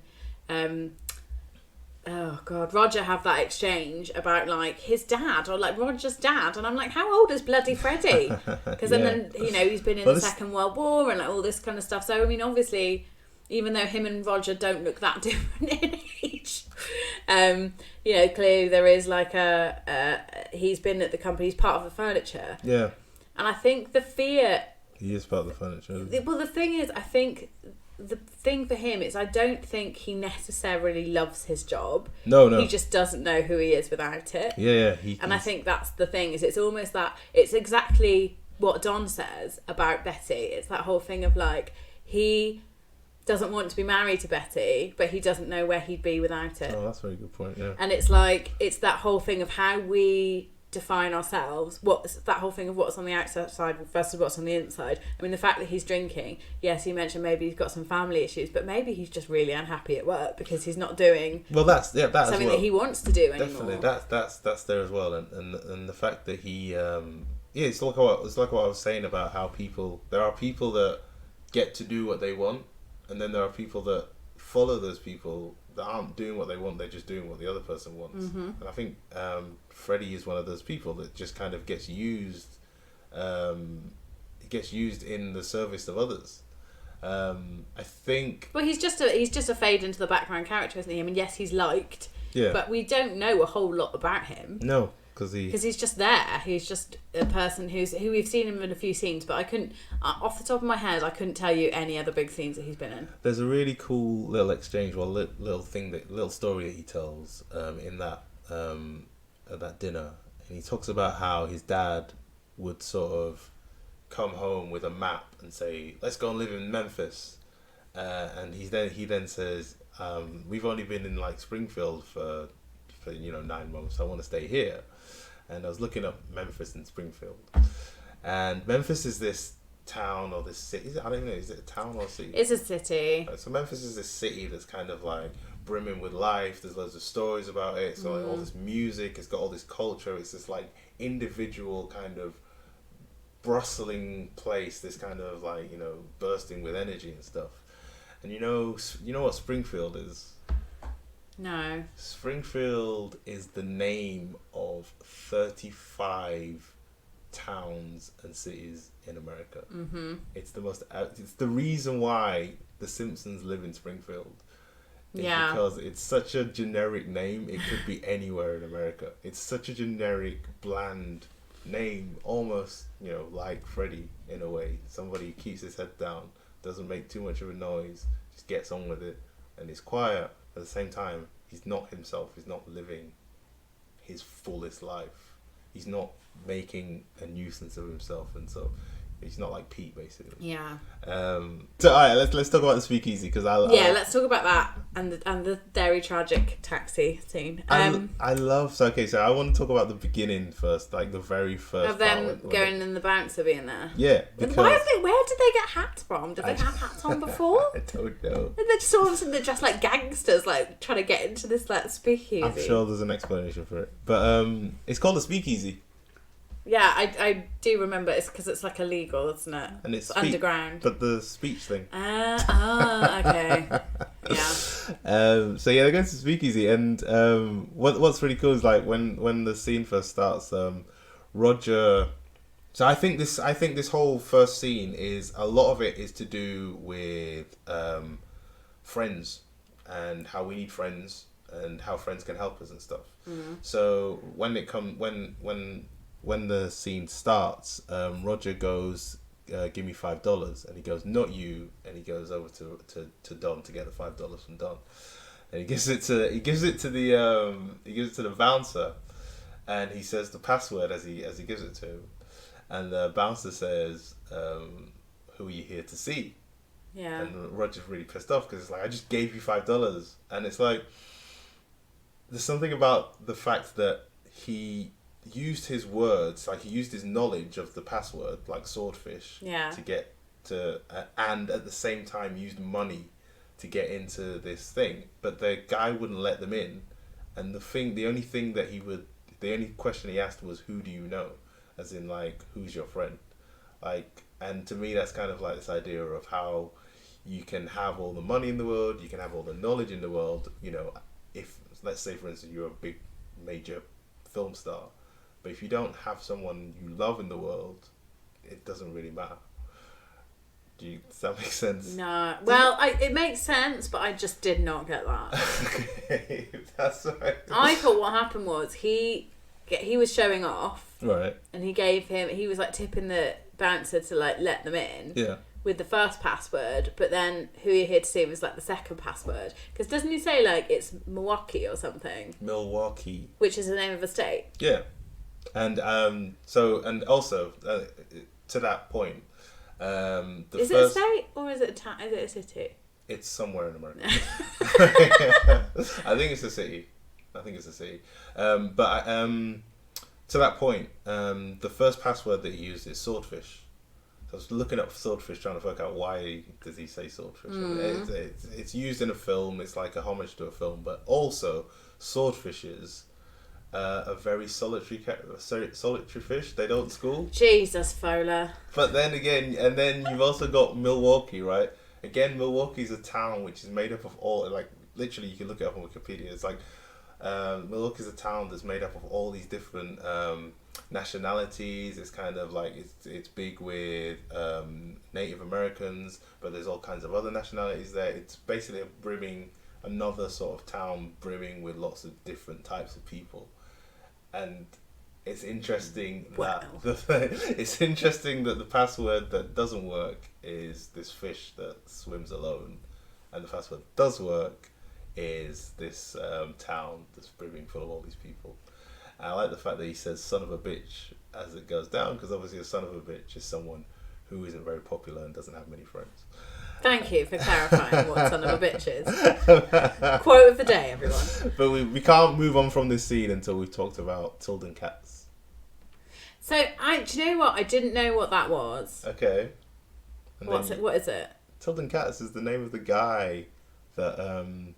Roger have that exchange about like his dad or like Roger's dad, and I'm like, how old is bloody Freddie? Because then he's been in the Second World War and like all this kind of stuff. So I mean, obviously, even though him and Roger don't look that different in age, clearly there is like he's been at the company, he's part of the furniture. Yeah. And I think the fear. He is part of the furniture. Well, the thing is, I think the thing for him is I don't think he necessarily loves his job. No. He just doesn't know who he is without it. Yeah. I think that's the thing, is it's almost that, it's exactly what Don says about Betty. It's that whole thing of like, he doesn't want to be married to Betty, but he doesn't know where he'd be without it. Oh, that's a very good point, yeah. And it's like, it's that whole thing of how we define ourselves, what's that whole thing of what's on the outside versus what's on the inside. I mean, the fact that he's drinking, yes, you mentioned maybe he's got some family issues, but maybe he's just really unhappy at work because he's not doing that's something that he wants to do anymore. Definitely, that's there as well, and the fact that he it's like what I was saying about how there are people that get to do what they want, and then there are people that follow those people that aren't doing what they want, they're just doing what the other person wants. Mm-hmm. And I think Freddie is one of those people that just kind of gets used in the service of others. I think. Well, he's just a fade into the background character, isn't he? I mean, yes, he's liked, but we don't know a whole lot about him. No, because he's just there. He's just a person who we've seen him in a few scenes, but I couldn't, off the top of my head, I couldn't tell you any other big scenes that he's been in. There's a really cool little exchange, little story that he tells in that at that dinner, and he talks about how his dad would sort of come home with a map and say, "Let's go and live in Memphis," and he then says, "We've only been in like Springfield for 9 months. I want to stay here." And I was looking up Memphis and Springfield, and Memphis is this town or this city. I don't even know. Is it a town or a city? It's a city. So Memphis is this city that's kind of like brimming with life. There's loads of stories about it. So like all this music. It's got all this culture. It's this like individual kind of bustling place. This kind of like, you know, bursting with energy and stuff. And you know what Springfield is? No. Springfield is the name of 35 towns and cities in America. Mm-hmm. It's the reason why the Simpsons live in Springfield. Because it's such a generic name. It could be anywhere in America. It's such a generic, bland name, almost, you know, like Freddy in a way. Somebody who keeps his head down, doesn't make too much of a noise, just gets on with it, and is quiet. At the same time, he's not himself. He's not living his fullest life. He's not making a nuisance of himself, and so he's not like Pete, basically. Yeah. So all right, let's talk about the speakeasy because let's talk about that and the very tragic taxi scene. I love so I want to talk about the beginning first, like the very first of them going in the bouncer being there. Yeah, because where did they get hats from? Did they have hats on before? I don't know. And they're just all of a sudden they're dressed like gangsters, like trying to get into this like speakeasy. I'm sure there's an explanation for it, but it's called a speakeasy. Yeah, I do remember. It's because it's like illegal, isn't it? And it's underground. But the speech thing. Okay. Yeah. So yeah, they're going to speakeasy, and what's really cool is like when the scene first starts, Roger. So I think this whole first scene is a lot of it is to do with friends and how we need friends and how friends can help us and stuff. Mm-hmm. So when the scene starts, Roger goes, give me $5, and he goes, not you, and he goes over to Don to get the $5 from Don, and he gives it to the bouncer, and he says the password as he gives it to him, and the bouncer says, who are you here to see? Yeah. And Roger's really pissed off because it's like, I just gave you $5, and it's like, there's something about the fact that he used his words, like he used his knowledge of the password, like swordfish, to get to, and at the same time used money to get into this thing. But the guy wouldn't let them in, and the only question he asked was, "Who do you know?" As in, like, who's your friend? Like, and to me, that's kind of like this idea of how you can have all the money in the world, you can have all the knowledge in the world. You know, if let's say, for instance, you're a big major film star. But if you don't have someone you love in the world, it doesn't really matter. Does that make sense? No. Well, it makes sense, but I just did not get that. Okay, that's right. I thought what happened was he was showing off. Right. And he was like tipping the bouncer to like let them in. Yeah. With the first password, but then who you're here to see was like the second password. Because doesn't he say like it's Milwaukee or something? Milwaukee. Which is the name of a state. Yeah. And also to that point, is it a state or is it a town? Is it a city? It's somewhere in America. I think it's a city. But to that point, the first password that he used is swordfish. So I was looking up swordfish, trying to work out why does he say swordfish. It's used in a film. It's like a homage to a film, but also swordfishes. A very solitary fish. They don't school. Jesus, Fola. But then again, and then you've also got Milwaukee, right? Again, Milwaukee's a town which is made up of all, like, literally you can look it up on Wikipedia. It's like, Milwaukee's a town that's made up of all these different nationalities. It's kind of like, it's big with Native Americans, but there's all kinds of other nationalities there. It's basically another sort of town brimming with lots of different types of people. And it's interesting that the password that doesn't work is this fish that swims alone, and the password that does work is this town that's brimming full of all these people. And I like the fact that he says "son of a bitch" as it goes down, because obviously a son of a bitch is someone who isn't very popular and doesn't have many friends. Thank you for clarifying what son of a bitch is. Quote of the day, everyone. But we can't move on from this scene until we've talked about Tilden Cats. So, do you know what? I didn't know what that was. Okay. And What is it? Tilden Cats is the name of the guy that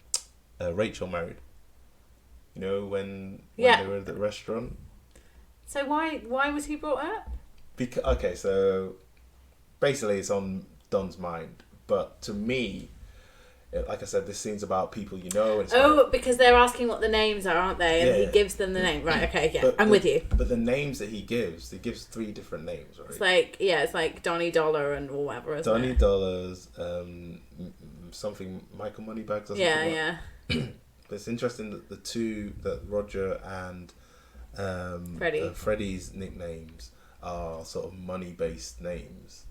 Rachel married. You know, when they were at the restaurant. So why was he brought up? Okay, so basically it's on Don's mind, but to me, like I said, this scene's about people you know. And because they're asking what the names are, aren't they? And he gives them the name. Right, okay, yeah, I'm with you. But the names that he gives 3 different names, right? It's like Donny Dollar and whatever, isn't Donny it? Dollars, something, Michael Moneybags or something. Yeah. But it's interesting that the two, that Roger and Freddie's nicknames are sort of money-based names.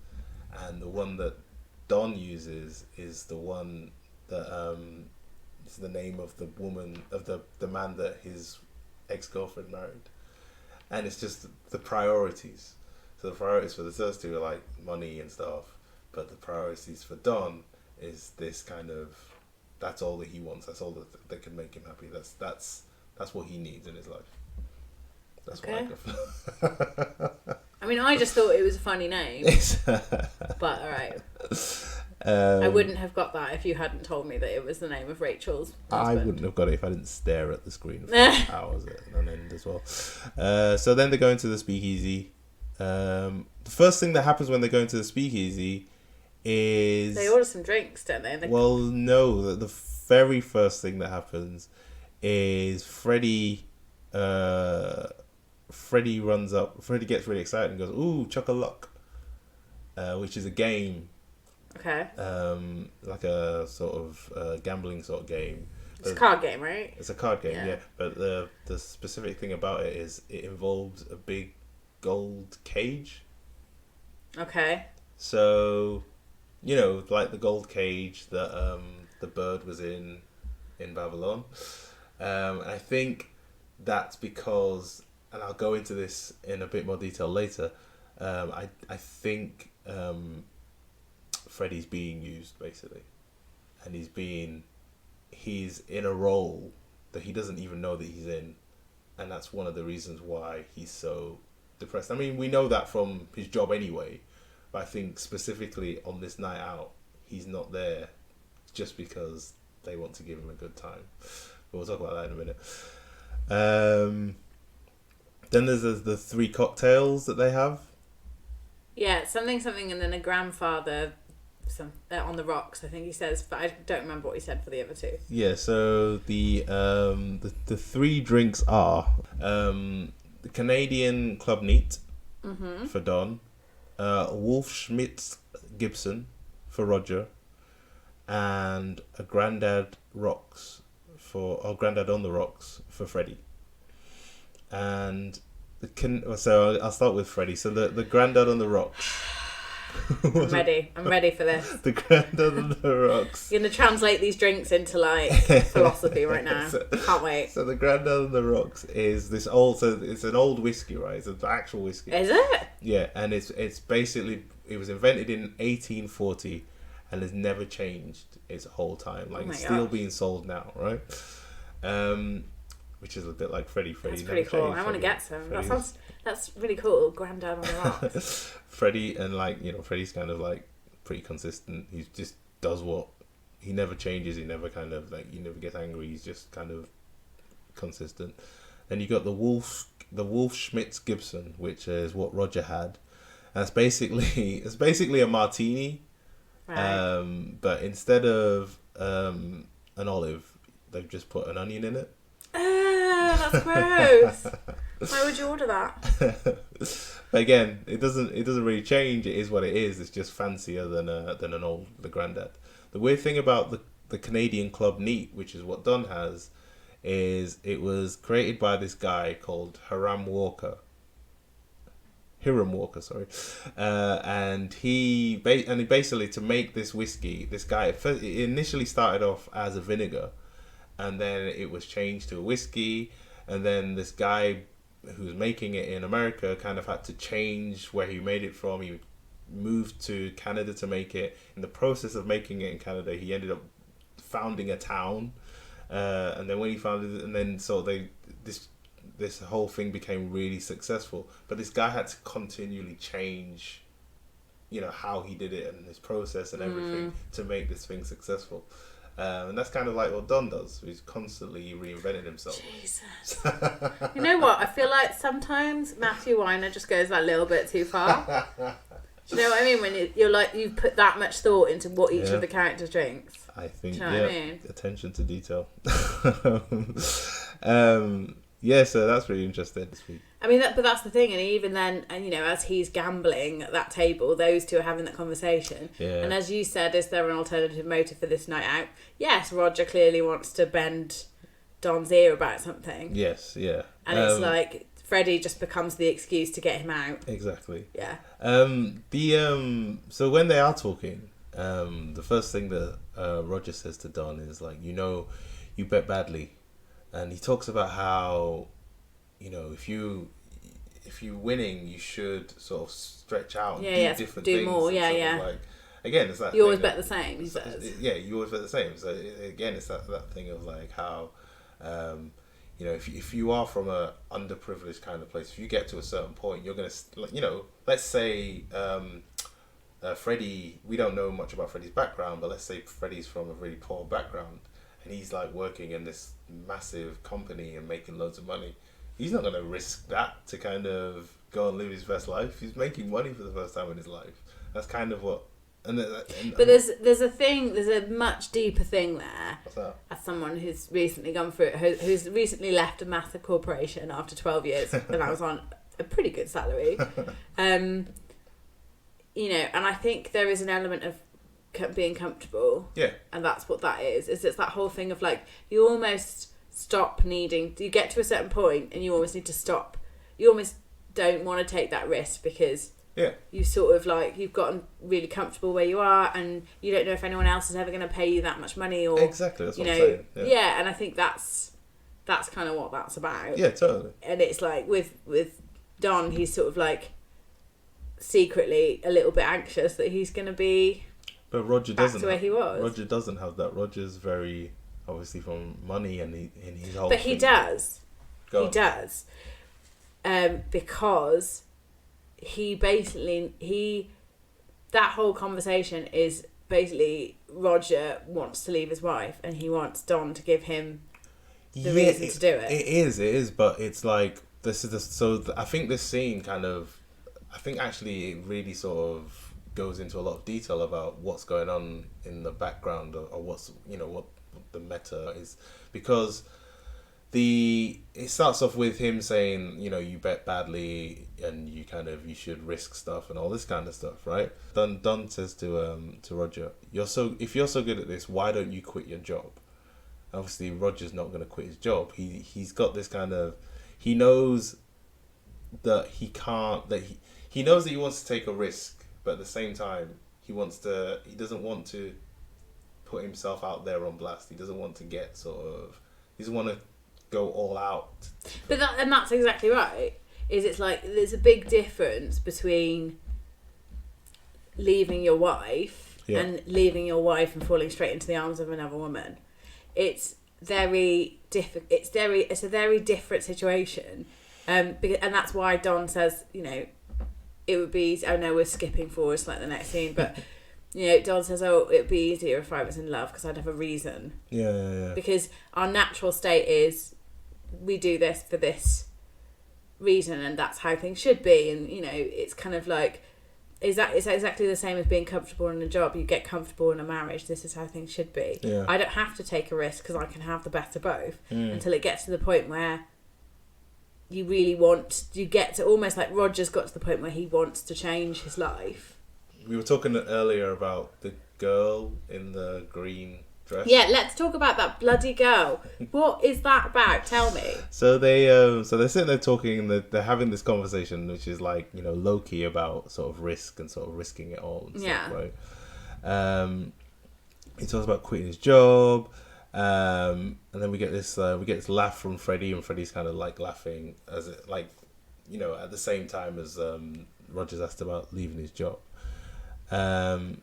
And the one that Don uses is the one that is the name of the woman, of the man that his ex-girlfriend married. And it's just the priorities. So the priorities for the first two are like money and stuff, but the priorities for Don is this kind of, that's all that he wants. That's all that can make him happy. That's what he needs in his life. That's what I go for. I mean, I just thought it was a funny name. But alright. I wouldn't have got that if you hadn't told me that it was the name of Rachel's husband. I wouldn't have got it if I didn't stare at the screen for hours on end as well. So then they go into the speakeasy. The first thing that happens when they go into the speakeasy is... They order some drinks, don't they? Well, no. The very first thing that happens is Freddie runs up. Freddie gets really excited and goes, "Ooh, Chock-a-Lock," which is a game. Okay. Like a sort of gambling sort of game. It's a card game, right? It's a card game, yeah. But the specific thing about it is it involves a big gold cage. Okay. So, you know, like the gold cage that the bird was in Babylon. I think that's because, and I'll go into this in a bit more detail later, I think Freddie's being used, basically. And he's in a role that he doesn't even know that he's in. And that's one of the reasons why he's so depressed. I mean, we know that from his job anyway. But I think specifically on this night out, he's not there just because they want to give him a good time. But we'll talk about that in a minute. Then there's the 3 cocktails that they have. Yeah, something, and then a grandfather on the rocks, I think he says, but I don't remember what he said for the other 2. Yeah, so the 3 drinks are the Canadian Club Neat for Don, Wolf Schmitz Gibson for Roger, and a Grandad Grandad on the Rocks for Freddie. And so I'll start with Freddie. So the Grandad on the Rocks. I'm ready for this. The Grandad on the Rocks. You're going to translate these drinks into like philosophy right now. Can't wait. So the Grandad on the Rocks is this old, so it's an old whiskey, right? It's an actual whiskey. Is it? Yeah, and it's basically, it was invented in 1840 and has never changed its whole time. Like, it's still being sold now, right? Which is a bit like Freddie. That's pretty cool. I want to get some. That's really cool. Grandad on the Rocks. Freddie, and like, you know, Freddie's kind of like pretty consistent. He just does what, he never changes. He never kind of like, he never gets angry. He's just kind of consistent. Then you got the Wolf Schmitz Gibson, which is what Roger had. And it's basically a martini, right. But instead of an olive, they've just put an onion in it. That's gross. Why would you order that? But again, it doesn't really change. It is what it is. It's just fancier than the Grandad. The weird thing about the Canadian Club Neat, which is what Don has, is it was created by this guy called Hiram Walker, sorry. And he basically, to make this whiskey, this guy, it initially started off as a vinegar, and then it was changed to a whiskey, and then this guy who's making it in America kind of had to change where he made it from. He moved to Canada to make it. In the process of making it in Canada, he ended up founding a town, and then when he founded it, and then so this whole thing became really successful. But this guy had to continually change how he did it and his process and everything to make this thing successful. And that's kind of like what Don does. He's constantly reinventing himself. Jesus. You know what? I feel like sometimes Matthew Weiner just goes that little bit too far. Do you know what I mean? When you're like, you've put that much thought into what each of the characters drinks. I think, do you know what I mean? Attention to detail. So that's really interesting this week. I mean, but that's the thing, and even then, and as he's gambling at that table, those two are having that conversation. Yeah. And as you said, is there an alternative motive for this night out? Yes, Roger clearly wants to bend Don's ear about something. Yes, yeah. And it's like Freddie just becomes the excuse to get him out. Exactly. Yeah. So when they are talking, the first thing that Roger says to Don is like, you bet badly, and he talks about how, if you winning, you should sort of stretch out and do different things. Do more. Yeah. Like, again, it's that you always bet the same. He says. Yeah, you always bet the same. So again, it's that thing of like how, if you are from a underprivileged kind of place, if you get to a certain point, you're gonna, let's say, Freddie. We don't know much about Freddie's background, but let's say Freddie's from a really poor background, and he's like working in this massive company and making loads of money. He's not going to risk that to kind of go and live his best life. He's making money for the first time in his life. That's kind of what. But there's a much deeper thing there. What's that? As someone who's recently gone through it, who's recently left a massive corporation after 12 years, and I was on a pretty good salary. And I think there is an element of being comfortable. Yeah. And that's what that is. It's that whole thing of like, you almost stop needing, you get to a certain point and you almost need to stop. You almost don't want to take that risk because you sort of like, you've gotten really comfortable where you are and you don't know if anyone else is ever going to pay you that much money or exactly, that's what I'm saying. Yeah, and I think that's kind of what that's about. Yeah, totally. And it's like with Don, he's sort of like secretly a little bit anxious that he's going to be but Roger back doesn't to where he was. Roger doesn't have that. Roger's very obviously from money and his whole but he does. Go he on. Does. Because he basically that whole conversation is basically Roger wants to leave his wife and he wants Don to give him the reason to do it. It is, but it's like I think this scene actually it really sort of goes into a lot of detail about what's going on in the background or what's what the meta is, because it starts off with him saying, you bet badly and you should risk stuff and all this kind of stuff, right? Don says to Roger, if you're so good at this, why don't you quit your job? Obviously Roger's not going to quit his job. He's got this kind of, he knows that he can't, he knows that he wants to take a risk, but at the same time he doesn't want to put himself out there on blast. He doesn't want to he doesn't want to go all out. But that's exactly right. It's like there's a big difference between leaving your wife and leaving your wife and falling straight into the arms of another woman. It's a very different situation. And that's why Don says, it would be, I know we're skipping forward to like the next scene, but Don says, oh, it'd be easier if I was in love because I'd have a reason. Yeah. Because our natural state is we do this for this reason and that's how things should be. And, it's kind of like, it's exactly the same as being comfortable in a job. You get comfortable in a marriage. This is how things should be. Yeah. I don't have to take a risk because I can have the best of both until it gets to the point where you get to almost like Roger's got to the point where he wants to change his life. We were talking earlier about the girl in the green dress. Yeah, let's talk about that bloody girl. What is that about? Tell me. So they're sitting there talking and they're having this conversation, which is like, low key about sort of risk and sort of risking it all and stuff, right? He talks about quitting his job. And then we get this laugh from Freddie, and Freddie's kind of like laughing as it like, at the same time as Roger's asked about leaving his job. And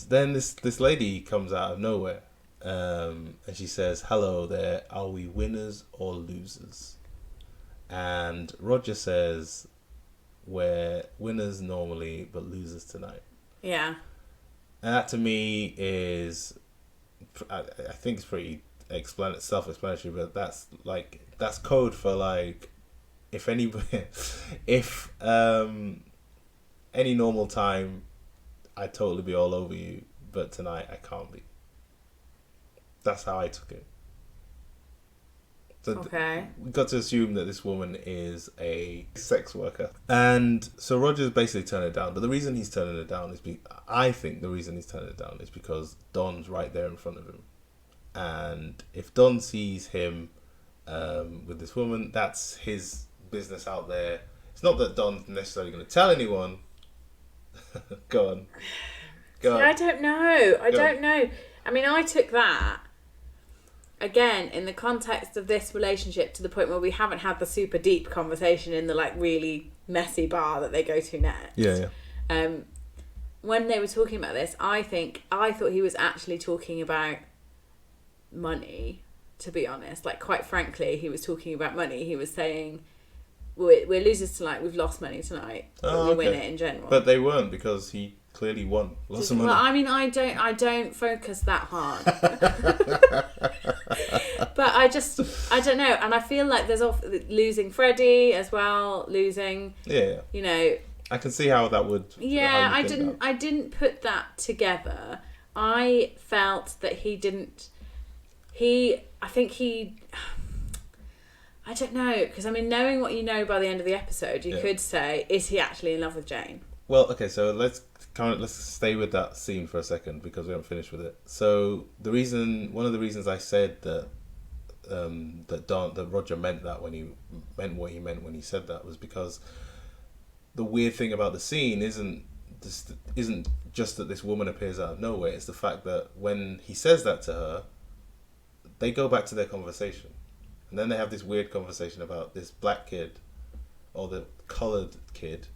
then this lady comes out of nowhere, and she says, "Hello there, are we winners or losers?" And Roger says, where winners normally, but losers tonight. Yeah. And that to me is, I think it's pretty self-explanatory, but that's code for like, if any, if any normal time, I'd totally be all over you, but tonight I can't be. That's how I took it. So Okay. we got to assume that this woman is a sex worker. And so Roger's basically turning it down. But the reason he's turning it down is I think the reason he's turning it down is because Don's right there in front of him. And if Don sees him with this woman, that's his business out there. It's not that Don's necessarily going to tell anyone. Go on. I don't know. I don't know. I mean, I took that, again, in the context of this relationship, to the point where we haven't had the super deep conversation in the like really messy bar that they go to next. Yeah. When they were talking about this, I thought he was actually talking about money, to be honest. Like, quite frankly, he was talking about money. He was saying, we're losers tonight, we've lost money tonight, but we win it in general. But they weren't, because he clearly won lots of money. Well, I mean, I don't focus that hard. But I don't know. And I feel like there's losing Freddie as well, losing, you know. I can see how that would. Yeah, I didn't put that together. I felt that I don't know, because I mean, knowing what you know by the end of the episode, you could say, is he actually in love with Jane? Well, okay, so let's stay with that scene for a second, because we haven't finished with it. So one of the reasons I said that that Roger meant that when he meant what he meant when he said that, was because the weird thing about the scene isn't just that this woman appears out of nowhere. It's the fact that when he says that to her, they go back to their conversation. And then they have this weird conversation about this black kid, or the coloured kid,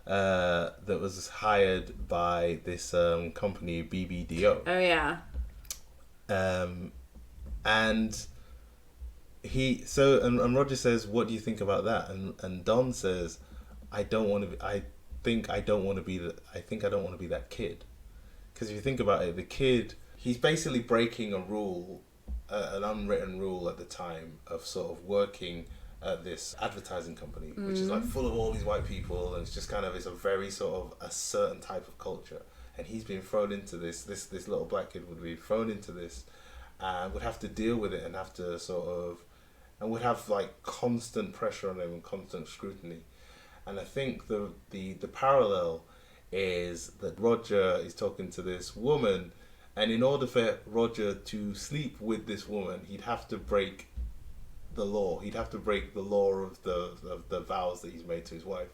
that was hired by this company, BBDO. Oh, yeah. And Roger says, what do you think about that? And Don says, I think I don't want to be that kid. Because if you think about it, the kid, he's basically breaking a rule, an unwritten rule at the time, of sort of working at this advertising company, which is like full of all these white people, and it's just kind of, it's a very sort of a certain type of culture. And he's been thrown into this little black kid would be thrown into this, and would have to deal with it, and have to and would have like constant pressure on him and constant scrutiny. And I think the parallel is that Roger is talking to this woman, and in order for Roger to sleep with this woman, he'd have to break the law. He'd have to break the law of the vows that he's made to his wife.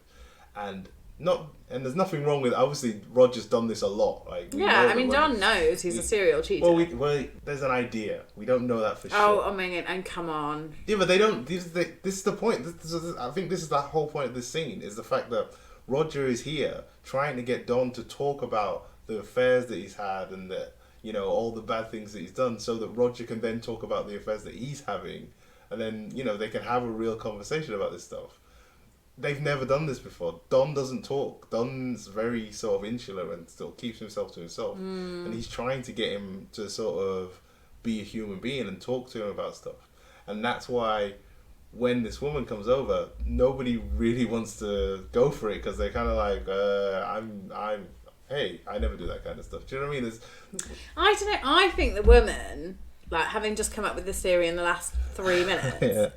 And there's nothing wrong with, obviously Roger's done this a lot. Like, I mean, Don knows he's a serial cheater. Well, there's an idea. We don't know that for sure. Oh, I mean, and come on. Yeah, but they don't. This is the point. I think this is the whole point of this scene, is the fact that Roger is here trying to get Don to talk about the affairs that he's had, and all the bad things that he's done, so that Roger can then talk about the affairs that he's having, and then they can have a real conversation about this stuff. They've never done this before. Don doesn't talk. Don's very sort of insular and still keeps himself to himself. And he's trying to get him to sort of be a human being and talk to him about stuff. And that's why when this woman comes over, nobody really wants to go for it, because they're kind of like, hey, I never do that kind of stuff. Do you know what I mean? I don't know. I think the woman, like, having just come up with this theory in the last 3 minutes,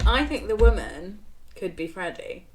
I think the woman could be Freddie.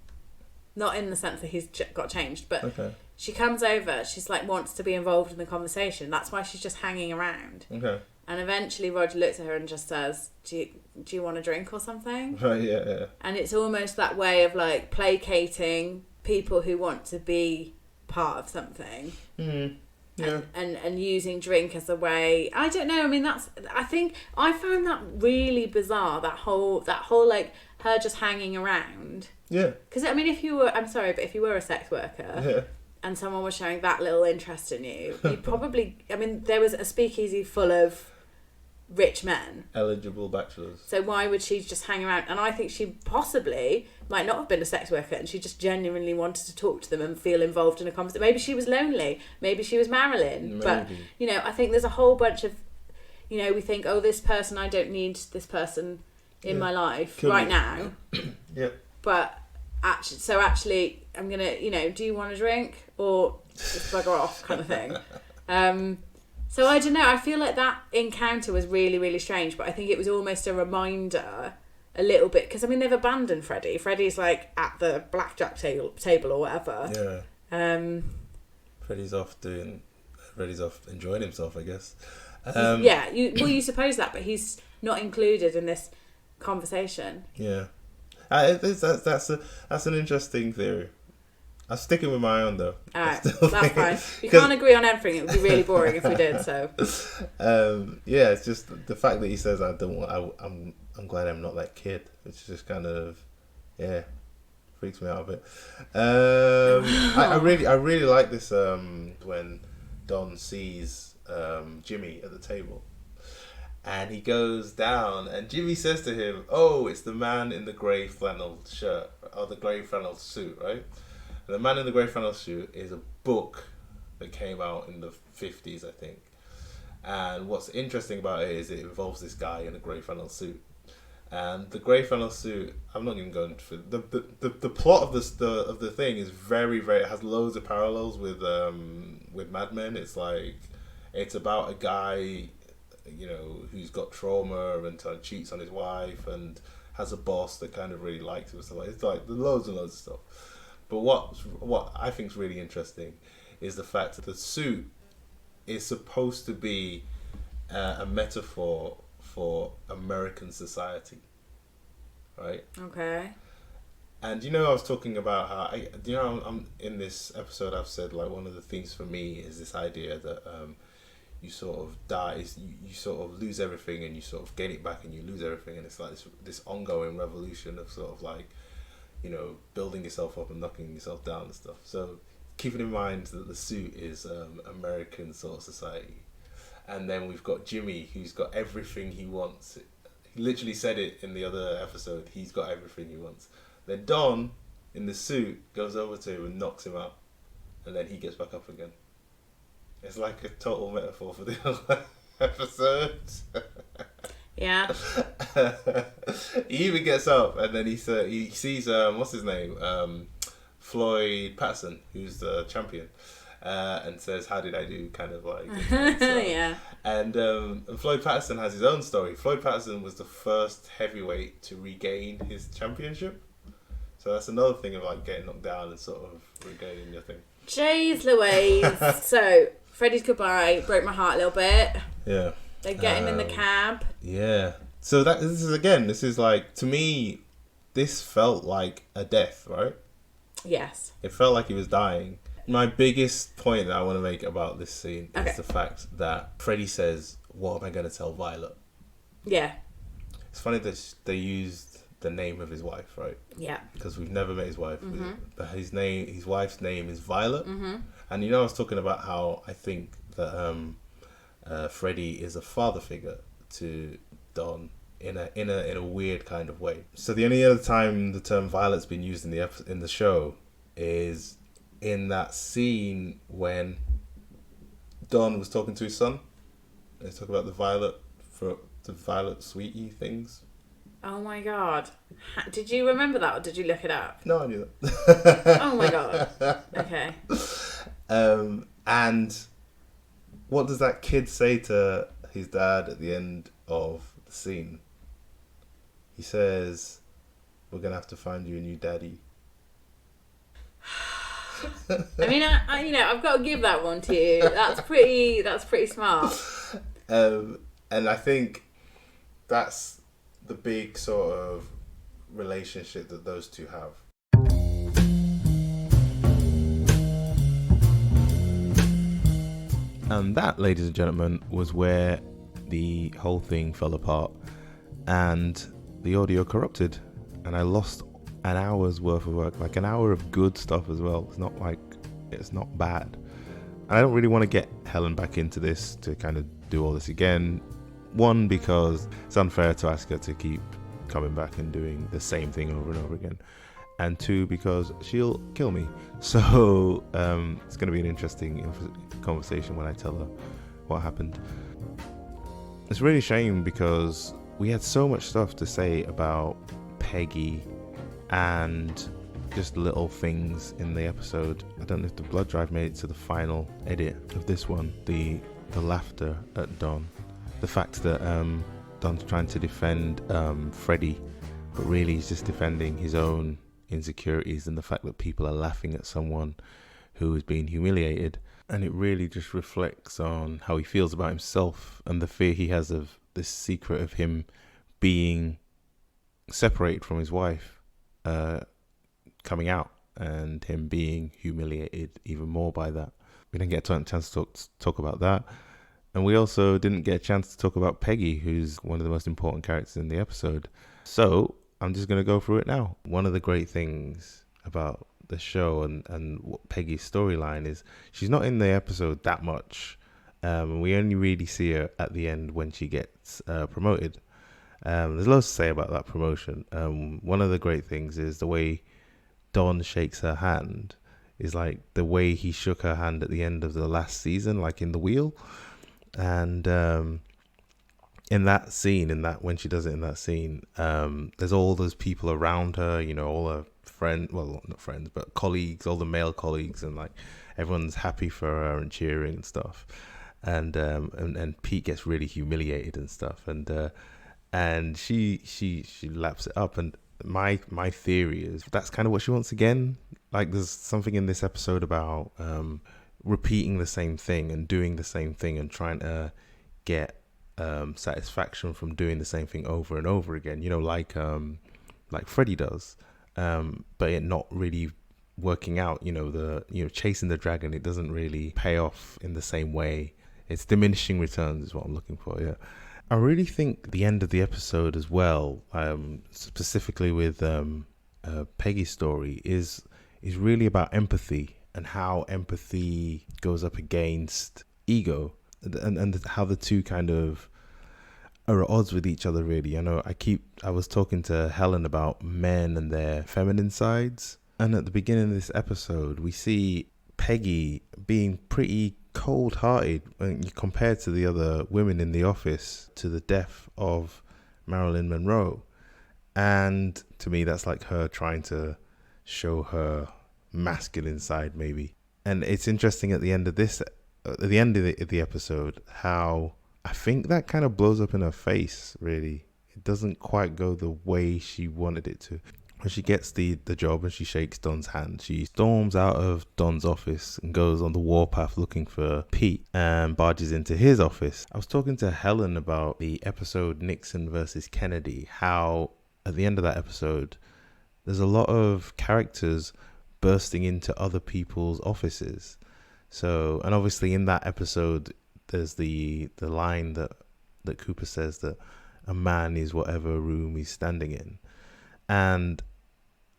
Not in the sense that he's got changed, but she comes over, she's like, wants to be involved in the conversation. That's why she's just hanging around. Okay. And eventually Roger looks at her and just says, do you want a drink or something? Right, yeah. And it's almost that way of like placating people who want to be part of something. Mm-hmm. Yeah. And using drink as a way. I don't know. I mean, I think I found that really bizarre. That whole like her just hanging around. Yeah. Because I mean, if you were a sex worker, and someone was showing that little interest in you, you'd probably. I mean, there was a speakeasy full of rich men. Eligible bachelors. So why would she just hang around? And I think she possibly might not have been a sex worker, and she just genuinely wanted to talk to them and feel involved in a conversation. Maybe she was lonely. Maybe she was Marilyn. Maybe. But, you know, I think there's a whole bunch of, you know, we think, oh, this person, I don't need this person in my life right now. Yeah. But actually, I'm going to, you know, do you want a drink? Or just bugger off kind of thing. So I don't know. I feel like that encounter was really, really strange. But I think it was almost a reminder a little bit. Because, I mean, they've abandoned Freddie. Freddie's, like, at the blackjack table or whatever. Yeah. Freddie's off enjoying himself, I guess. You suppose that. But he's not included in this conversation. Yeah. That's an interesting theory. I'm sticking with my own though. Alright, that's fine. We can't agree on everything. It would be really boring if we did. So. It's just the fact that he says I'm glad I'm not that kid. It's just kind of freaks me out a bit. I really like this when Don sees Jimmy at the table. And he goes down, and Jimmy says to him, "Oh, it's the man in the grey flannel shirt, or the grey flannel suit, right?" And the man in the grey flannel suit is a book that came out in the 50s, I think. And what's interesting about it is it involves this guy in a grey flannel suit. And the grey flannel suit, I'm not even going for the plot of the thing is very, very. It has loads of parallels with Mad Men. It's like it's about a guy, you know, who's got trauma and cheats on his wife and has a boss that kind of really likes him and stuff like that. It's like loads and loads of stuff. But what I think is really interesting is the fact that the suit is supposed to be a metaphor for American society, right? Okay. And you know, I was talking about how I'm in this episode. I've said like one of the things for me is this idea that you sort of die, you sort of lose everything and you sort of gain it back and you lose everything, and it's like this ongoing revolution of sort of like, you know, building yourself up and knocking yourself down and stuff. So keeping in mind that the suit is American sort of society, and then we've got Jimmy who's got everything he wants. He literally said it in the other episode. He's got everything he wants. Then Don in the suit goes over to him and knocks him out, and then he gets back up again. It's like a total metaphor for the other episodes. Yeah. He even gets up and then he sees what's his name, Floyd Patterson, who's the champion, and says, "How did I do?" Kind of like. Yeah. And Floyd Patterson has his own story. Floyd Patterson was the first heavyweight to regain his championship. So that's another thing of like getting knocked down and sort of regaining your thing. Jeez Louise. So, Freddie's goodbye broke my heart a little bit. Yeah. They get him in the cab. Yeah. So this is like, to me, this felt like a death, right? Yes. It felt like he was dying. My biggest point that I want to make about this scene is the fact that Freddie says, "What am I going to tell Violet?" Yeah. It's funny that they used the name of his wife, right? Yeah. Because we've never met his wife. Mm-hmm. But his wife's name is Violet. Mm-hmm. And you know, I was talking about how I think that Freddie is a father figure to Don in a weird kind of way. So the only other time the term Violet's been used in the show is in that scene when Don was talking to his son. They talk about the Violet sweetie things. Oh my god. Did you remember that or did you look it up? No, I knew that. Oh my god. Okay. And what does that kid say to his dad at the end of the scene? He says, "We're going to have to find you a new daddy." I mean, I've got to give that one to you. That's pretty smart. And I think that's the big sort of relationship that those two have. And that, ladies and gentlemen, was where the whole thing fell apart and the audio corrupted, and I lost an hour's worth of work, like an hour of good stuff as well. It's not bad. And I don't really want to get Helen back into this to kind of do all this again. One, because it's unfair to ask her to keep coming back and doing the same thing over and over again. And two, because she'll kill me. So it's going to be an interesting conversation when I tell her what happened. It's really a shame because we had so much stuff to say about Peggy and just little things in the episode. I don't know if the blood drive made it to the final edit of this one. The laughter at Don. The fact that Don's trying to defend Freddie, but really he's just defending his own insecurities and the fact that people are laughing at someone who is being humiliated. And it really just reflects on how he feels about himself and the fear he has of this secret of him being separated from his wife coming out, and him being humiliated even more by that. We didn't get a chance to talk about that. And we also didn't get a chance to talk about Peggy, who's one of the most important characters in the episode. So I'm just going to go through it now. One of the great things about the show and what Peggy's storyline is, she's not in the episode that much. We only really see her at the end when she gets promoted. There's lots to say about that promotion. One of the great things is the way Don shakes her hand is like the way he shook her hand at the end of the last season, like in The Wheel. And in that scene, when she does it in that scene, there's all those people around her, you know, all her friends, well, not friends, but colleagues, all the male colleagues, and like everyone's happy for her and cheering and stuff. And Pete gets really humiliated and stuff, and she laps it up. And my theory is that's kind of what she wants again. Like there's something in this episode about repeating the same thing and doing the same thing and trying to get satisfaction from doing the same thing over and over again, you know, like Freddie does, but it not really working out. You know, chasing the dragon, it doesn't really pay off in the same way. It's diminishing returns is what I'm looking for. Yeah, I really think the end of the episode as well, specifically with Peggy's story, is really about empathy and how empathy goes up against ego, and how the two kind of are at odds with each other, really. I know I was talking to Helen about men and their feminine sides, and at the beginning of this episode we see Peggy being pretty cold-hearted compared to the other women in the office, to the death of Marilyn Monroe. And to me that's like her trying to show her masculine side, maybe. And it's interesting at the end of the episode how I think that kind of blows up in her face, really. It doesn't quite go the way she wanted it to. When she gets the job and she shakes Don's hand, she storms out of Don's office and goes on the warpath looking for Pete and barges into his office. I was talking to Helen about the episode Nixon versus Kennedy, how at the end of that episode there's a lot of characters bursting into other people's offices. So, and obviously in that episode there's the line that Cooper says that a man is whatever room he's standing in. And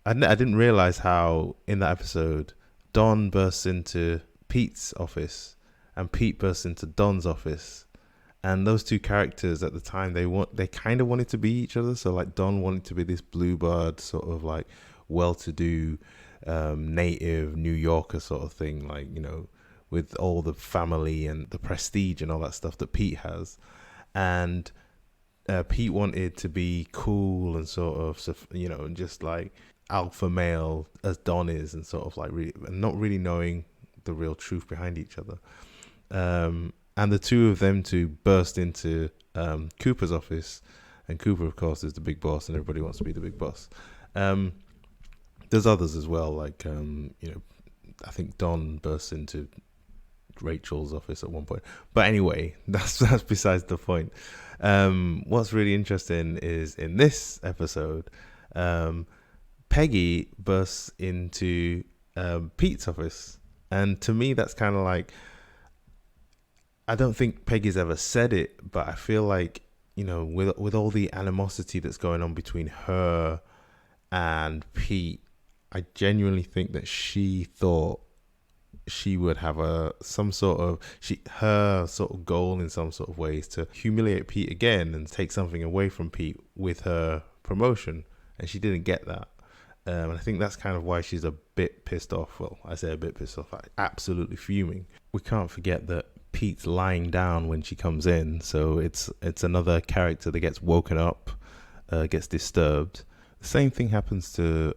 I didn't realize how in that episode Don bursts into Pete's office and Pete bursts into Don's office, and those two characters at the time they kind of wanted to be each other. So like Don wanted to be this bluebird sort of like well-to-do native New Yorker sort of thing, like, you know, with all the family and the prestige and all that stuff that Pete has. And Pete wanted to be cool and sort of, you know, just like alpha male as Don is, and sort of like really, not really knowing the real truth behind each other. And the two of them to burst into Cooper's office, and Cooper, of course, is the big boss, and everybody wants to be the big boss. There's others as well, like you know, I think Don bursts into Rachel's office at one point. But anyway, that's besides the point. What's really interesting is in this episode, Peggy bursts into Pete's office, and to me that's kind of like, I don't think Peggy's ever said it, but I feel like, you know, with all the animosity that's going on between her and Pete, I genuinely think that she thought she would have her sort of goal in some sort of ways to humiliate Pete again and take something away from Pete with her promotion, and she didn't get that. And I think that's kind of why she's a bit pissed off. Well, I say a bit pissed off, like absolutely fuming. We can't forget that Pete's lying down when she comes in, so it's another character that gets woken up, gets disturbed. The same thing happens to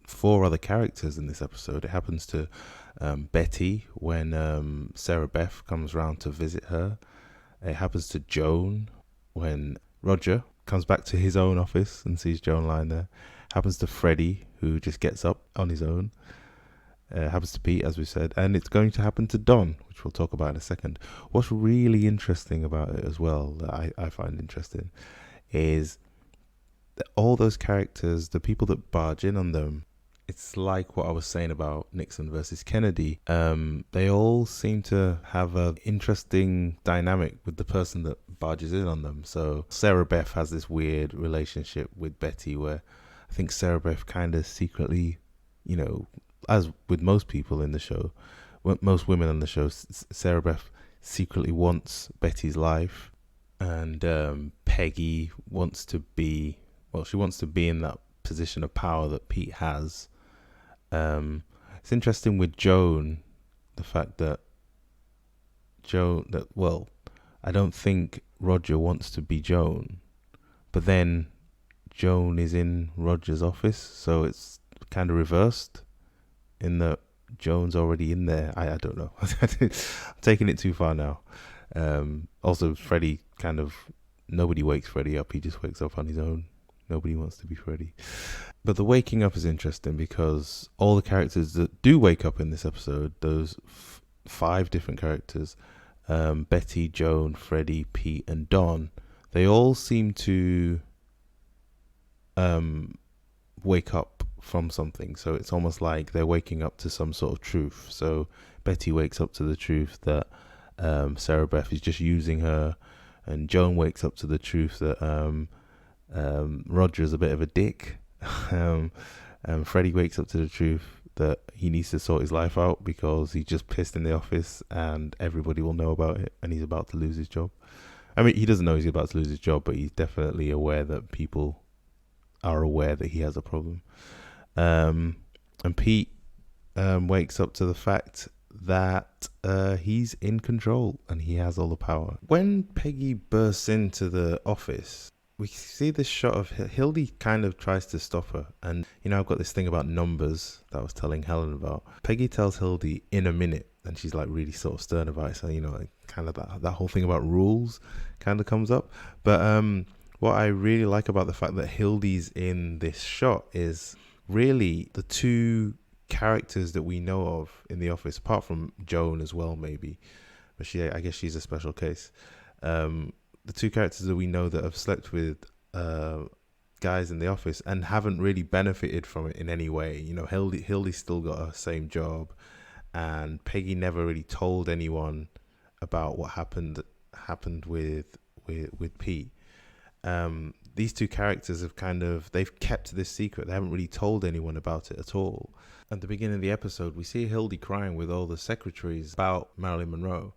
4 other characters in this episode. It happens to Betty when Sarah Beth comes round to visit her. It happens to Joan when Roger comes back to his own office and sees Joan lying there. Happens to Freddie, who just gets up on his own. Happens to Pete, as we said. And it's going to happen to Don, which we'll talk about in a second. What's really interesting about it as well, that I find interesting, is that all those characters, the people that barge in on them, it's like what I was saying about Nixon versus Kennedy. They all seem to have an interesting dynamic with the person that barges in on them. So Sarah Beth has this weird relationship with Betty where I think Sarah Beth kind of secretly, as with most people in the show, most women on the show, Sarah Beth secretly wants Betty's life. And Peggy wants to be, she wants to be in that position of power that Pete has. It's interesting with Joan, the fact that I don't think Roger wants to be Joan, but then Joan is in Roger's office, so it's kind of reversed in that Joan's already in there. I don't know. I'm taking it too far now. Also, Freddie nobody wakes Freddie up. He just wakes up on his own. Nobody wants to be Freddie. But the waking up is interesting because all the characters that do wake up in this episode, those 5 different characters, Betty, Joan, Freddie, Pete, and Don, they all seem to wake up from something. So it's almost like they're waking up to some sort of truth. So Betty wakes up to the truth that Sarah Beth is just using her, and Joan wakes up to the truth that Roger's a bit of a dick. Freddie wakes up to the truth that he needs to sort his life out because he's just pissed in the office and everybody will know about it and he's about to lose his job. I mean, he doesn't know he's about to lose his job, but he's definitely aware that people are aware that he has a problem. And Pete wakes up to the fact that he's in control and he has all the power. When Peggy bursts into the office, we see this shot of Hildy kind of tries to stop her. And, I've got this thing about numbers that I was telling Helen about. Peggy tells Hildy in a minute, and she's like really sort of stern about it. So, like kind of that whole thing about rules kind of comes up. But what I really like about the fact that Hildy's in this shot is really the 2 characters that we know of in the office, apart from Joan as well, maybe. But I guess she's a special case. The 2 characters that we know that have slept with guys in the office and haven't really benefited from it in any way. Hildy's still got her same job, and Peggy never really told anyone about what happened with Pete. These 2 characters they've kept this secret. They haven't really told anyone about it at all. At the beginning of the episode, we see Hildy crying with all the secretaries about Marilyn Monroe.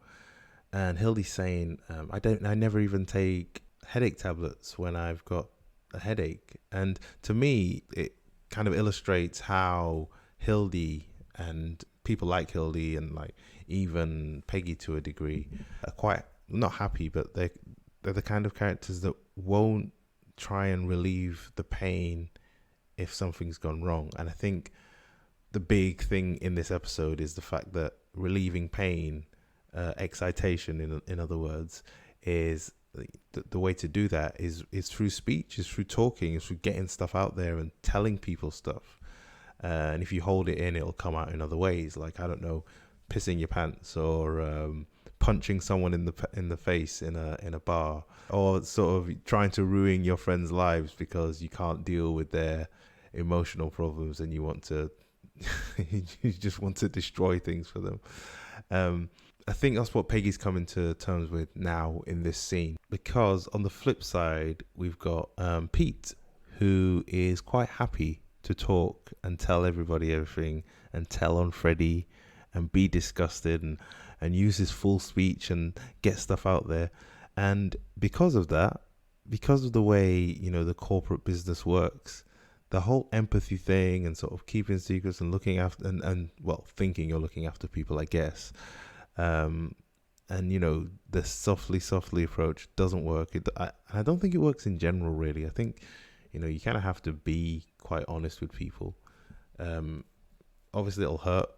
And Hildy's saying, I never even take headache tablets when I've got a headache. And to me, it kind of illustrates how Hildy and people like Hildy and like even Peggy to a degree are quite not happy, but they're the kind of characters that won't try and relieve the pain if something's gone wrong. And I think the big thing in this episode is the fact that relieving pain, excitation in other words, is the way to do that is through speech, is through talking, is through getting stuff out there and telling people stuff. And if you hold it in, it'll come out in other ways, like, I don't know, pissing your pants or punching someone in the face in a bar, or sort of trying to ruin your friends' lives because you can't deal with their emotional problems and you want to you just want to destroy things for them. I think that's what Peggy's coming to terms with now in this scene, because on the flip side, we've got Pete, who is quite happy to talk and tell everybody everything and tell on Freddie and be disgusted and use his full speech and get stuff out there. And because of that, because of the way, you know, the corporate business works, the whole empathy thing and sort of keeping secrets and looking after and well, thinking you're looking after people, I guess. And, you know, the softly approach doesn't work. I don't think it works in general, really. I think, you know, you kind of have to be quite honest with people. Obviously, it'll hurt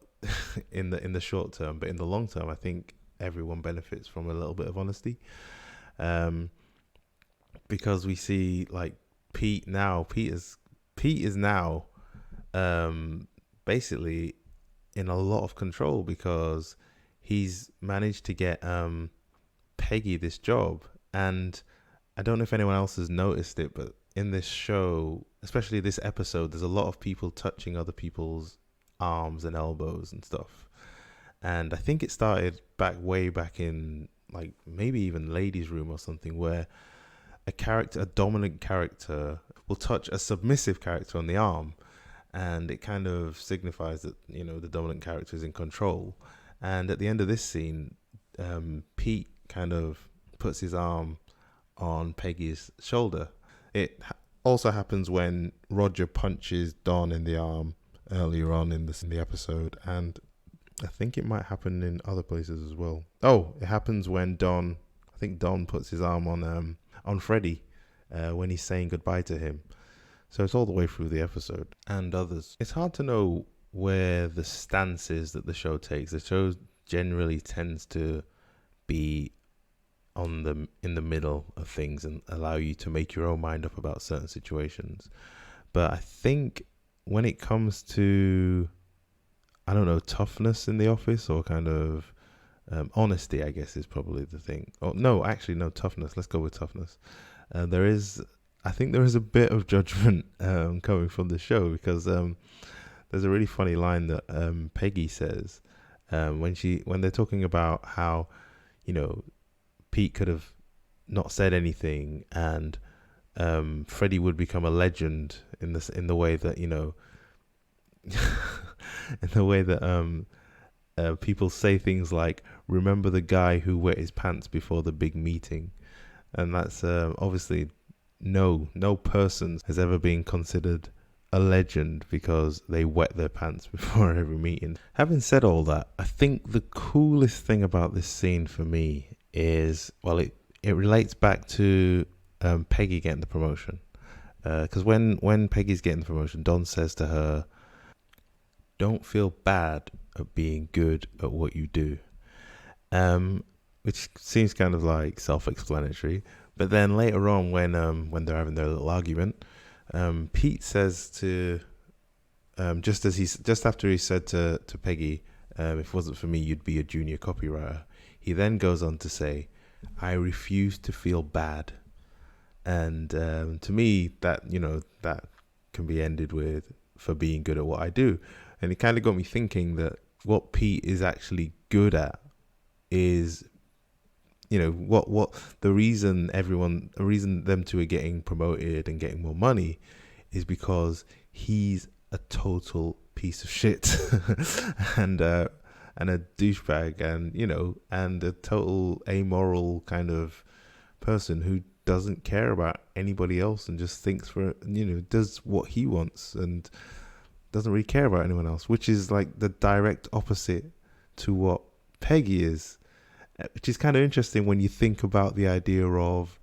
in the short term, but in the long term, I think everyone benefits from a little bit of honesty. Because we see like Pete is now basically in a lot of control because he's managed to get Peggy this job. And I don't know if anyone else has noticed it, but in this show, especially this episode, there's a lot of people touching other people's arms and elbows and stuff. And I think it started way back in like maybe even Ladies' Room or something, where a dominant character will touch a submissive character on the arm, and it kind of signifies that, you know, the dominant character is in control. And at the end of this scene, Pete kind of puts his arm on Peggy's shoulder. It also happens when Roger punches Don in the arm earlier on in the episode, and I think it might happen in other places as well. Oh, it happens when Don puts his arm on Freddy when he's saying goodbye to him. So it's all the way through the episode and others. It's hard to know where the stance is that the show takes. The show generally tends to be in the middle of things and allow you to make your own mind up about certain situations. But I think when it comes to, I don't know, toughness in the office or kind of honesty, I guess is probably the thing. Oh no, actually no, toughness. Let's go with toughness. I think there is a bit of judgment coming from the show, because there's a really funny line that Peggy says when they're talking about how, you know, Pete could have not said anything and Freddie would become a legend in the way that, you know, in the way that people say things like, remember the guy who wet his pants before the big meeting. And that's obviously no person has ever been considered a legend because they wet their pants before every meeting. Having said all that, I think the coolest thing about this scene for me is, well, it relates back to Peggy getting the promotion. Because when Peggy's getting the promotion, Don says to her, don't feel bad at being good at what you do. Which seems kind of like self-explanatory. But then later on, when they're having their little argument, Pete says to, just after he said to Peggy, if it wasn't for me, you'd be a junior copywriter. He then goes on to say, I refuse to feel bad. And to me, that, you know, that can be ended with, for being good at what I do. And it kind of got me thinking that what Pete is actually good at is, you know, what the reason them two are getting promoted and getting more money is because he's a total piece of shit and a douchebag, and, you know, and a total amoral kind of person who doesn't care about anybody else and just thinks for, you know, does what he wants and doesn't really care about anyone else, which is like the direct opposite to what Peggy is. Which is kind of interesting when you think about the idea of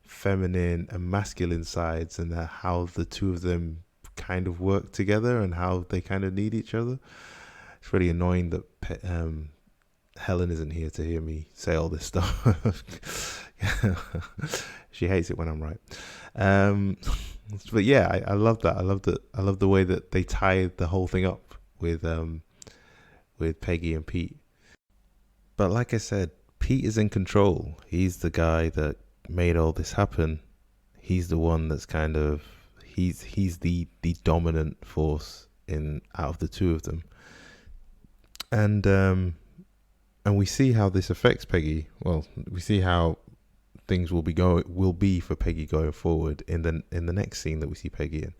feminine and masculine sides and how the two of them kind of work together and how they kind of need each other. It's really annoying that Helen isn't here to hear me say all this stuff. She hates it when I'm right. But yeah, I love that. I love the way that they tie the whole thing up with Peggy and Pete. But like I said, Pete is in control. He's the guy that made all this happen. He's the one that's kind of, he's the dominant force out of the two of them. And we see how this affects Peggy. Well, we see how things will be for Peggy going forward in the next scene that we see Peggy in.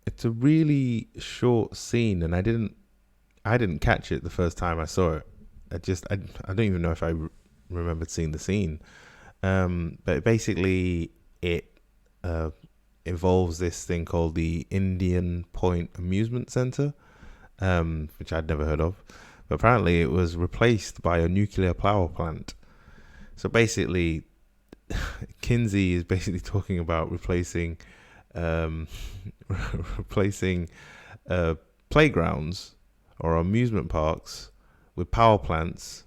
It's a really short scene, and I didn't I didn't catch it the first time I saw it. I don't even know if I remembered seeing the scene. But basically, it involves this thing called the Indian Point Amusement Center, which I'd never heard of. But apparently, it was replaced by a nuclear power plant. So basically, Kinsey is basically talking about replacing replacing playgrounds or amusement parks with power plants,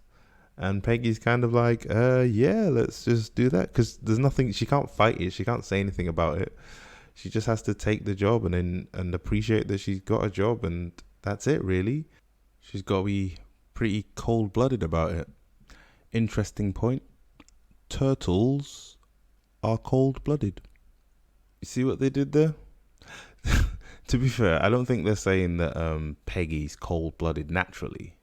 and Peggy's kind of like, yeah, let's just do that, because there's nothing, she can't fight it, she can't say anything about it, she just has to take the job and appreciate that she's got a job, and that's it really. She's got to be pretty cold-blooded about it. Interesting point. Turtles are cold-blooded. You see what they did there? To be fair, I don't think they're saying that Peggy's cold-blooded naturally.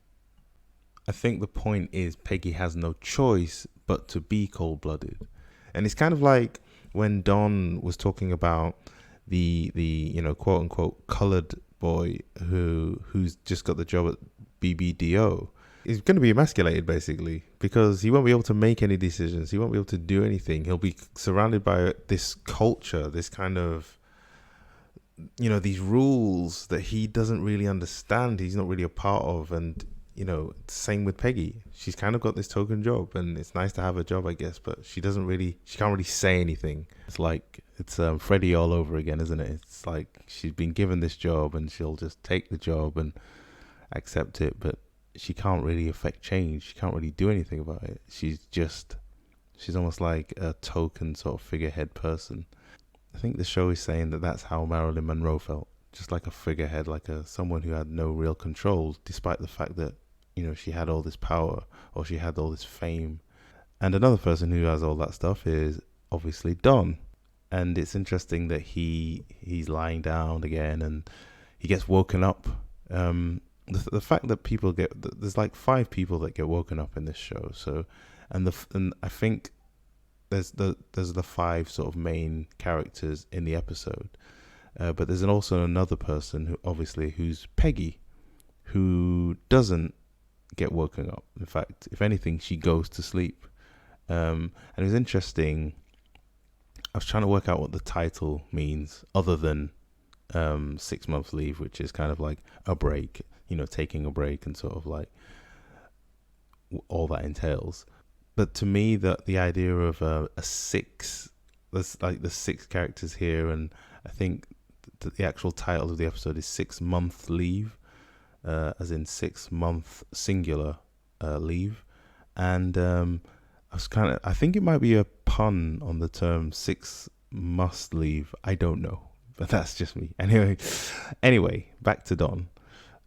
I think the point is Peggy has no choice but to be cold-blooded. And it's kind of like when Don was talking about the quote-unquote coloured boy who's just got the job at BBDO. He's going to be emasculated, basically, because he won't be able to make any decisions. He won't be able to do anything. He'll be surrounded by this culture, this kind of, these rules that he doesn't really understand. He's not really a part of. And, same with Peggy. She's kind of got this token job, and it's nice to have a job, I guess, but she can't really say anything. It's like, it's Freddie all over again, isn't it? It's like she's been given this job and she'll just take the job and accept it, but she can't really affect change. She can't really do anything about it. She's almost like a token sort of figurehead person. I think the show is saying that that's how Marilyn Monroe felt. Just like a figurehead, like someone who had no real control, despite the fact that, she had all this power or she had all this fame. And another person who has all that stuff is obviously Don. And it's interesting that he's lying down again and he gets woken up. The fact that there's like 5 people that get woken up in this show. So, and I think there's the 5 sort of main characters in the episode. But there's also another person who's Peggy, who doesn't get woken up. In fact, if anything, she goes to sleep. And it was interesting. I was trying to work out what the title means, other than 6 months leave, which is kind of like a break, taking a break and sort of like all that entails. But to me, the idea of a 6, there's like the 6 characters here, and I think the actual title of the episode is 6 month leave, as in 6 month singular leave. And I think it might be a pun on the term 6 must leave. I don't know, but that's just me. Anyway, back to Don.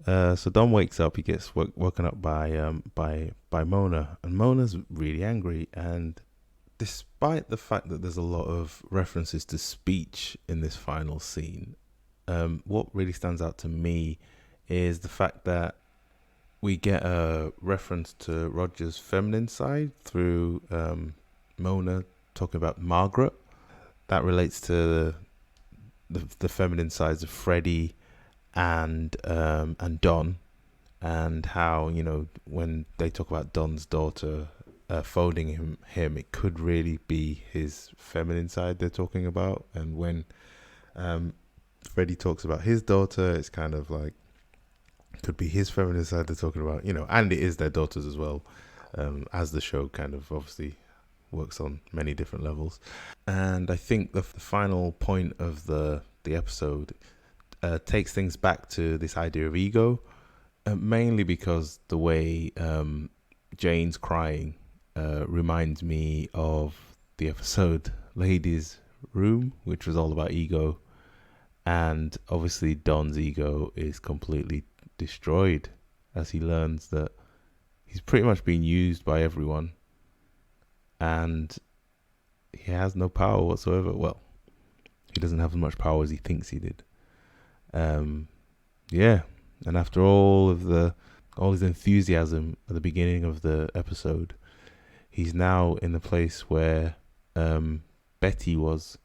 So Don wakes up. He gets woken up by Mona, and Mona's really angry. And despite the fact that there's a lot of references to speech in this final scene, what really stands out to me is the fact that we get a reference to Roger's feminine side through Mona talking about Margaret. That relates to the feminine sides of Freddie and Don, and how, when they talk about Don's daughter phoning him, it could really be his feminine side they're talking about. And when Freddie talks about his daughter, it's kind of like could be his feminine side they're talking about, and it is their daughters as well, as the show kind of obviously works on many different levels. And I think the final point of the episode takes things back to this idea of ego, mainly because the way Jane's crying reminds me of the episode Ladies' Room, which was all about ego. And obviously Don's ego is completely destroyed as he learns that he's pretty much being used by everyone and he has no power whatsoever. Well, he doesn't have as much power as he thinks he did. And after all his enthusiasm at the beginning of the episode, he's now in the place where Betty was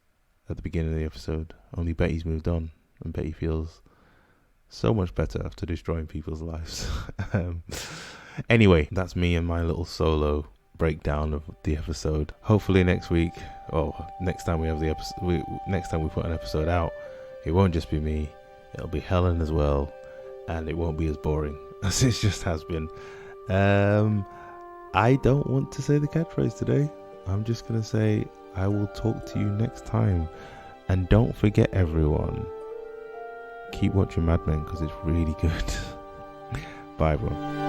at the beginning of the episode. Only Betty's moved on, and Betty feels So much better after destroying people's lives. Anyway, that's me and my little solo breakdown of the episode. Hopefully next week, next time we have the episode, next time we put an episode out, it won't just be me. It'll be Helen as well, and it won't be as boring as it just has been. I don't want to say the catchphrase today. I'm just gonna say I will talk to you next time, and don't forget, everyone, keep watching Mad Men because it's really good. Bye, everyone.